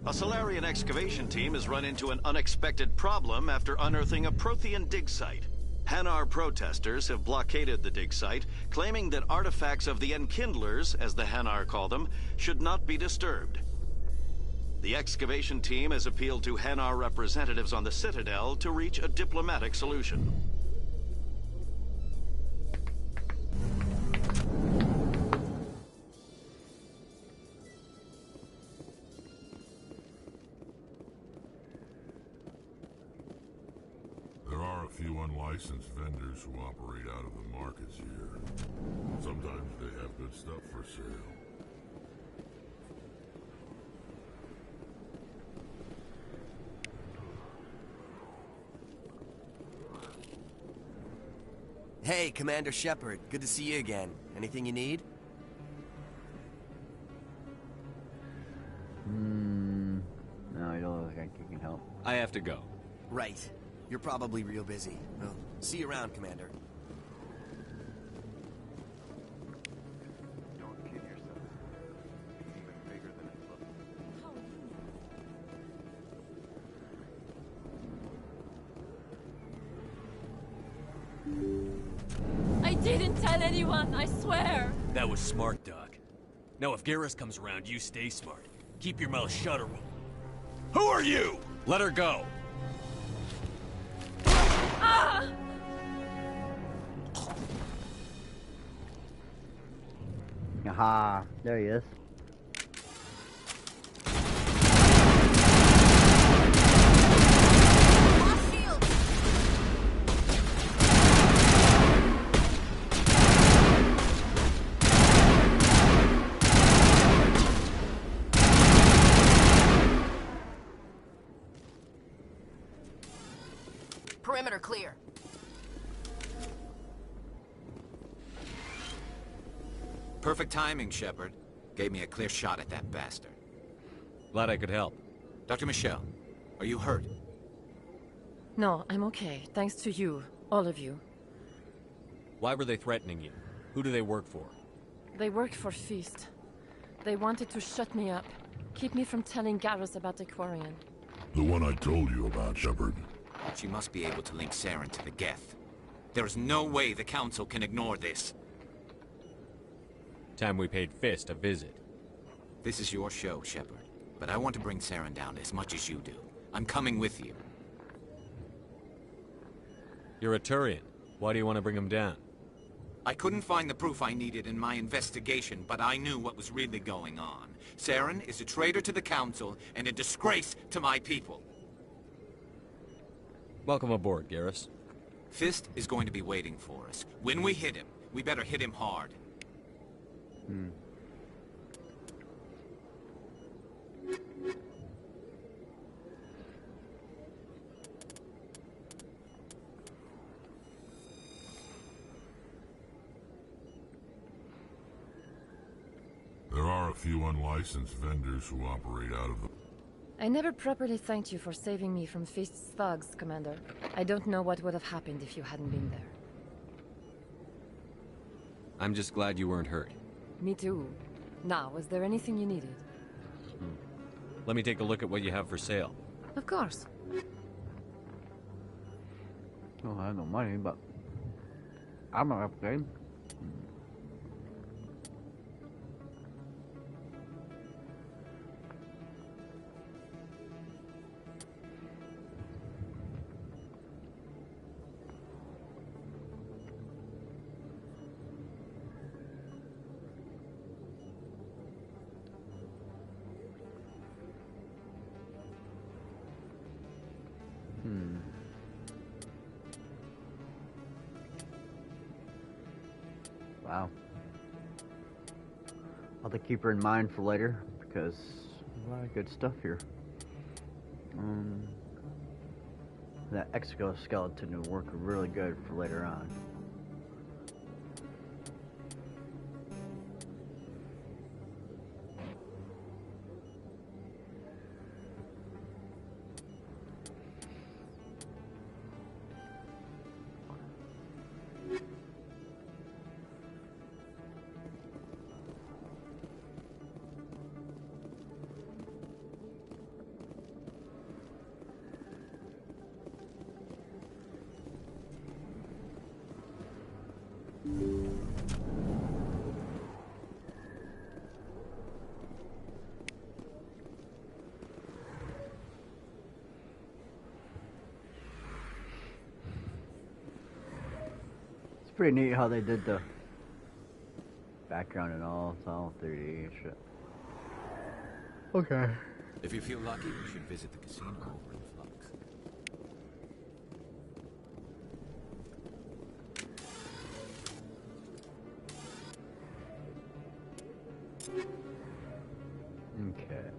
R: A Solarian excavation team has run into an unexpected problem after unearthing a Prothean dig site. Hanar protesters have blockaded the dig site, claiming that artifacts of the Enkindlers, as the Hanar call them, should not be disturbed. The excavation team has appealed to Hanar representatives on the Citadel to reach a diplomatic solution.
C: There are a few unlicensed vendors who operate out of the markets here. Sometimes they have good stuff for sale.
I: Hey, Commander Shepard. Good to see you again. Anything you need?
P: No, I don't look like I can help.
Z: I have to go.
I: Right. You're probably real busy. Well, see you around, Commander.
H: Don't kid yourself. It's even bigger than it looks.
X: I didn't tell anyone, I swear!
T: That was smart, Doc. Now if Garrus comes around, you stay smart. Keep your mouth shut or we'll... Who are you?
Z: Let her go.
X: Ah!
P: Aha, there he is.
N: Perimeter clear.
E: Perfect timing, Shepard. Gave me a clear shot at that bastard.
Z: Glad I could help.
E: Dr. Michelle, are you hurt?
X: No, I'm okay. Thanks to you. All of you.
Z: Why were they threatening you? Who do they work for?
X: They work for Feast. They wanted to shut me up. Keep me from telling Garrus about the Quarian.
C: The one I told you about, Shepard.
E: She must be able to link Saren to the Geth. There is no way the Council can ignore this.
Z: Time we paid Fist a visit.
E: This is your show, Shepard. But I want to bring Saren down as much as you do. I'm coming with you.
Z: You're a Turian. Why do you want to bring him down?
E: I couldn't find the proof I needed in my investigation, but I knew what was really going on. Saren is a traitor to the Council and a disgrace to my people.
Z: Welcome aboard, Garrus.
E: Fist is going to be waiting for us. When we hit him, we better hit him hard.
C: There are a few unlicensed vendors who operate out of the...
X: I never properly thanked you for saving me from Feast's thugs, Commander. I don't know what would have happened if you hadn't been there.
Z: I'm just glad you weren't hurt.
X: Me too. Now, was there anything you needed?
Z: Let me take a look at what you have for sale.
X: Of course.
P: Oh, I have no money, but I'm gonna upgrade. Wow. I'll have to keep her in mind for later, because a lot of good stuff here. That exoskeleton will work really good for later on. pretty neat how they did the background and all. It's all 3D and shit. Okay.
E: If you feel lucky, you should visit the casino over in Flux.
P: Okay.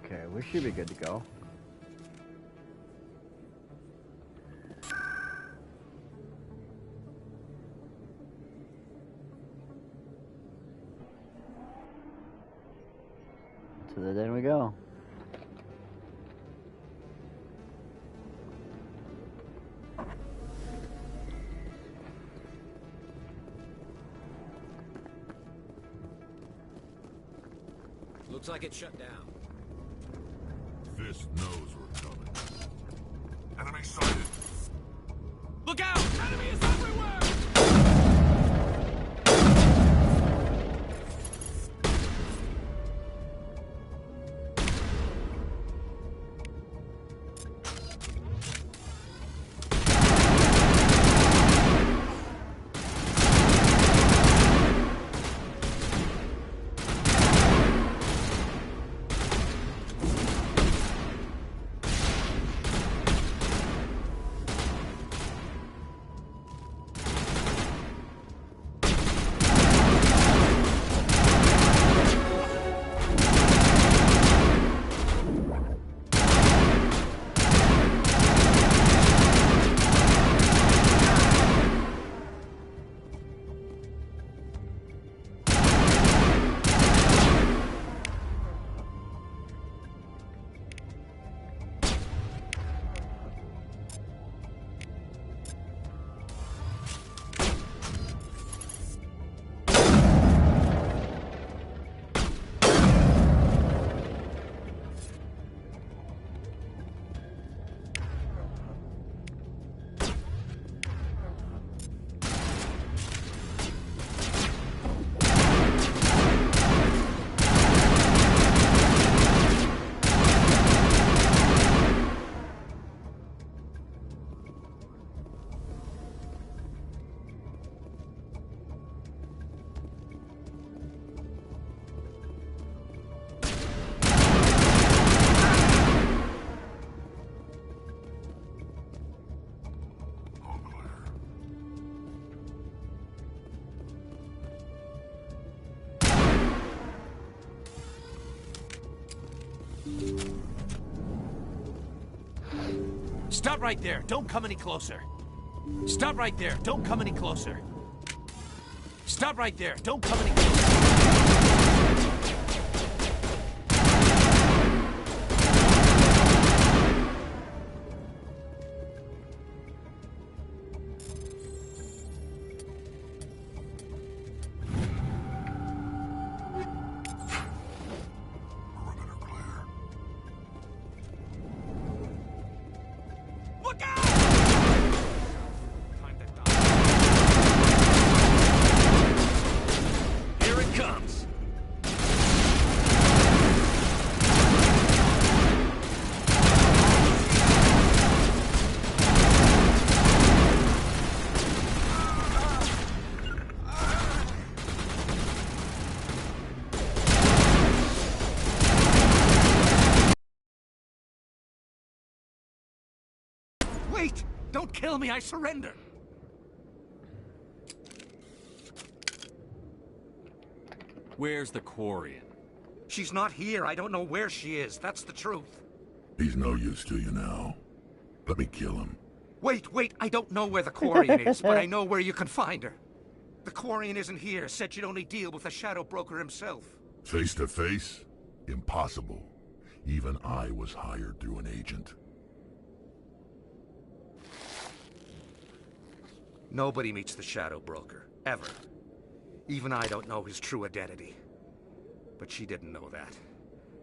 P: Okay, we should be good to go. So there we go.
E: Looks like it's shut down.
C: Fist knows we're coming. Enemy sighted.
T: Look out! Enemy is everywhere!
B: Stop right there. Don't come any closer. Stop right there. Don't come any closer. Stop right there. Don't come any closer. Here it comes.
H: Wait! Don't kill me, I surrender!
Z: Where's the Quarian?
H: She's not here. I don't know where she is. That's the truth.
C: He's no use to you now. Let me kill him.
H: Wait, I don't know where the Quarian is, but I know where you can find her. The Quarian isn't here. Said she'd only deal with the Shadow Broker himself.
C: Face to face? Impossible. Even I was hired through an agent.
H: Nobody meets the Shadow Broker, ever. Even I don't know his true identity. But she didn't know that.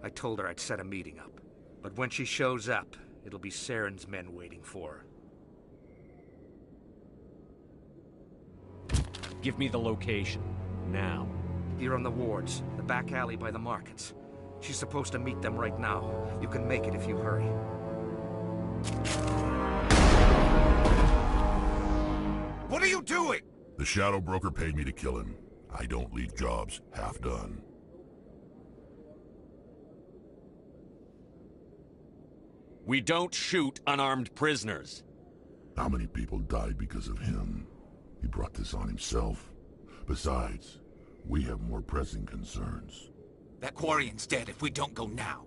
H: I told her I'd set a meeting up. But when she shows up, it'll be Saren's men waiting for her.
Z: Give me the location. Now.
H: Here on the wards, the back alley by the markets. She's supposed to meet them right now. You can make it if you hurry.
C: What are you doing? The Shadow Broker paid me to kill him. I don't leave jobs half done.
Z: We don't shoot unarmed prisoners.
C: How many people died because of him? He brought this on himself. Besides, we have more pressing concerns.
E: That Quarian's dead if we don't go now.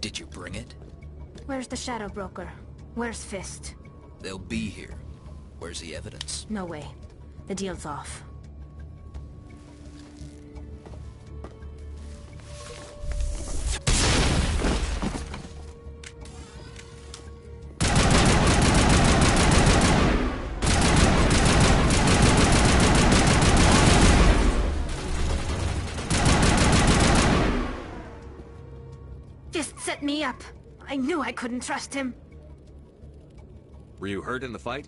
K: Did you bring it?
M: Where's the Shadow Broker? Where's Fist?
K: They'll be here. Where's the evidence?
M: No way. The deal's off. Fist set me up. I knew I couldn't trust him.
Z: Were you hurt in the fight?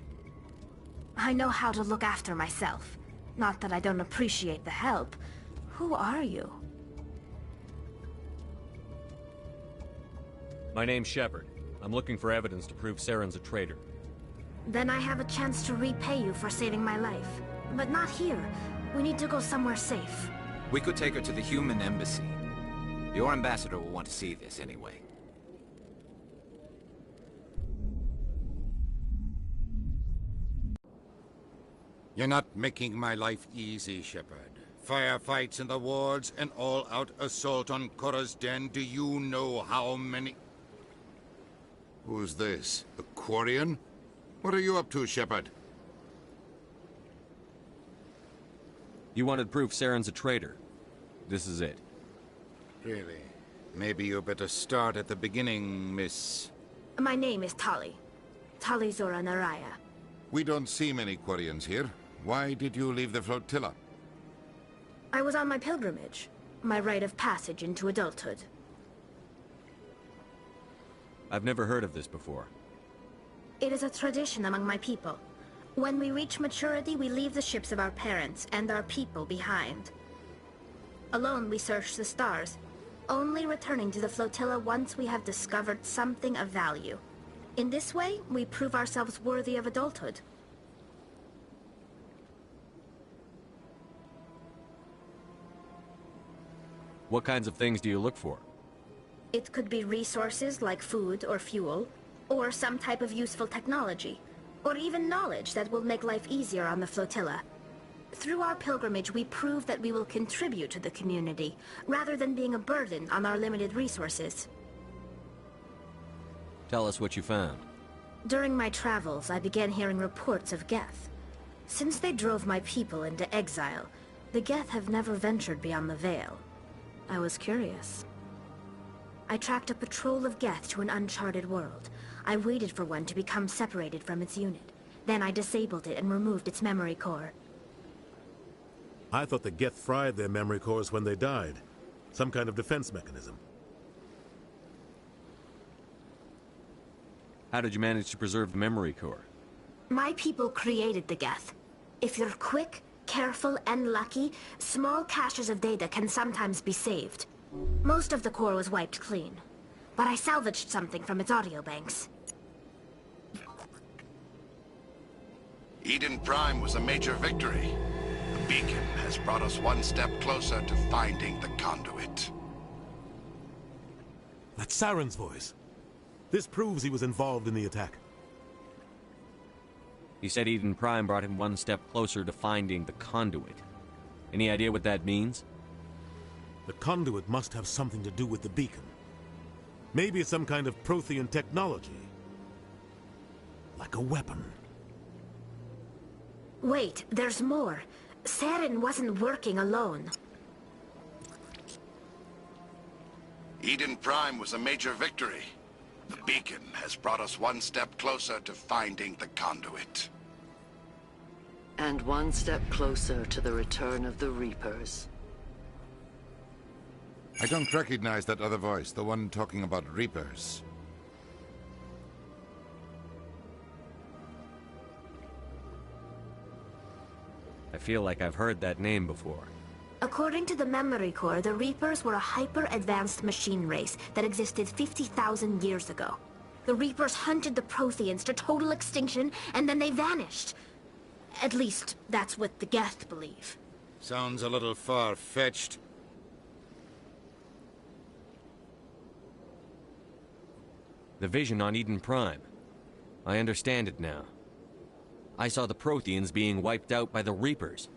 M: I know how to look after myself. Not that I don't appreciate the help. Who are you?
Z: My name's Shepard. I'm looking for evidence to prove Saren's a traitor.
M: Then I have a chance to repay you for saving my life. But not here. We need to go somewhere safe.
E: We could take her to the human embassy. Your ambassador will want to see this anyway.
L: You're not making my life easy, Shepard. Firefights in the wards, an all-out assault on Korra's den. Do you know how many... Who's this? A Quarian? What are you up to, Shepard?
Z: You wanted proof Saren's a traitor. This is it.
L: Really? Maybe you better start at the beginning, miss.
M: My name is Tali. Tali Zora Naraya.
L: We don't see many Quarians here. Why did you leave the flotilla?
M: I was on my pilgrimage. My rite of passage into adulthood.
Z: I've never heard of this before.
M: It is a tradition among my people. When we reach maturity, we leave the ships of our parents and our people behind. Alone, we search the stars, only returning to the flotilla once we have discovered something of value. In this way, we prove ourselves worthy of adulthood.
Z: What kinds of things do you look for?
M: It could be resources like food or fuel, or some type of useful technology, or even knowledge that will make life easier on the flotilla. Through our pilgrimage, we prove that we will contribute to the community, rather than being a burden on our limited resources.
Z: Tell us what you found.
M: During my travels, I began hearing reports of Geth. Since they drove my people into exile, the Geth have never ventured beyond the Veil. I was curious. I tracked a patrol of Geth to an uncharted world. I waited for one to become separated from its unit. Then I disabled it and removed its memory core.
U: I thought the Geth fried their memory cores when they died. Some kind of defense mechanism.
Z: How did you manage to preserve the memory core?
M: My people created the Geth. If you're quick, careful, and lucky, small caches of data can sometimes be saved. Most of the core was wiped clean, but I salvaged something from its audio banks.
S: Eden Prime was a major victory. The beacon has brought us one step closer to finding the conduit.
U: That's Saren's voice. This proves he was involved in the attack.
Z: He said Eden Prime brought him one step closer to finding the conduit. Any idea what that means?
U: The conduit must have something to do with the beacon. Maybe it's some kind of Prothean technology. Like a weapon.
M: Wait, there's more. Saren wasn't working alone.
S: Eden Prime was a major victory. The beacon has brought us one step closer to finding the conduit.
V: And one step closer to the return of the Reapers.
L: I don't recognize that other voice, the one talking about Reapers.
Z: I feel like I've heard that name before.
M: According to the memory core, the Reapers were a hyper-advanced machine race that existed 50,000 years ago. The Reapers hunted the Protheans to total extinction, and then they vanished. At least, that's what the Geth believe.
L: Sounds a little far-fetched.
Z: The vision on Eden Prime. I understand it now. I saw the Protheans being wiped out by the Reapers.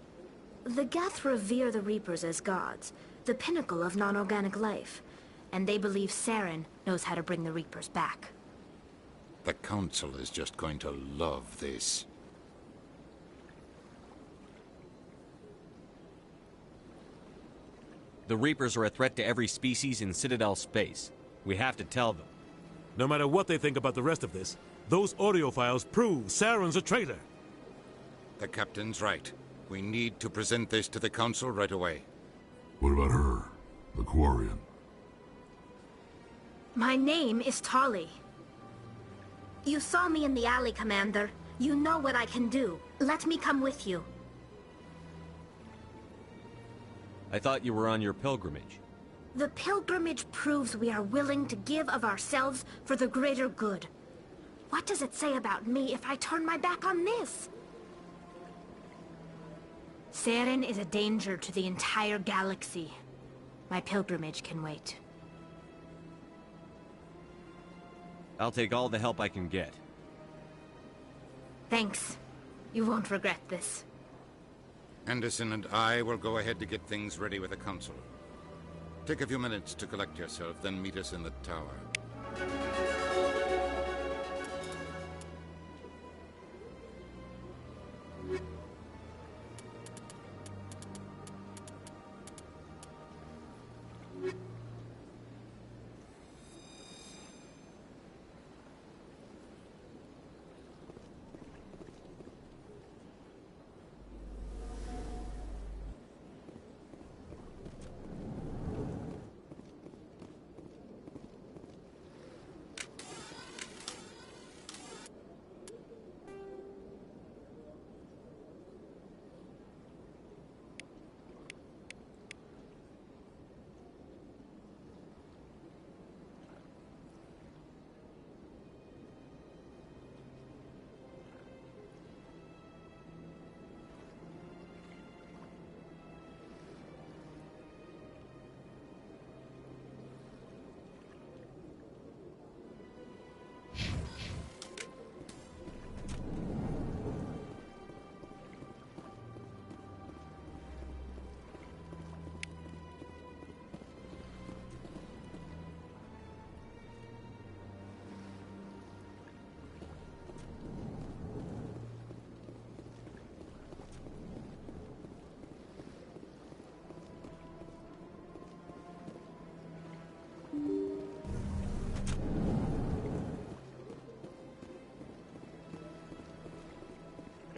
M: The Geth revere the Reapers as gods, the pinnacle of non-organic life. and they believe Saren knows how to bring the Reapers back.
A: The Council is just going to love this.
Z: The Reapers are a threat to every species in Citadel space. We have to tell them.
U: No matter what they think about the rest of this, those audio files prove Saren's a traitor.
A: The Captain's right. We need to present this to the Council right away.
C: What about her, the Quarian?
M: My name is Tali. You saw me in the alley, Commander. You know what I can do. Let me come with you.
Z: I thought you were on your pilgrimage.
M: The pilgrimage proves we are willing to give of ourselves for the greater good. What does it say about me if I turn my back on this? Saren is a danger to the entire galaxy. My pilgrimage can wait.
Z: I'll take all the help I can get.
M: Thanks. You won't regret this.
A: Anderson and I will go ahead to get things ready with the Council. Take a few minutes to collect yourself, then meet us in the tower.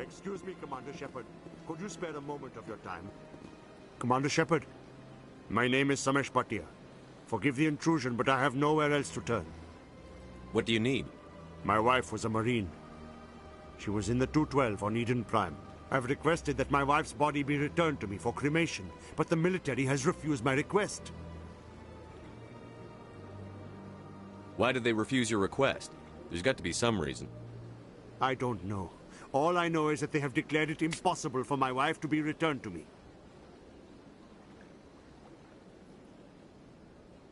F: Excuse me, Commander Shepard. Could you spare a moment of your time? Commander Shepard, my name is Samesh Bhatia. Forgive the intrusion, but I have nowhere else to turn.
Z: What do you need?
F: My wife was a Marine. She was in the 212 on Eden Prime. I've requested that my wife's body be returned to me for cremation, but the military has refused my request.
Z: Why did they refuse your request? There's got to be some reason.
F: I don't know. All I know is that they have declared it impossible for my wife to be returned to me.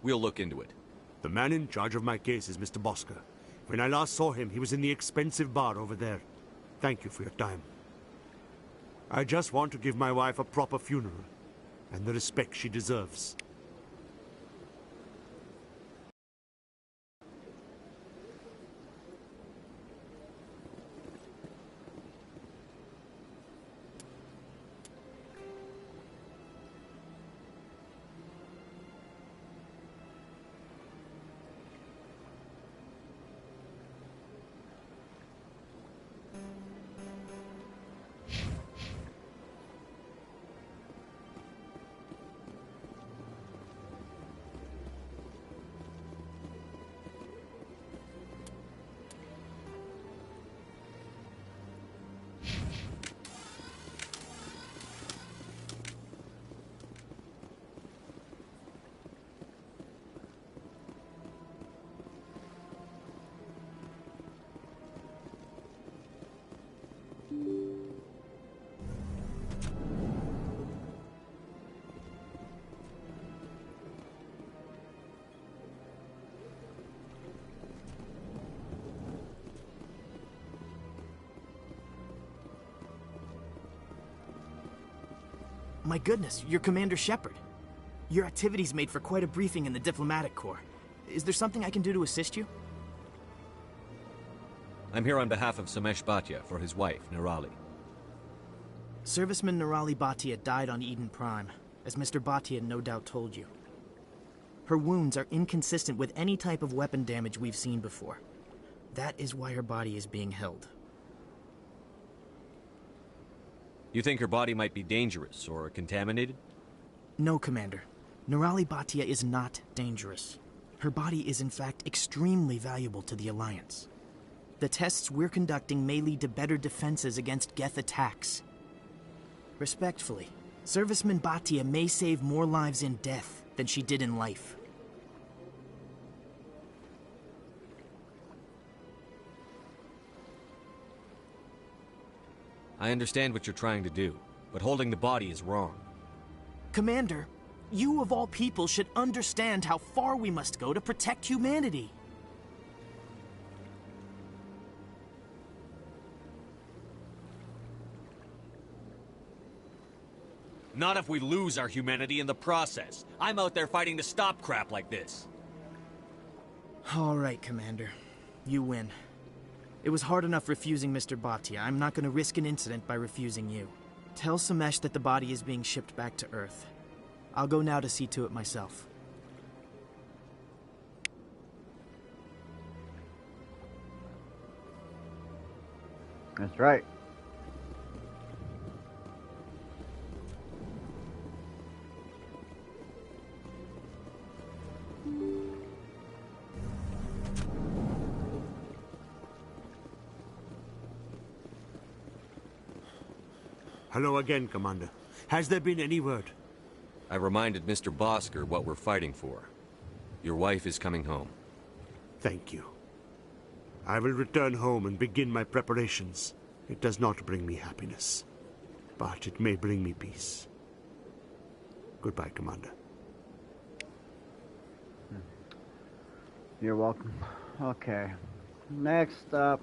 Z: We'll look into it.
F: The man in charge of my case is Mr. Bosker. When I last saw him, he was in the expensive bar over there. Thank you for your time. I just want to give my wife a proper funeral, and the respect she deserves.
J: My goodness, you're Commander Shepard.
D: Your activities made for quite a briefing in the diplomatic corps. Is there something I can do to assist you?
Z: I'm here on behalf of Samesh Bhatia for his wife, Nirali.
D: Serviceman Nirali Bhatia died on Eden Prime, as Mr. Bhatia no doubt told you. Her wounds are inconsistent with any type of weapon damage we've seen before. That is why her body is being held.
Z: You think her body might be dangerous or contaminated?
D: No, Commander. Nirali Bhatia is not dangerous. Her body is in fact extremely valuable to the Alliance. The tests we're conducting may lead to better defenses against Geth attacks. Respectfully, Serviceman Bhatia may save more lives in death than she did in life.
Z: I understand what you're trying to do, but holding the body is wrong.
D: Commander, you of all people should understand how far we must go to protect humanity.
Z: Not if we lose our humanity in the process. I'm out there fighting to stop crap like this.
D: All right, Commander. You win. It was hard enough refusing Mr. Bhatia. I'm not going to risk an incident by refusing you. Tell Samesh that the body is being shipped back to Earth. I'll go now to see to it myself.
P: That's right.
F: Hello again, Commander. Has there been any word?
Z: I reminded Mr. Bosker what we're fighting for. Your wife is coming home.
F: Thank you. I will return home and begin my preparations. It does not bring me happiness, but it may bring me peace. Goodbye, Commander.
P: You're welcome. Okay. Next up.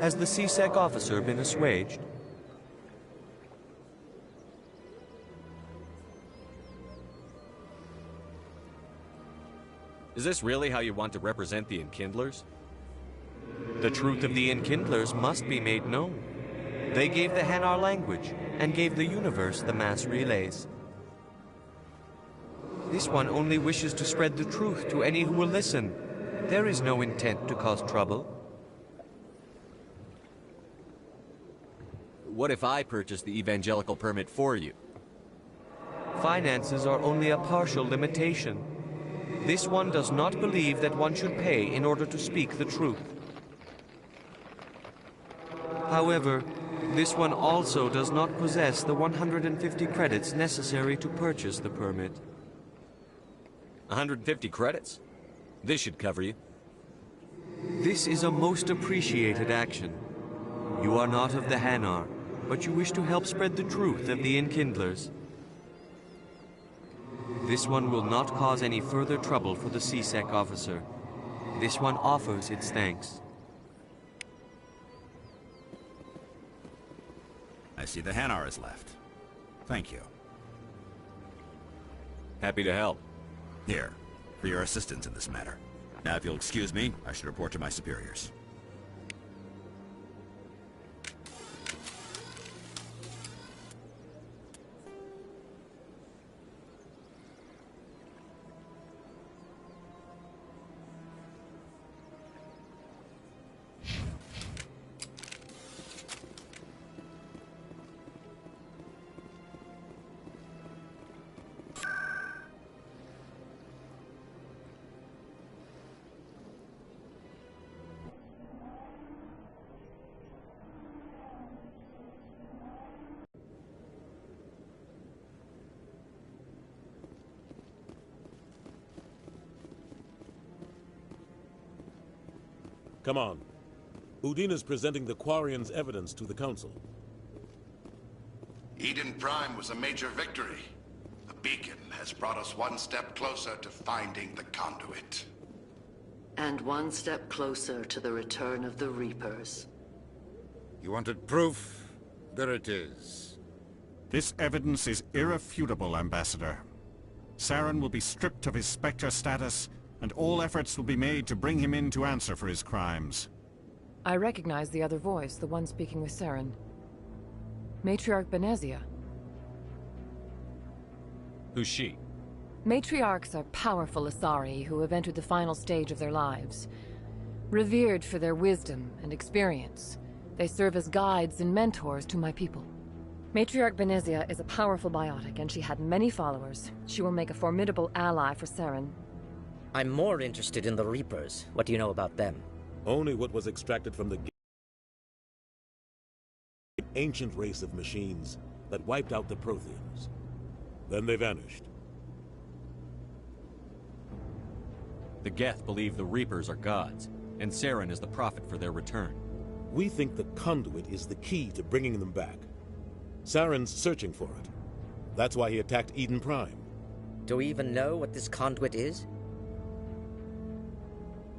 G: Has the CSEC officer been assuaged?
Z: Is this really how you want to represent the Enkindlers?
G: The truth of the Enkindlers must be made known. They gave the Hanar language, and gave the universe the mass relays. This one only wishes to spread the truth to any who will listen. There is no intent to cause trouble.
Z: What if I purchase the evangelical permit for you?
G: Finances are only a partial limitation. This one does not believe that one should pay in order to speak the truth. However, this one also does not possess the 150 credits necessary to purchase the permit.
Z: 150 credits? This should cover you.
G: This is a most appreciated action. You are not of the Hanar, but you wish to help spread the truth of the Enkindlers. This one will not cause any further trouble for the CSEC officer. This one offers its thanks.
L: I see the Hanar is left. Thank you.
Z: Happy to help.
L: Here, for your assistance in this matter. Now, if you'll excuse me, I should report to my superiors.
U: Come on. Udina's presenting the Quarian's evidence to the Council.
S: Eden Prime was a major victory. The beacon has brought us one step closer to finding the conduit.
V: And one step closer to the return of the Reapers.
A: You wanted proof? There it is.
L: This evidence is irrefutable, Ambassador. Saren will be stripped of his Spectre status, and all efforts will be made to bring him in to answer for his crimes.
X: I recognize the other voice, the one speaking with Saren. Matriarch Benezia.
Z: Who's she?
X: Matriarchs are powerful Asari who have entered the final stage of their lives. Revered for their wisdom and experience, they serve as guides and mentors to my people. Matriarch Benezia is a powerful biotic, and she had many followers. She will make a formidable ally for Saren.
O: I'm more interested in the Reapers. What do you know about them?
U: Only what was extracted from the ancient race of machines that wiped out the Protheans. Then they vanished.
Z: The Geth believe the Reapers are gods, and Saren is the prophet for their return.
U: We think the conduit is the key to bringing them back. Saren's searching for it. That's why he attacked Eden Prime.
O: Do we even know what this conduit is?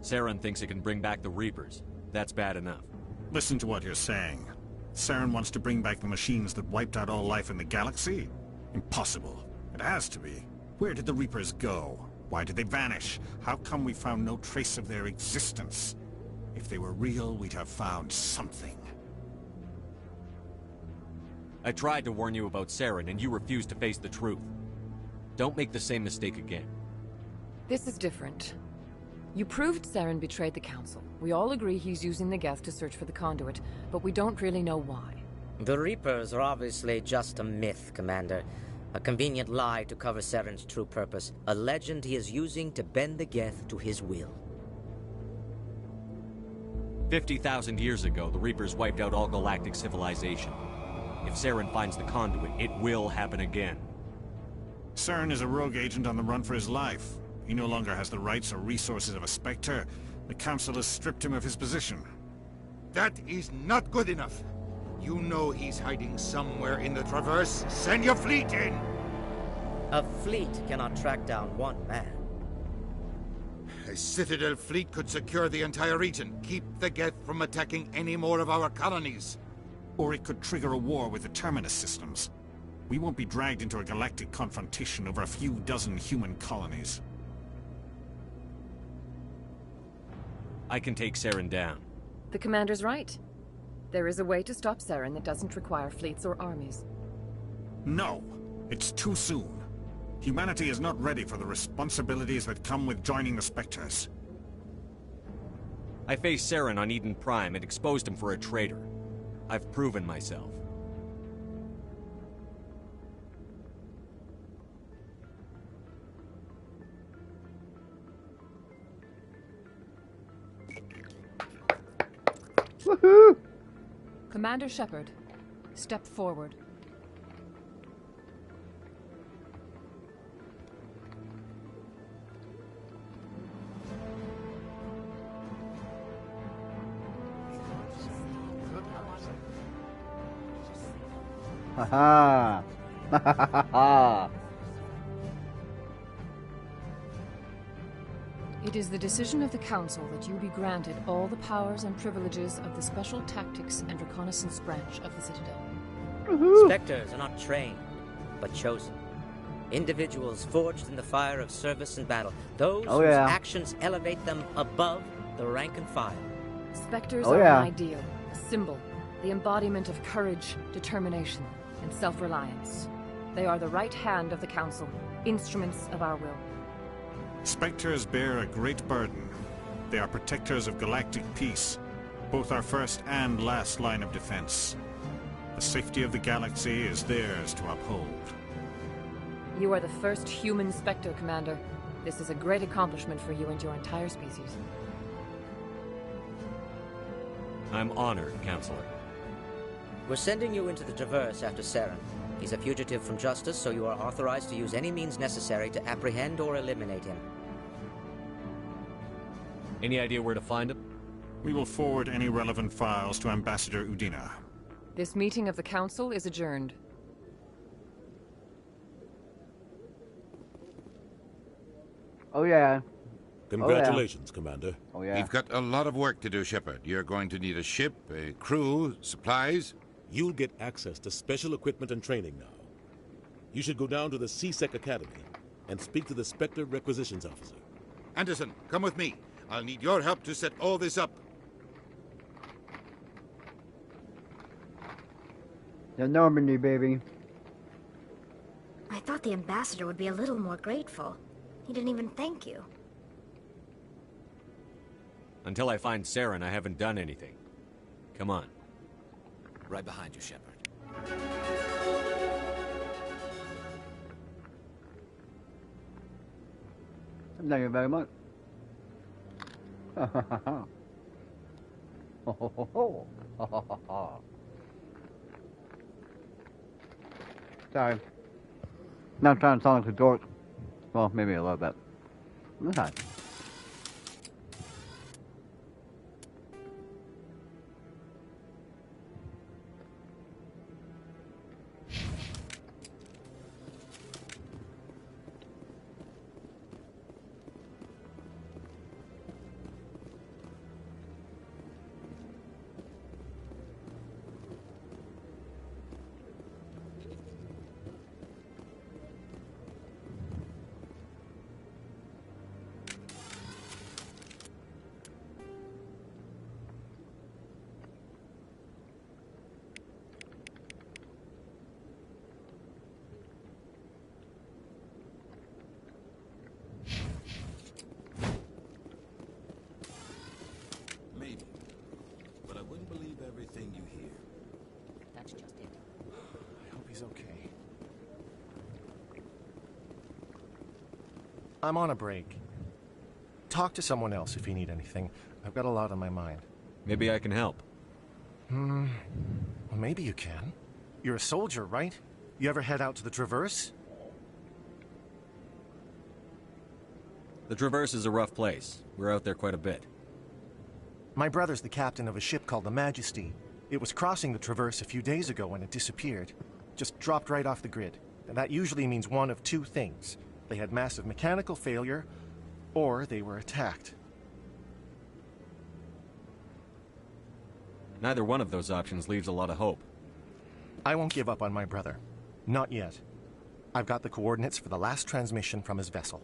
Z: Saren thinks it can bring back the Reapers. That's bad enough.
L: Listen to what you're saying. Saren wants to bring back the machines that wiped out all life in the galaxy? Impossible. It has to be. Where did the Reapers go? Why did they vanish? How come we found no trace of their existence? If they were real, we'd have found something.
Z: I tried to warn you about Saren, and you refused to face the truth. Don't make the same mistake again.
X: This is different. You proved Saren betrayed the Council. We all agree he's using the Geth to search for the conduit, but we don't really know why.
O: The Reapers are obviously just a myth, Commander. A convenient lie to cover Saren's true purpose. A legend he is using to bend the Geth to his will.
Z: 50,000 years ago, the Reapers wiped out all galactic civilization. If Saren finds the conduit, it will happen again.
L: Saren is a rogue agent on the run for his life. He no longer has the rights or resources of a Spectre. The Council has stripped him of his position.
A: That is not good enough. You know he's hiding somewhere in the Traverse. Send your fleet in!
O: A fleet cannot track down one man.
A: A Citadel fleet could secure the entire region, keep the Geth from attacking any more of our colonies.
L: Or it could trigger a war with the Terminus systems. We won't be dragged into a galactic confrontation over a few dozen human colonies.
Z: I can take Saren down.
X: The commander's right. There is a way to stop Saren that doesn't require fleets or armies.
L: No! It's too soon. Humanity is not ready for the responsibilities that come with joining the Spectres.
Z: I faced Saren on Eden Prime and exposed him for a traitor. I've proven myself.
P: Woohoo!
X: Commander Shepard, step forward.
P: Haha! Ha!
X: It is the decision of the Council that you be granted all the powers and privileges of the Special Tactics and Reconnaissance branch of the Citadel.
O: Spectres are not trained, but chosen. Individuals forged in the fire of service and battle. Those whose actions elevate them above the rank and file.
X: Spectres are an ideal, a symbol, the embodiment of courage, determination, and self-reliance. They are the right hand of the Council, instruments of our will.
L: Spectres bear a great burden. They are protectors of galactic peace, both our first and last line of defense. The safety of the galaxy is theirs to uphold.
X: You are the first human Spectre, Commander. This is a great accomplishment for you and your entire species.
Z: I'm honored, Counselor.
O: We're sending you into the Traverse after Saren. He's a fugitive from justice, so you are authorized to use any means necessary to apprehend or eliminate him.
Z: Any idea where to find him?
L: We will forward any relevant files to Ambassador Udina.
X: This meeting of the Council is adjourned.
P: Oh yeah.
U: Congratulations, Commander.
P: Oh yeah.
A: We've got a lot of work to do, Shepard. You're going to need a ship, a crew, supplies.
U: You'll get access to special equipment and training now. You should go down to the C-Sec Academy and speak to the Spectre Requisitions Officer.
A: Anderson, come with me. I'll need your help to set all this up.
P: The Normandy, baby.
M: I thought the ambassador would be a little more grateful. He didn't even thank you.
Z: Until I find Saren, I haven't done anything. Come on.
K: Right behind you, Shepard.
P: Thank you very much. Sorry. Not trying to sound like a dork. Well, maybe a little bit. Okay.
K: Maybe. But I wouldn't believe everything you hear.
O: That's just it.
I: I hope he's okay. I'm on a break. Talk to someone else if you need anything. I've got a lot on my mind.
Z: Maybe I can help.
I: Well, maybe you can. You're a soldier, right? You ever head out to the Traverse?
Z: The Traverse is a rough place. We're out there quite a bit.
I: My brother's the captain of a ship called the Majesty. It was crossing the Traverse a few days ago when it disappeared. Just dropped right off the grid. And that usually means one of two things. They had massive mechanical failure, Or they were attacked.
Z: Neither one of those options leaves a lot of hope.
I: I won't give up on my brother. Not yet. I've got the coordinates for the last transmission from his vessel.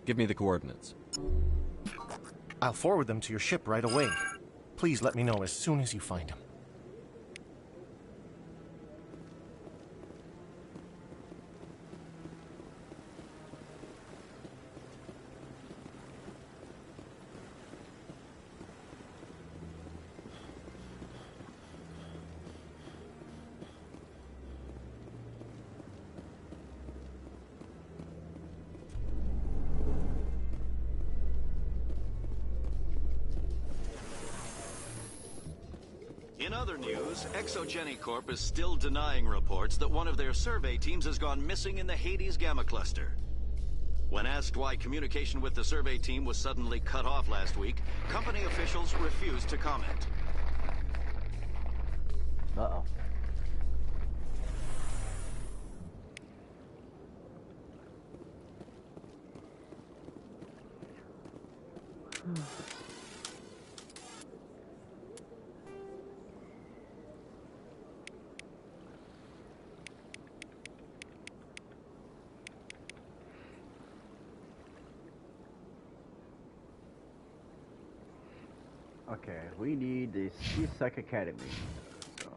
Z: Give me the coordinates.
I: I'll forward them to your ship right away. Please let me know as soon as you find him.
N: In other news, Exogeny Corp is still denying reports that one of their survey teams has gone missing in the Hades Gamma Cluster. When asked why communication with the survey team was suddenly cut off last week, company officials refused to comment.
P: Uh-oh. Okay, we need the C-Sec Academy. So.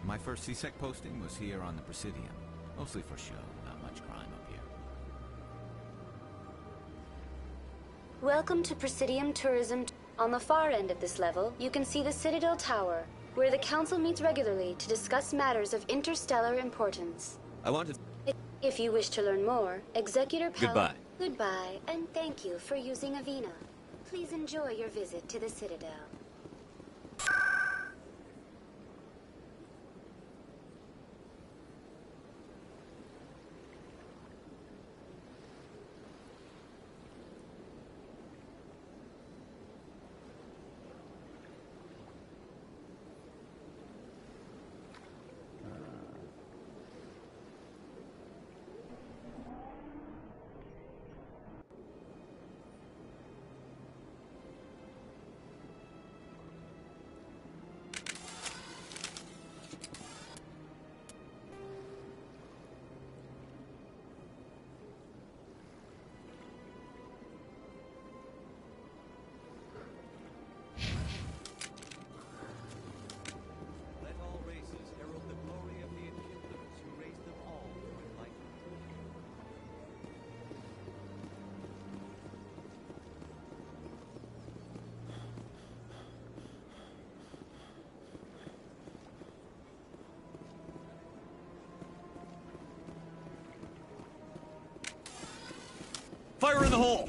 E: My first C-Sec posting was here on the Presidium. Mostly for show, not much crime up here.
Q: Welcome to Presidium Tourism. On the far end of this level, you can see the Citadel Tower, where the Council meets regularly to discuss matters of interstellar importance.
Z: I wanted...
Q: If you wish to learn more, Executor
Z: Goodbye.
Q: Goodbye, and thank you for using Avina. Please enjoy your visit to the Citadel.
L: Fire in the hole!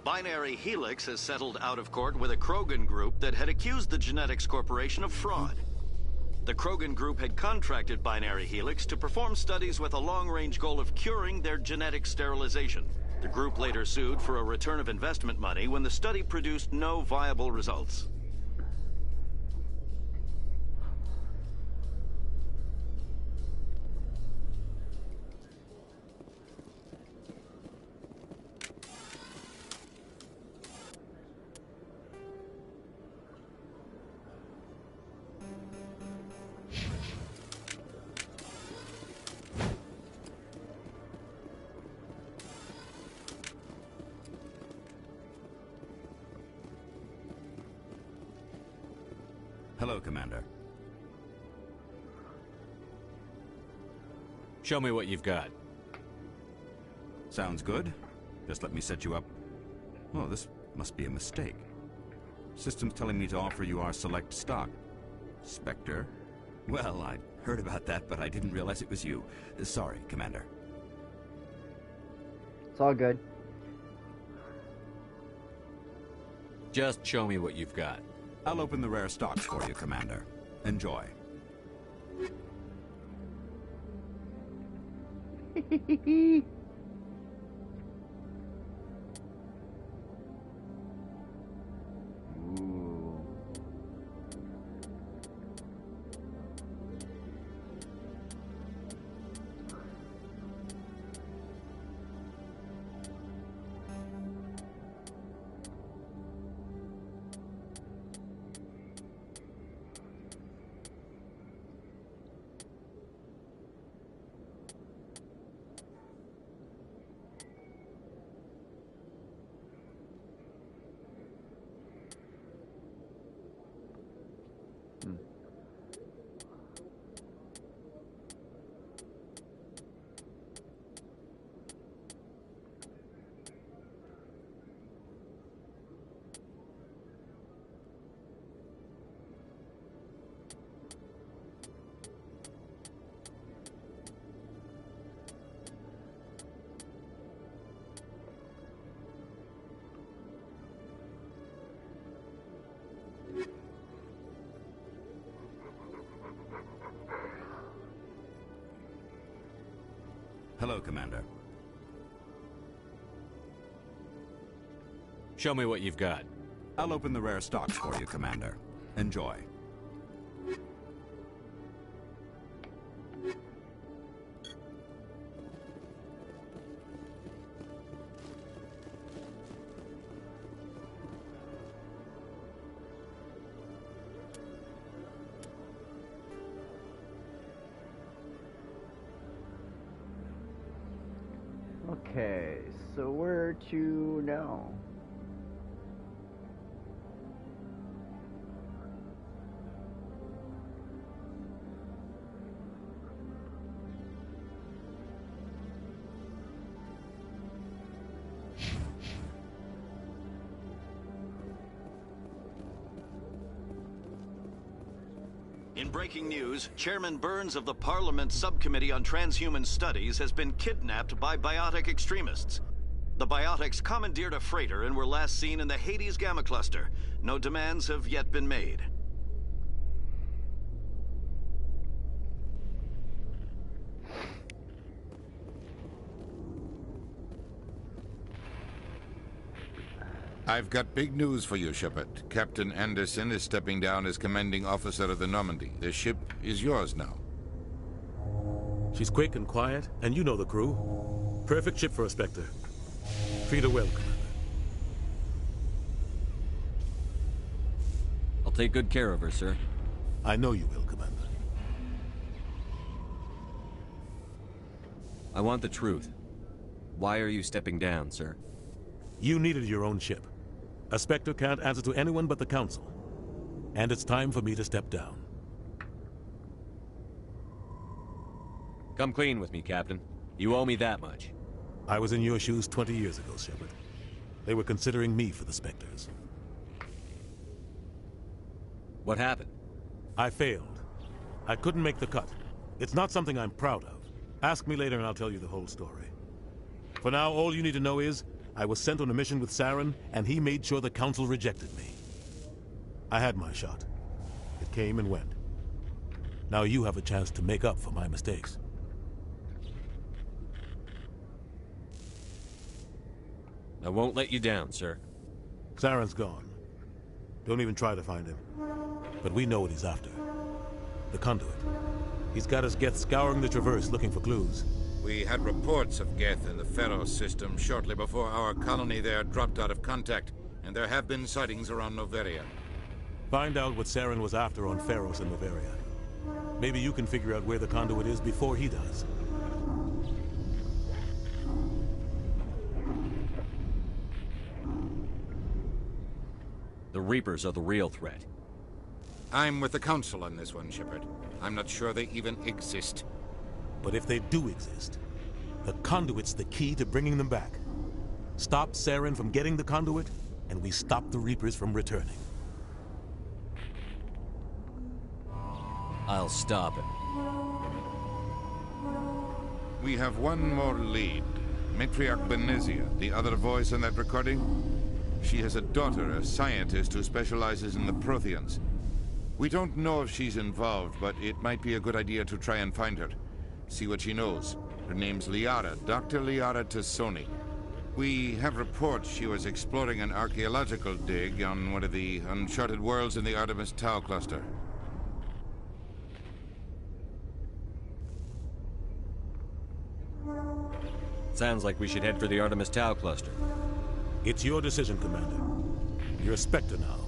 N: Binary Helix has settled out of court with a Krogan group that had accused the Genetics Corporation of fraud. The Krogan group had contracted Binary Helix to perform studies with a long-range goal of curing their genetic sterilization. The group later sued for a return of investment money when the study produced no viable results.
L: Hello, Commander.
Z: Show me what you've got.
L: Sounds good. Just let me set you up. Oh, this must be a mistake. System's telling me to offer you our select stock. Spectre? Well, I heard about that, but I didn't realize it was you. Sorry, Commander.
P: It's all good.
Z: Just show me what you've got.
L: I'll open the rare stocks for you, Commander. Enjoy. Hello, Commander.
Z: Show me what you've got.
L: I'll open the rare stocks for you, Commander. Enjoy.
P: Okay, so where to now?
N: In breaking news, Chairman Burns of the Parliament Subcommittee on Transhuman Studies has been kidnapped by biotic extremists. The biotics commandeered a freighter and were last seen in the Hades Gamma Cluster. No demands have yet been made.
A: I've got big news for you, Shepard. Captain Anderson is stepping down as commanding officer of the Normandy. The ship is yours now.
U: She's quick and quiet, and you know the crew. Perfect ship for a Spectre. Treat her well, Commander.
Z: I'll take good care of her, sir.
U: I know you will, Commander.
Z: I want the truth. Why are you stepping down, sir?
U: You needed your own ship. A Spectre can't answer to anyone but the Council. And it's time for me to step down.
Z: Come clean with me, Captain. You owe me that much.
U: I was in your shoes 20 years ago, Shepard. They were considering me for the Spectres.
Z: What happened?
U: I failed. I couldn't make the cut. It's not something I'm proud of. Ask me later and I'll tell you the whole story. For now, all you need to know is, I was sent on a mission with Saren, and he made sure the Council rejected me. I had my shot. It came and went. Now you have a chance to make up for my mistakes.
Z: I won't let you down, sir.
U: Saren's gone. Don't even try to find him. But we know what he's after. The conduit. He's got us Geth scouring the Traverse looking for clues.
A: We had reports of Geth in the Pharos system shortly before our colony there dropped out of contact, and there have been sightings around Noveria.
U: Find out what Saren was after on Pharos and Noveria. Maybe you can figure out where the conduit is before he does.
Z: The Reapers are the real threat.
A: I'm with the Council on this one, Shepard. I'm not sure they even exist.
U: But if they do exist, the conduit's the key to bringing them back. Stop Saren from getting the conduit, and we stop the Reapers from returning.
Z: I'll stop him.
A: We have one more lead. Matriarch Benezia, the other voice in that recording. She has a daughter, a scientist who specializes in the Protheans. We don't know if she's involved, but it might be a good idea to try and find her. See what she knows. Her name's Liara, Dr. Liara Tassoni. We have reports she was exploring an archaeological dig on one of the uncharted worlds in the Artemis Tau cluster.
Z: Sounds like we should head for the Artemis Tau cluster.
U: It's your decision, Commander. You're a Spectre now.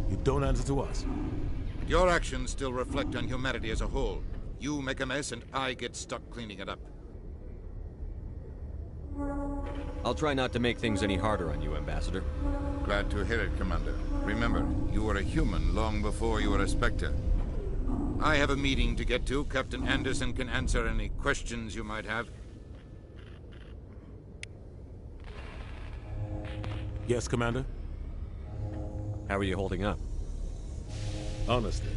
U: You don't answer to us.
A: Your actions still reflect on humanity as a whole. You make a mess and I get stuck cleaning it up.
Z: I'll try not to make things any harder on you, Ambassador.
A: Glad to hear it, Commander. Remember, you were a human long before you were a Spectre. I have a meeting to get to. Captain Anderson can answer any questions you might have.
U: Yes, Commander?
Z: How are you holding up?
U: Honestly,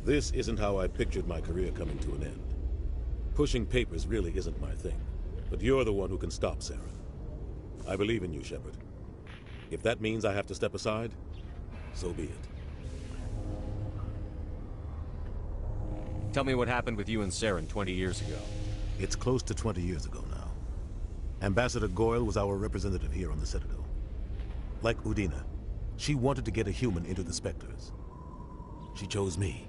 U: this isn't how I pictured my career coming to an end. Pushing papers really isn't my thing, but you're the one who can stop Saren. I believe in you, Shepard. If that means I have to step aside, so be it.
Z: Tell me what happened with you and Saren 20 years ago.
U: It's close to 20 years ago now. Ambassador Goyle was our representative here on the Citadel. Like Udina, she wanted to get a human into the Spectres. She chose me.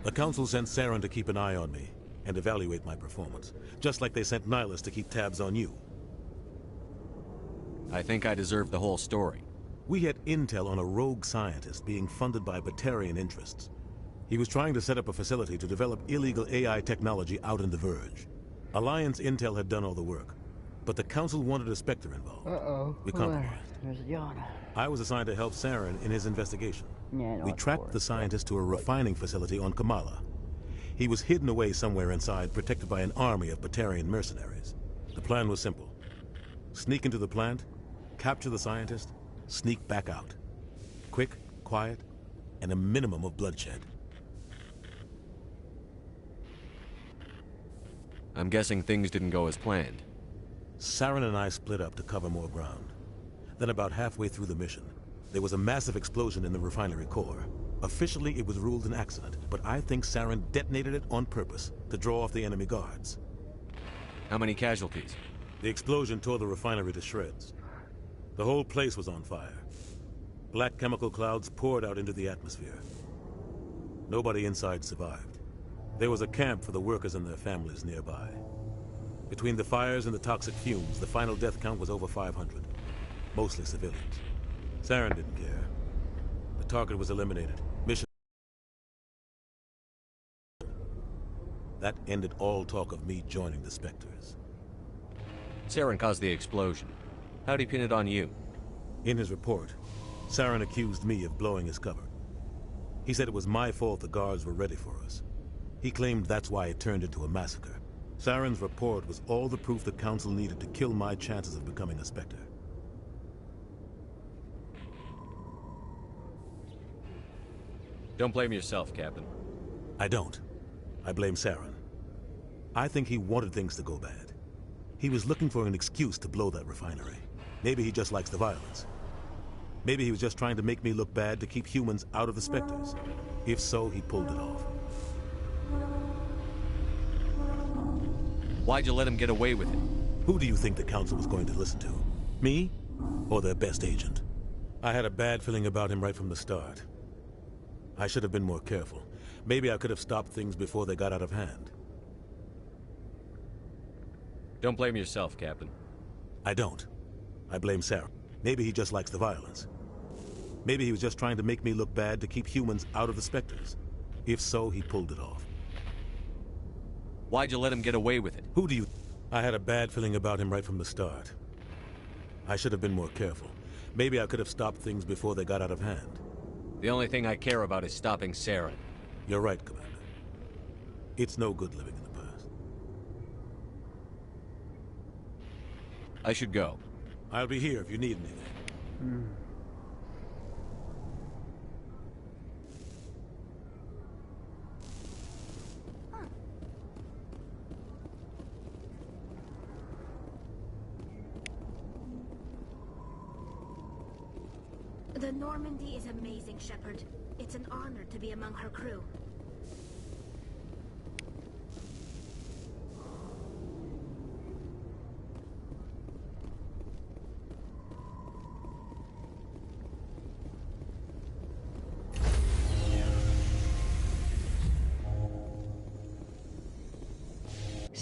U: The Council sent Saren to keep an eye on me and evaluate my performance, just like they sent Nihilus to keep tabs on you.
Z: I think I deserve the whole story.
U: We had intel on a rogue scientist being funded by Batarian interests. He was trying to set up a facility to develop illegal AI technology out in the Verge. Alliance intel had done all the work, but the Council wanted a Spectre involved.
P: Uh-oh.
U: We compromised.
P: There's Yana.
U: I was assigned to help Saren in his investigation.
P: Yeah, no,
U: we tracked the scientist to a refining facility on Kamala. He was hidden away somewhere inside, protected by an army of Batarian mercenaries. The plan was simple. Sneak into the plant, capture the scientist, sneak back out. Quick, quiet, and a minimum of bloodshed.
Z: I'm guessing things didn't go as planned.
U: Saren and I split up to cover more ground. Then about halfway through the mission, there was a massive explosion in the refinery core. Officially, it was ruled an accident, but I think Saren detonated it on purpose to draw off the enemy guards.
Z: How many casualties?
U: The explosion tore the refinery to shreds. The whole place was on fire. Black chemical clouds poured out into the atmosphere. Nobody inside survived. There was a camp for the workers and their families nearby. Between the fires and the toxic fumes, the final death count was over 500. Mostly civilians. Saren didn't care. The target was eliminated. Mission. That ended all talk of me joining the Spectres.
Z: Saren caused the explosion. How'd he pin it on you?
U: In his report, Saren accused me of blowing his cover. He said it was my fault the guards were ready for us. He claimed that's why it turned into a massacre. Saren's report was all the proof the Council needed to kill my chances of becoming a Spectre.
Z: Don't blame yourself, Captain.
U: I don't. I blame Saren. I think he wanted things to go bad. He was looking for an excuse to blow that refinery. Maybe he just likes the violence. Maybe he was just trying to make me look bad to keep humans out of the Spectres. If so, he pulled it off.
Z: Why'd you let him get away with it?
U: Who do you think the Council was going to listen to? Me? Or their best agent? I had a bad feeling about him right from the start. I should have been more careful. Maybe I could have stopped things before they got out of hand.
Z: Don't blame yourself, Captain.
U: I don't. I blame Sarah. Maybe he just likes the violence. Maybe he was just trying to make me look bad to keep humans out of the Spectres. If so, he pulled it off.
Z: Why'd you let him get away with it?
U: Who do you... I had a bad feeling about him right from the start. I should have been more careful. Maybe I could have stopped things before they got out of hand.
Z: The only thing I care about is stopping Saren.
U: You're right, Commander. It's no good living in the past.
Z: I should go.
U: I'll be here if you need anything.
M: The Normandy is amazing, Shepard. It's an honor to be among her crew.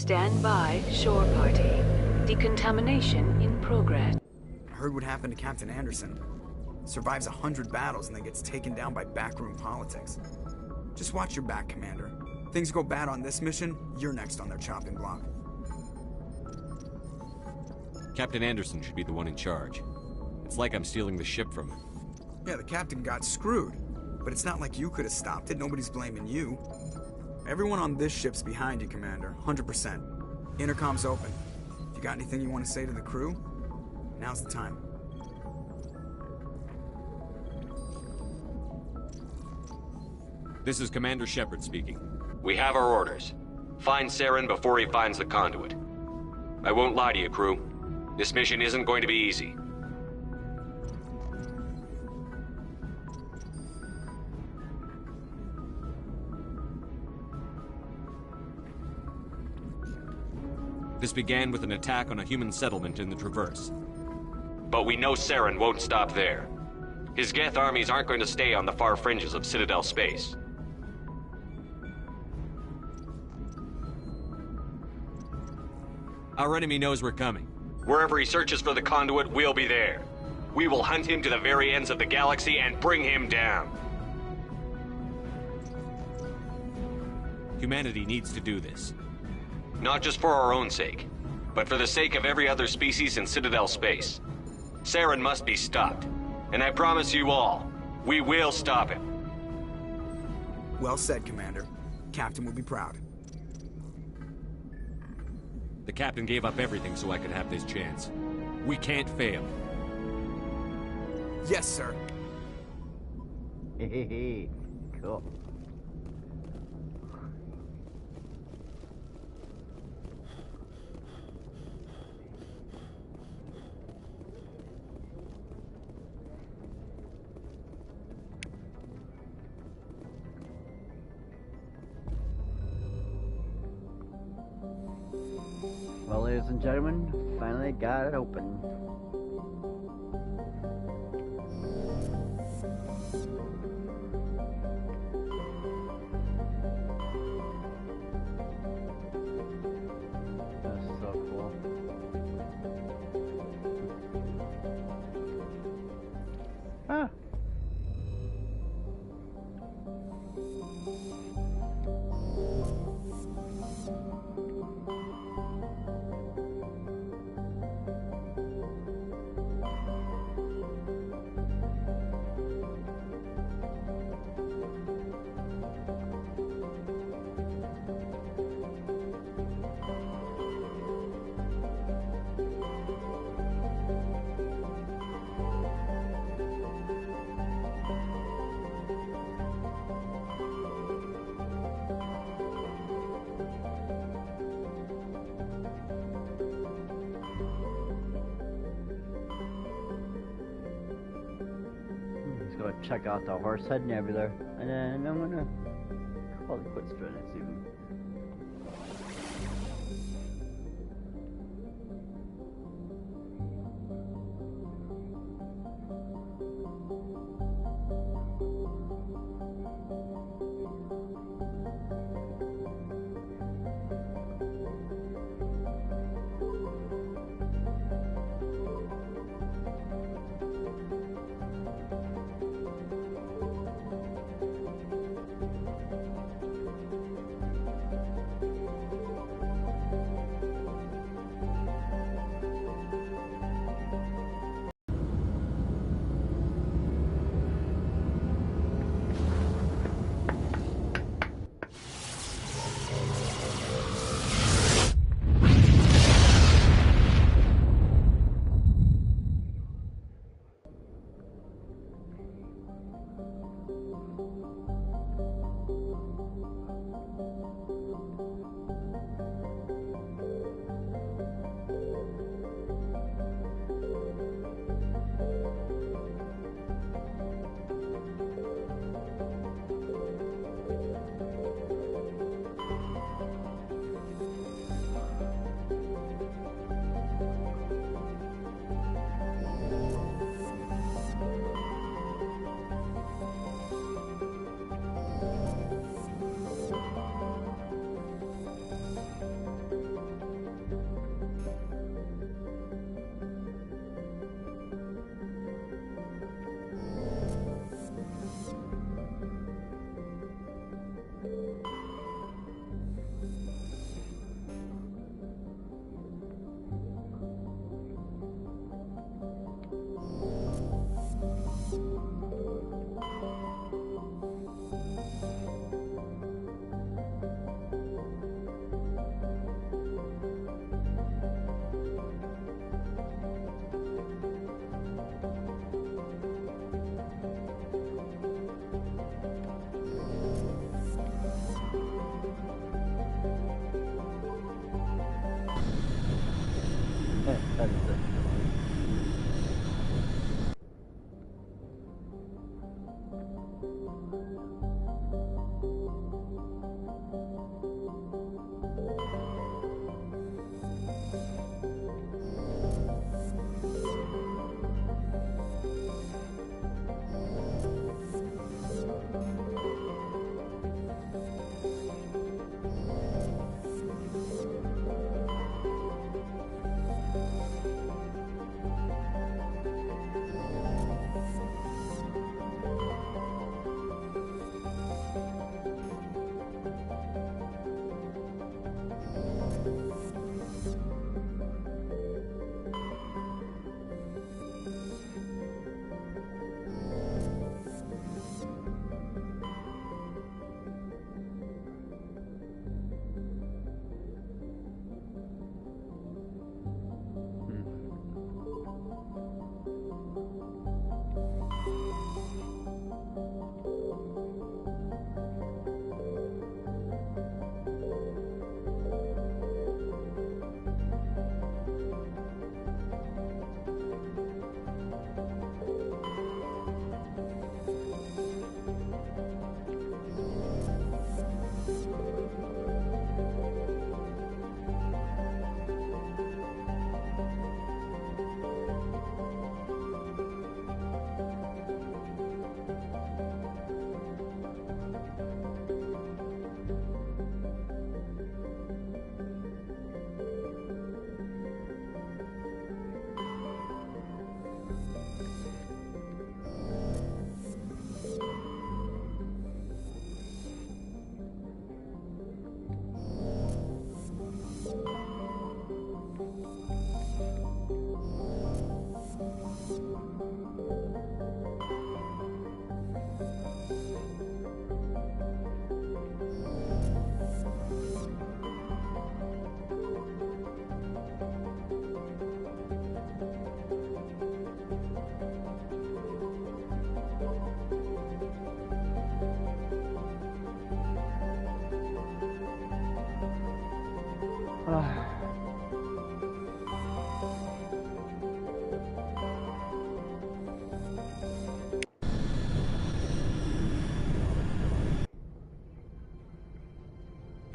B: Stand by, shore party. Decontamination in progress.
H: I heard what happened to Captain Anderson. Survives 100 battles and then gets taken down by backroom politics. Just watch your back, Commander. Things go bad on this mission, you're next on their chopping block.
Z: Captain Anderson should be the one in charge. It's like I'm stealing the ship from him.
H: Yeah, the captain got screwed. But it's not like you could have stopped it. Nobody's blaming you. Everyone on this ship's behind you, Commander. 100%. Intercom's open. If you got anything you want to say to the crew, now's the time.
Z: This is Commander Shepard speaking.
R: We have our orders. Find Saren before he finds the conduit. I won't lie to you, crew. This mission isn't going to be easy.
Z: This began with an attack on a human settlement in the Traverse.
R: But we know Saren won't stop there. His Geth armies aren't going to stay on the far fringes of Citadel space.
Z: Our enemy knows we're coming.
R: Wherever he searches for the conduit, we'll be there. We will hunt him to the very ends of the galaxy and bring him down.
Z: Humanity needs to do this.
R: Not just for our own sake, but for the sake of every other species in Citadel space. Saren must be stopped. And I promise you all, we will stop him.
H: Well said, Commander. Captain will be proud.
Z: The captain gave up everything so I could have this chance. We can't fail.
H: Yes, sir.
P: Cool. Well, ladies and gentlemen, finally got it open. That's so cool. Ah. check out the Horsehead Nebula, and then I'm gonna call it quits for next evening. That is it.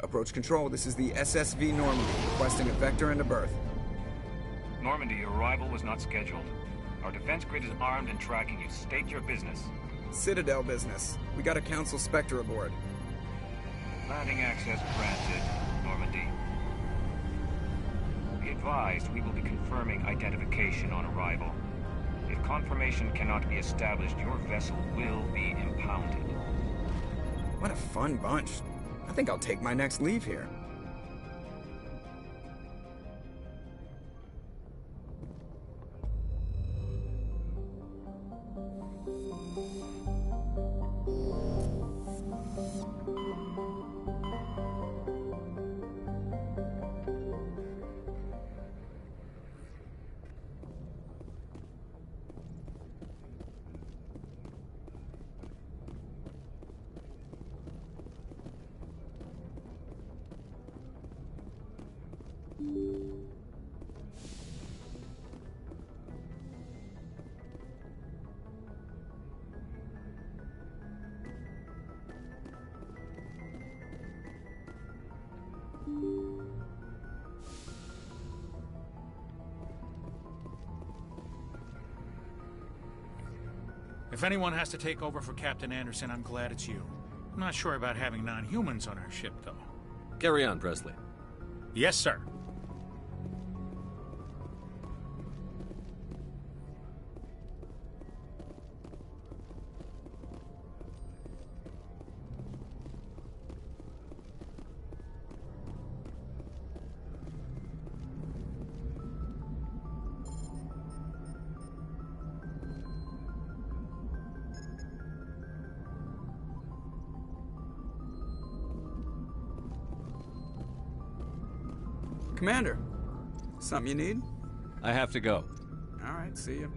H: Approach control, this is the SSV Normandy, requesting a vector and a berth.
C: Normandy, your arrival was not scheduled. Our defense grid is armed and tracking you. State your business.
H: Citadel business. We got a Council Spectre aboard.
C: Landing access granted, Normandy. Be advised, we will be confirming identification on arrival. If confirmation cannot be established, your vessel will be impounded.
H: What a fun bunch. I think I'll take my next leave here.
D: If anyone has to take over for Captain Anderson, I'm glad it's you. I'm not sure about having non-humans on our ship, though.
R: Carry on, Presley.
D: Yes, sir.
H: Commander, something you need?
R: I have to go.
H: All right, see you.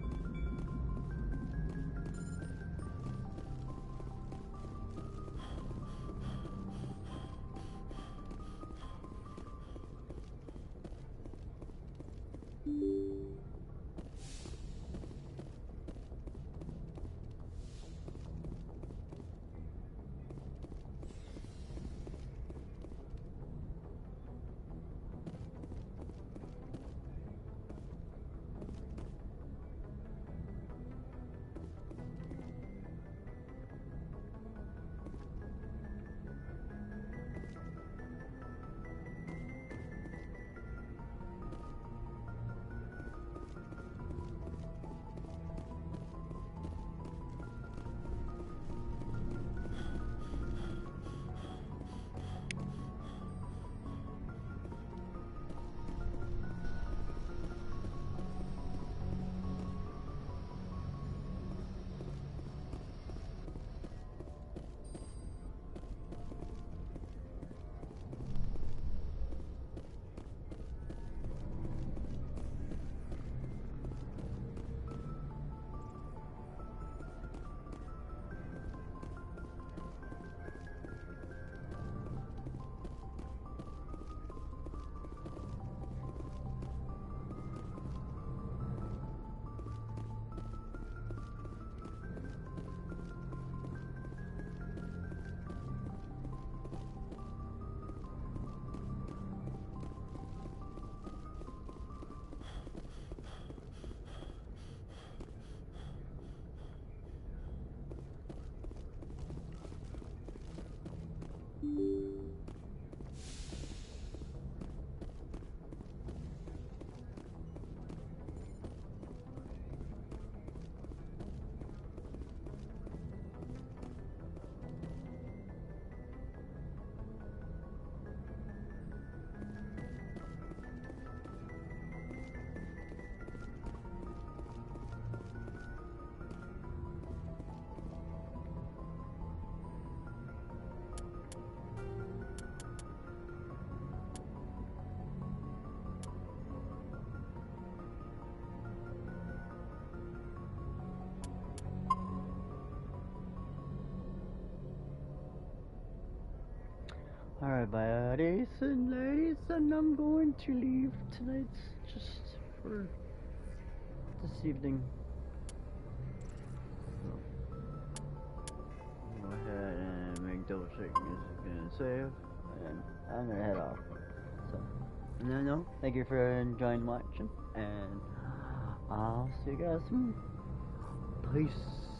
P: Alright, buddies and ladies, and I'm going to leave tonight just for this evening. So, go ahead and make double check music and save. and I'm gonna head off. So, no, thank you for enjoying watching, and I'll see you guys soon. Peace.